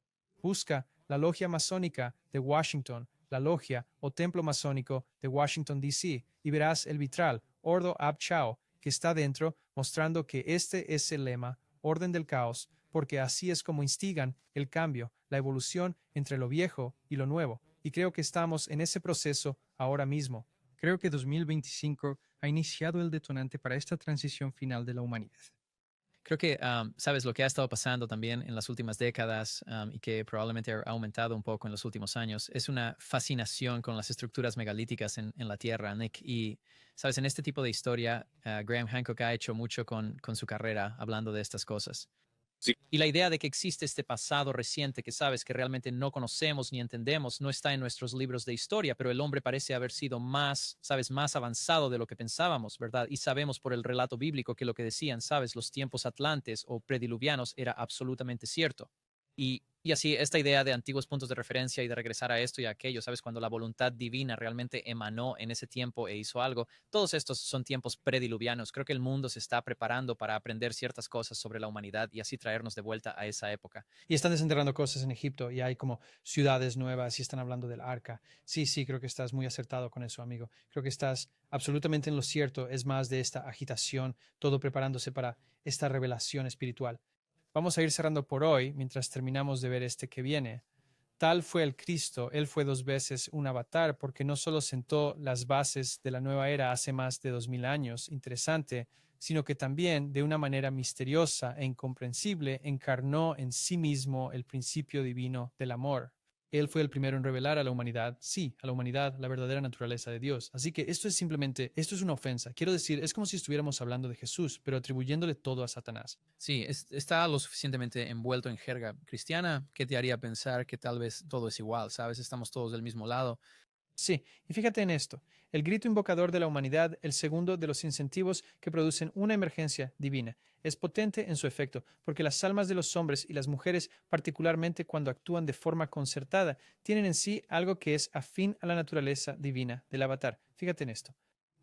Busca la logia masónica de Washington, la logia o templo masónico de Washington, D.C. y verás el vitral, Ordo Ab Chao, que está dentro, mostrando que este es el lema, orden del caos, porque así es como instigan el cambio, la evolución entre lo viejo y lo nuevo. Y creo que estamos en ese proceso ahora mismo. Creo que 2025 ha iniciado el detonante para esta transición final de la humanidad. Creo que, sabes, lo que ha estado pasando también en las últimas décadas y que probablemente ha aumentado un poco en los últimos años, es una fascinación con las estructuras megalíticas en la Tierra, Nick. Y, sabes, en este tipo de historia, Graham Hancock ha hecho mucho con su carrera hablando de estas cosas. Sí. Y la idea de que existe este pasado reciente que sabes que realmente no conocemos ni entendemos no está en nuestros libros de historia, pero el hombre parece haber sido más, sabes, más avanzado de lo que pensábamos, ¿verdad? Y sabemos por el relato bíblico que lo que decían, sabes, los tiempos atlantes o prediluvianos era absolutamente cierto. Y así esta idea de antiguos puntos de referencia y de regresar a esto y a aquello, ¿sabes? Cuando la voluntad divina realmente emanó en ese tiempo e hizo algo, todos estos son tiempos prediluvianos. Creo que el mundo se está preparando para aprender ciertas cosas sobre la humanidad y así traernos de vuelta a esa época. Y están desenterrando cosas en Egipto y hay como ciudades nuevas y están hablando del arca. Sí, creo que estás muy acertado con eso, amigo. Creo que estás absolutamente en lo cierto. Es más de esta agitación, todo preparándose para esta revelación espiritual. Vamos a ir cerrando por hoy mientras terminamos de ver este que viene. Tal fue el Cristo, Él fue 2 veces un avatar porque no solo sentó las bases de la nueva era hace más de 2000 años, interesante, sino que también de una manera misteriosa e incomprensible encarnó en sí mismo el principio divino del amor. Él fue el primero en revelar a la humanidad, sí, a la humanidad, la verdadera naturaleza de Dios. Así que esto es una ofensa. Quiero decir, es como si estuviéramos hablando de Jesús, pero atribuyéndole todo a Satanás. Sí, está lo suficientemente envuelto en jerga cristiana que te haría pensar que tal vez todo es igual, ¿sabes? Estamos todos del mismo lado. Sí, y fíjate en esto, el grito invocador de la humanidad, el segundo de los incentivos que producen una emergencia divina, es potente en su efecto, porque las almas de los hombres y las mujeres, particularmente cuando actúan de forma concertada, tienen en sí algo que es afín a la naturaleza divina del avatar. Fíjate en esto.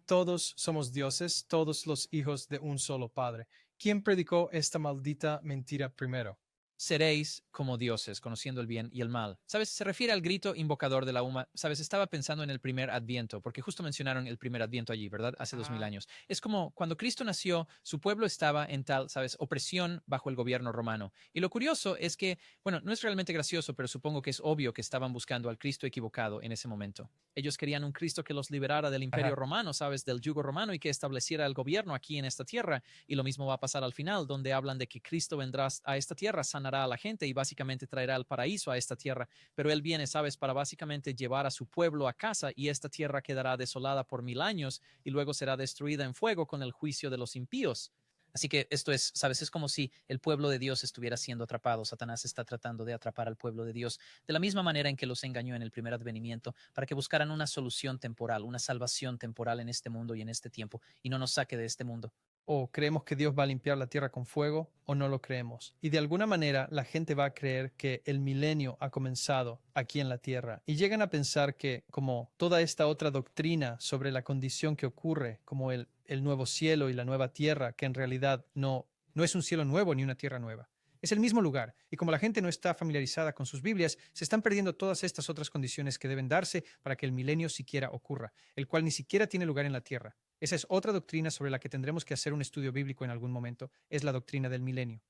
Todos somos dioses, todos los hijos de un solo Padre. ¿Quién predicó esta maldita mentira primero? seréis como dioses, conociendo el bien y el mal. ¿Sabes? Se refiere al grito invocador de la humanidad. ¿Sabes? Estaba pensando en el primer Adviento, porque justo mencionaron el primer Adviento allí, ¿verdad? Hace 2000 años. Es como cuando Cristo nació, su pueblo estaba en tal, ¿sabes? Opresión bajo el gobierno romano. Y lo curioso es que, bueno, no es realmente gracioso, pero supongo que es obvio que estaban buscando al Cristo equivocado en ese momento. Ellos querían un Cristo que los liberara del imperio romano, ¿sabes? Del yugo romano y que estableciera el gobierno aquí en esta tierra. Y lo mismo va a pasar al final, donde hablan de que Cristo vendrá a esta tierra, sanará a la gente y básicamente traerá el paraíso a esta tierra. Pero Él viene, ¿sabes? Para básicamente llevar a su pueblo a casa y esta tierra quedará desolada por 1000 años y luego será destruida en fuego con el juicio de los impíos. Así que esto es, ¿sabes? Es como si el pueblo de Dios estuviera siendo atrapado. Satanás está tratando de atrapar al pueblo de Dios de la misma manera en que los engañó en el primer advenimiento para que buscaran una solución temporal, una salvación temporal en este mundo y en este tiempo y no nos saque de este mundo. O creemos que Dios va a limpiar la tierra con fuego o no lo creemos. Y de alguna manera la gente va a creer que el milenio ha comenzado aquí en la tierra. Y llegan a pensar que como toda esta otra doctrina sobre la condición que ocurre, como el nuevo cielo y la nueva tierra, que en realidad no es un cielo nuevo ni una tierra nueva. Es el mismo lugar. Y como la gente no está familiarizada con sus Biblias, se están perdiendo todas estas otras condiciones que deben darse para que el milenio siquiera ocurra, el cual ni siquiera tiene lugar en la tierra. Esa es otra doctrina sobre la que tendremos que hacer un estudio bíblico en algún momento, es la doctrina del milenio.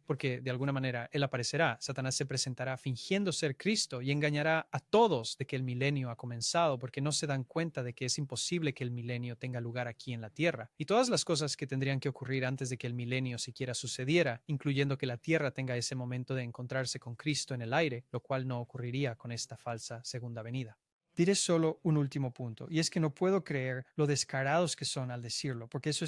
Porque de alguna manera Él aparecerá, Satanás se presentará fingiendo ser Cristo y engañará a todos de que el milenio ha comenzado porque no se dan cuenta de que es imposible que el milenio tenga lugar aquí en la tierra. Y todas las cosas que tendrían que ocurrir antes de que el milenio siquiera sucediera, incluyendo que la tierra tenga ese momento de encontrarse con Cristo en el aire, lo cual no ocurriría con esta falsa segunda venida. Diré solo un último punto, y es que no puedo creer lo descarados que son al decirlo, porque eso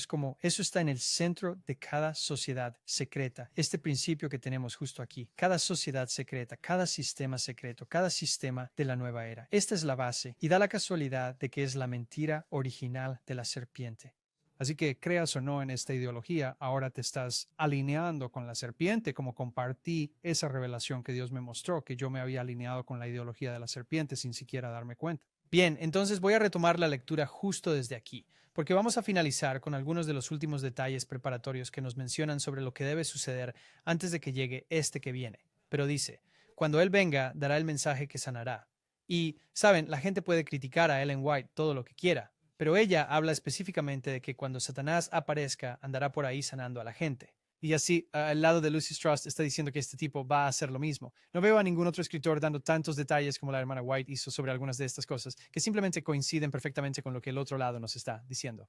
está en el centro de cada sociedad secreta, este principio que tenemos justo aquí, cada sociedad secreta, cada sistema secreto, cada sistema de la nueva era. Esta es la base, y da la casualidad de que es la mentira original de la serpiente. Así que creas o no en esta ideología, ahora te estás alineando con la serpiente, como compartí esa revelación que Dios me mostró, que yo me había alineado con la ideología de la serpiente sin siquiera darme cuenta. Bien, entonces voy a retomar la lectura justo desde aquí, porque vamos a finalizar con algunos de los últimos detalles preparatorios que nos mencionan sobre lo que debe suceder antes de que llegue este que viene. Pero dice, cuando Él venga, dará el mensaje que sanará. Y, saben, la gente puede criticar a Ellen White todo lo que quiera, pero ella habla específicamente de que cuando Satanás aparezca, andará por ahí sanando a la gente. Y así, al lado de Lucy Strauss está diciendo que este tipo va a hacer lo mismo. No veo a ningún otro escritor dando tantos detalles como la hermana White hizo sobre algunas de estas cosas, que simplemente coinciden perfectamente con lo que el otro lado nos está diciendo.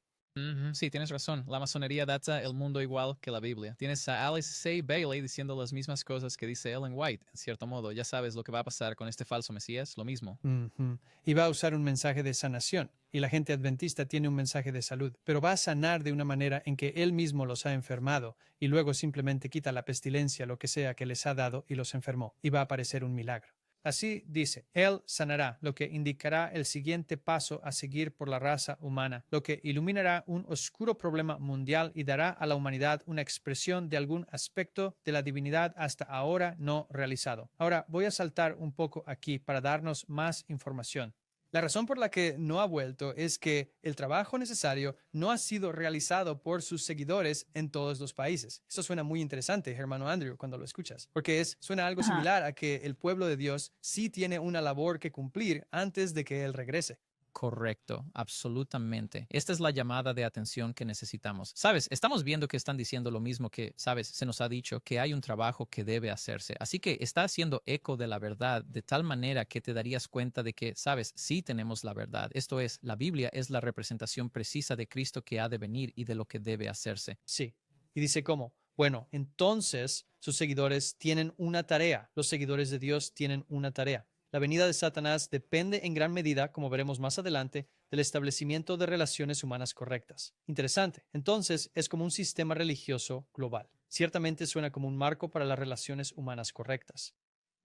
Sí, tienes razón. La masonería data el mundo igual que la Biblia. Tienes a Alice C. Bailey diciendo las mismas cosas que dice Ellen White. En cierto modo, ya sabes lo que va a pasar con este falso Mesías, lo mismo. Y va a usar un mensaje de sanación. Y la gente adventista tiene un mensaje de salud, pero va a sanar de una manera en que él mismo los ha enfermado y luego simplemente quita la pestilencia, lo que sea que les ha dado y los enfermó. Y va a aparecer un milagro. Así dice, Él sanará, lo que indicará el siguiente paso a seguir por la raza humana, lo que iluminará un oscuro problema mundial y dará a la humanidad una expresión de algún aspecto de la divinidad hasta ahora no realizado. Ahora voy a saltar un poco aquí para darnos más información. La razón por la que no ha vuelto es que el trabajo necesario no ha sido realizado por sus seguidores en todos los países. Esto suena muy interesante, hermano Andrew, cuando lo escuchas, porque suena algo similar a que el pueblo de Dios sí tiene una labor que cumplir antes de que Él regrese. Correcto, absolutamente. Esta es la llamada de atención que necesitamos. Sabes, estamos viendo que están diciendo lo mismo que, sabes, se nos ha dicho que hay un trabajo que debe hacerse. Así que está haciendo eco de la verdad de tal manera que te darías cuenta de que, sabes, sí tenemos la verdad. Esto es, la Biblia es la representación precisa de Cristo que ha de venir y de lo que debe hacerse. Sí. Y dice cómo. Bueno, entonces sus seguidores tienen una tarea. Los seguidores de Dios tienen una tarea. La venida de Satanás depende en gran medida, como veremos más adelante, del establecimiento de relaciones humanas correctas. Interesante. Entonces, es como un sistema religioso global. Ciertamente suena como un marco para las relaciones humanas correctas.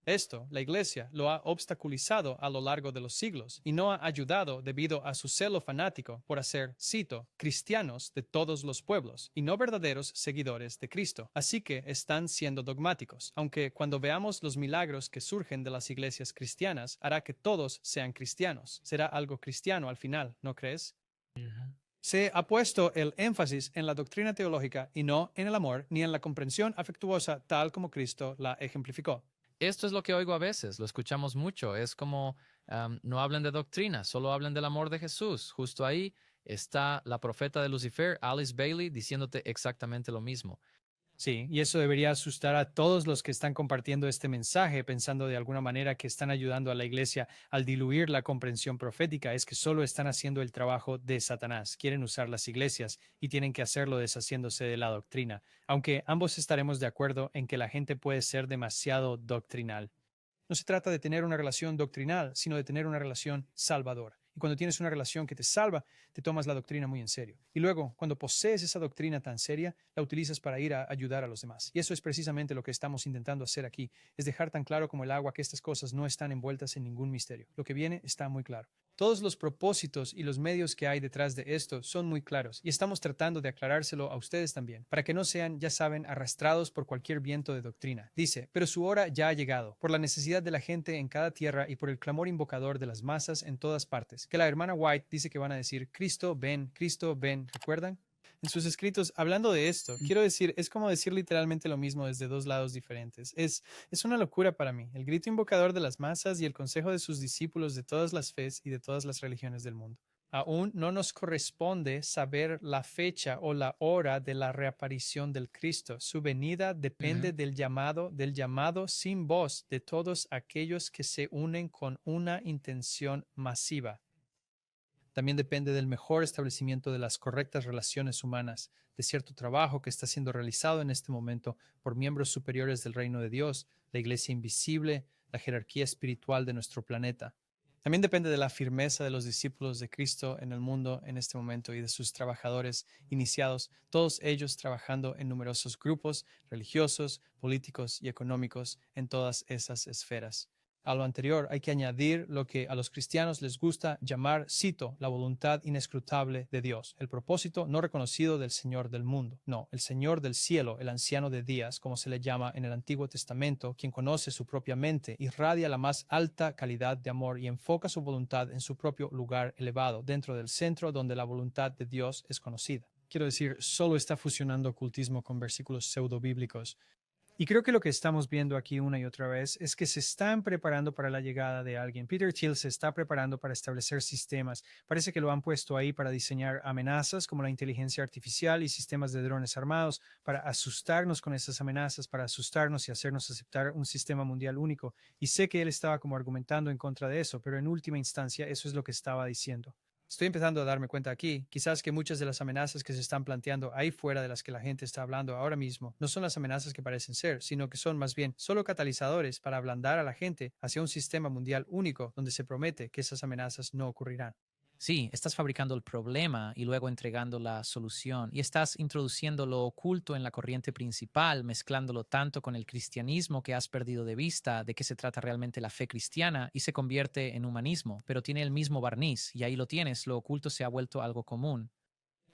Esto, la Iglesia, lo ha obstaculizado a lo largo de los siglos y no ha ayudado debido a su celo fanático por hacer, cito, cristianos de todos los pueblos y no verdaderos seguidores de Cristo. Así que están siendo dogmáticos, aunque cuando veamos los milagros que surgen de las iglesias cristianas, hará que todos sean cristianos. Será algo cristiano al final, ¿no crees? Se ha puesto el énfasis en la doctrina teológica y no en el amor ni en la comprensión afectuosa tal como Cristo la ejemplificó. Esto es lo que oigo a veces, lo escuchamos mucho. Es como no hablen de doctrina, solo hablen del amor de Jesús. Justo ahí está la profeta de Lucifer, Alice Bailey, diciéndote exactamente lo mismo. Sí, y eso debería asustar a todos los que están compartiendo este mensaje, pensando de alguna manera que están ayudando a la iglesia al diluir la comprensión profética. Es que solo están haciendo el trabajo de Satanás. Quieren usar las iglesias y tienen que hacerlo deshaciéndose de la doctrina, aunque ambos estaremos de acuerdo en que la gente puede ser demasiado doctrinal. No se trata de tener una relación doctrinal, sino de tener una relación salvadora. Y cuando tienes una relación que te salva, te tomas la doctrina muy en serio. Y luego, cuando posees esa doctrina tan seria, la utilizas para ir a ayudar a los demás. Y eso es precisamente lo que estamos intentando hacer aquí, es dejar tan claro como el agua que estas cosas no están envueltas en ningún misterio. Lo que viene está muy claro. Todos los propósitos y los medios que hay detrás de esto son muy claros y estamos tratando de aclarárselo a ustedes también, para que no sean, ya saben, arrastrados por cualquier viento de doctrina. Dice, pero su hora ya ha llegado, por la necesidad de la gente en cada tierra y por el clamor invocador de las masas en todas partes, que la hermana White dice que van a decir, Cristo, ven, ¿recuerdan? En sus escritos, hablando de esto, quiero decir, es como decir literalmente lo mismo desde dos lados diferentes. Es una locura para mí, el grito invocador de las masas y el consejo de sus discípulos de todas las fes y de todas las religiones del mundo. Aún no nos corresponde saber la fecha o la hora de la reaparición del Cristo. Su venida depende del llamado sin voz de todos aquellos que se unen con una intención masiva. También depende del mejor establecimiento de las correctas relaciones humanas, de cierto trabajo que está siendo realizado en este momento por miembros superiores del reino de Dios, la iglesia invisible, la jerarquía espiritual de nuestro planeta. También depende de la firmeza de los discípulos de Cristo en el mundo en este momento y de sus trabajadores iniciados, todos ellos trabajando en numerosos grupos religiosos, políticos y económicos en todas esas esferas. A lo anterior hay que añadir lo que a los cristianos les gusta llamar, cito, la voluntad inescrutable de Dios, el propósito no reconocido del Señor del mundo. No, el Señor del cielo, el anciano de días, como se le llama en el Antiguo Testamento, quien conoce su propia mente, irradia la más alta calidad de amor y enfoca su voluntad en su propio lugar elevado, dentro del centro donde la voluntad de Dios es conocida. Quiero decir, solo está fusionando ocultismo con versículos pseudobíblicos. Y creo que lo que estamos viendo aquí una y otra vez es que se están preparando para la llegada de alguien. Peter Thiel se está preparando para establecer sistemas. Parece que lo han puesto ahí para diseñar amenazas como la inteligencia artificial y sistemas de drones armados, para asustarnos con esas amenazas, para asustarnos y hacernos aceptar un sistema mundial único. Y sé que él estaba como argumentando en contra de eso, pero en última instancia eso es lo que estaba diciendo. Estoy empezando a darme cuenta aquí, quizás que muchas de las amenazas que se están planteando ahí fuera de las que la gente está hablando ahora mismo no son las amenazas que parecen ser, sino que son más bien solo catalizadores para ablandar a la gente hacia un sistema mundial único donde se promete que esas amenazas no ocurrirán. Sí, estás fabricando el problema y luego entregando la solución y estás introduciendo lo oculto en la corriente principal, mezclándolo tanto con el cristianismo que has perdido de vista de qué se trata realmente la fe cristiana y se convierte en humanismo, pero tiene el mismo barniz y ahí lo tienes, lo oculto se ha vuelto algo común.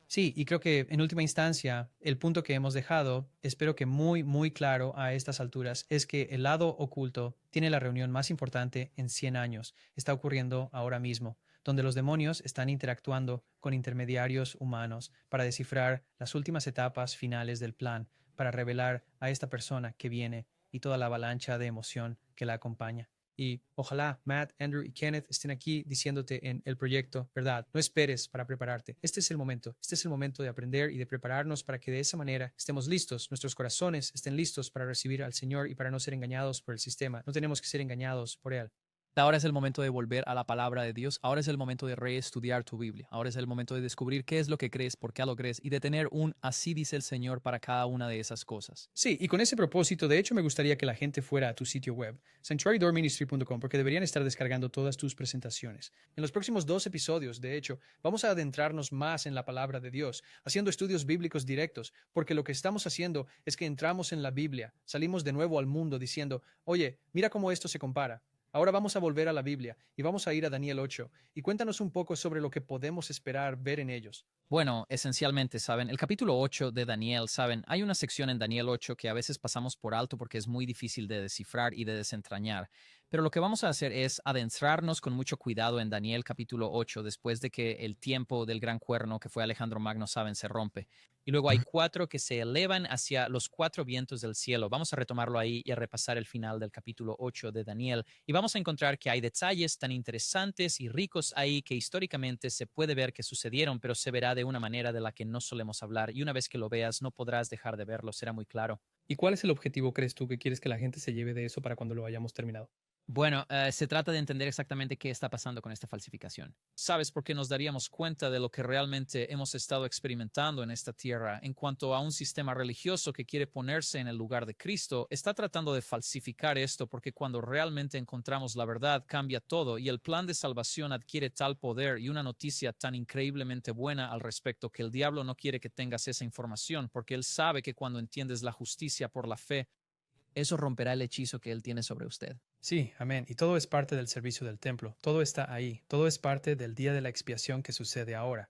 Sí, y creo que en última instancia, el punto que hemos dejado, espero que muy claro a estas alturas, es que el lado oculto tiene la reunión más importante en 100 años. Está ocurriendo ahora mismo, donde los demonios están interactuando con intermediarios humanos para descifrar las últimas etapas finales del plan, para revelar a esta persona que viene y toda la avalancha de emoción que la acompaña. Y ojalá Matt, Andrew y Kenneth estén aquí diciéndote en el proyecto, ¿verdad? No esperes para prepararte. Este es el momento de aprender y de prepararnos para que de esa manera estemos listos, nuestros corazones estén listos para recibir al Señor y para no ser engañados por el sistema. No tenemos que ser engañados por Él. Ahora es el momento de volver a la palabra de Dios. Ahora es el momento de reestudiar tu Biblia. Ahora es el momento de descubrir qué es lo que crees, por qué lo crees y de tener un así dice el Señor para cada una de esas cosas. Sí, y con ese propósito, de hecho, me gustaría que la gente fuera a tu sitio web, sanctuarydoorministry.com, porque deberían estar descargando todas tus presentaciones. En los próximos 2 episodios, de hecho, vamos a adentrarnos más en la palabra de Dios, haciendo estudios bíblicos directos, porque lo que estamos haciendo es que entramos en la Biblia, salimos de nuevo al mundo diciendo, oye, mira cómo esto se compara. Ahora vamos a volver a la Biblia y vamos a ir a Daniel 8 y cuéntanos un poco sobre lo que podemos esperar ver en ellos. Bueno, esencialmente, ¿saben? El capítulo 8 de Daniel, ¿saben? Hay una sección en Daniel 8 que a veces pasamos por alto porque es muy difícil de descifrar y de desentrañar. Pero lo que vamos a hacer es adentrarnos con mucho cuidado en Daniel capítulo 8, después de que el tiempo del gran cuerno que fue Alejandro Magno, saben, se rompe. Y luego hay 4 que se elevan hacia los 4 vientos del cielo. Vamos a retomarlo ahí y a repasar el final del capítulo 8 de Daniel. Y vamos a encontrar que hay detalles tan interesantes y ricos ahí que históricamente se puede ver que sucedieron, pero se verá de una manera de la que no solemos hablar. Y una vez que lo veas, no podrás dejar de verlo, será muy claro. ¿Y cuál es el objetivo, crees tú, que quieres que la gente se lleve de eso para cuando lo hayamos terminado? Bueno, se trata de entender exactamente qué está pasando con esta falsificación. ¿Sabes? Porque nos daríamos cuenta de lo que realmente hemos estado experimentando en esta tierra en cuanto a un sistema religioso que quiere ponerse en el lugar de Cristo. Está tratando de falsificar esto porque cuando realmente encontramos la verdad cambia todo y el plan de salvación adquiere tal poder y una noticia tan increíblemente buena al respecto que el diablo no quiere que tengas esa información porque él sabe que cuando entiendes la justicia por la fe, eso romperá el hechizo que él tiene sobre usted. Sí, amén. Y todo es parte del servicio del templo. Todo está ahí. Todo es parte del día de la expiación que sucede ahora.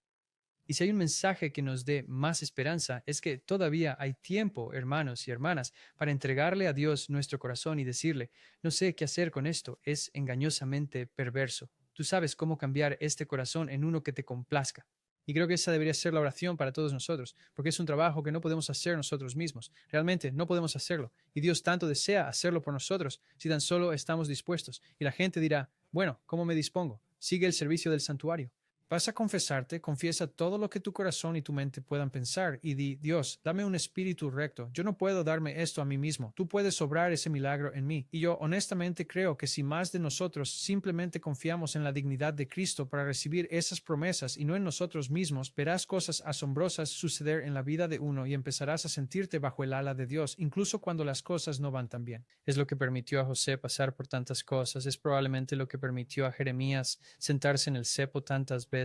Y si hay un mensaje que nos dé más esperanza, es que todavía hay tiempo, hermanos y hermanas, para entregarle a Dios nuestro corazón y decirle, no sé qué hacer con esto, es engañosamente perverso. Tú sabes cómo cambiar este corazón en uno que te complazca. Y creo que esa debería ser la oración para todos nosotros, porque es un trabajo que no podemos hacer nosotros mismos. Realmente no podemos hacerlo. Y Dios tanto desea hacerlo por nosotros si tan solo estamos dispuestos. Y la gente dirá, bueno, ¿cómo me dispongo? Sigue el servicio del santuario. Vas a confesarte, confiesa todo lo que tu corazón y tu mente puedan pensar y di, Dios, dame un espíritu recto. Yo no puedo darme esto a mí mismo. Tú puedes obrar ese milagro en mí. Y yo honestamente creo que si más de nosotros simplemente confiamos en la dignidad de Cristo para recibir esas promesas y no en nosotros mismos, verás cosas asombrosas suceder en la vida de uno y empezarás a sentirte bajo el ala de Dios, incluso cuando las cosas no van tan bien. Es lo que permitió a José pasar por tantas cosas. Es probablemente lo que permitió a Jeremías sentarse en el cepo tantas veces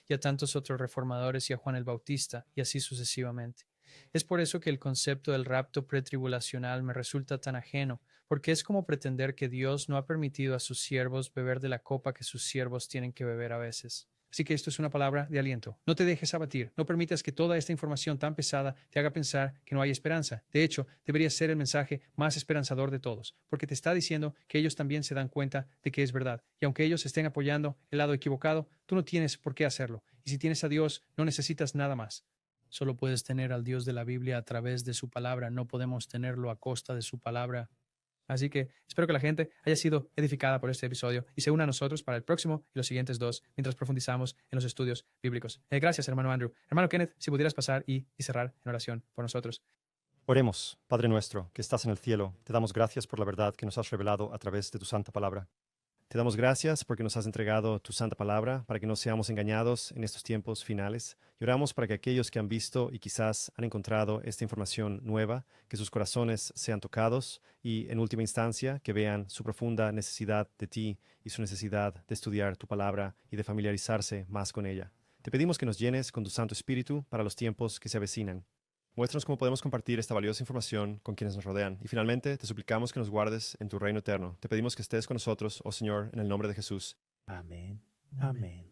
y a tantos otros reformadores y a Juan el Bautista, y así sucesivamente. Es por eso que el concepto del rapto pretribulacional me resulta tan ajeno, porque es como pretender que Dios no ha permitido a sus siervos beber de la copa que sus siervos tienen que beber a veces. Así que esto es una palabra de aliento. No te dejes abatir. No permitas que toda esta información tan pesada te haga pensar que no hay esperanza. De hecho, debería ser el mensaje más esperanzador de todos, porque te está diciendo que ellos también se dan cuenta de que es verdad. Y aunque ellos estén apoyando el lado equivocado, tú no tienes por qué hacerlo. Y si tienes a Dios, no necesitas nada más. Solo puedes tener al Dios de la Biblia a través de su palabra. No podemos tenerlo a costa de su palabra. Así que espero que la gente haya sido edificada por este episodio y se una a nosotros para el próximo y los siguientes 2 mientras profundizamos en los estudios bíblicos. Gracias, hermano Andrew. Hermano Kenneth, si pudieras pasar y cerrar en oración por nosotros. Oremos, Padre nuestro, que estás en el cielo, te damos gracias por la verdad que nos has revelado a través de tu santa palabra. Te damos gracias porque nos has entregado tu santa palabra para que no seamos engañados en estos tiempos finales. Y oramos para que aquellos que han visto y quizás han encontrado esta información nueva, que sus corazones sean tocados y, en última instancia, que vean su profunda necesidad de ti y su necesidad de estudiar tu palabra y de familiarizarse más con ella. Te pedimos que nos llenes con tu Santo Espíritu para los tiempos que se avecinan. Muéstranos cómo podemos compartir esta valiosa información con quienes nos rodean. Y finalmente, te suplicamos que nos guardes en tu reino eterno. Te pedimos que estés con nosotros, oh Señor, en el nombre de Jesús. Amén. Amén.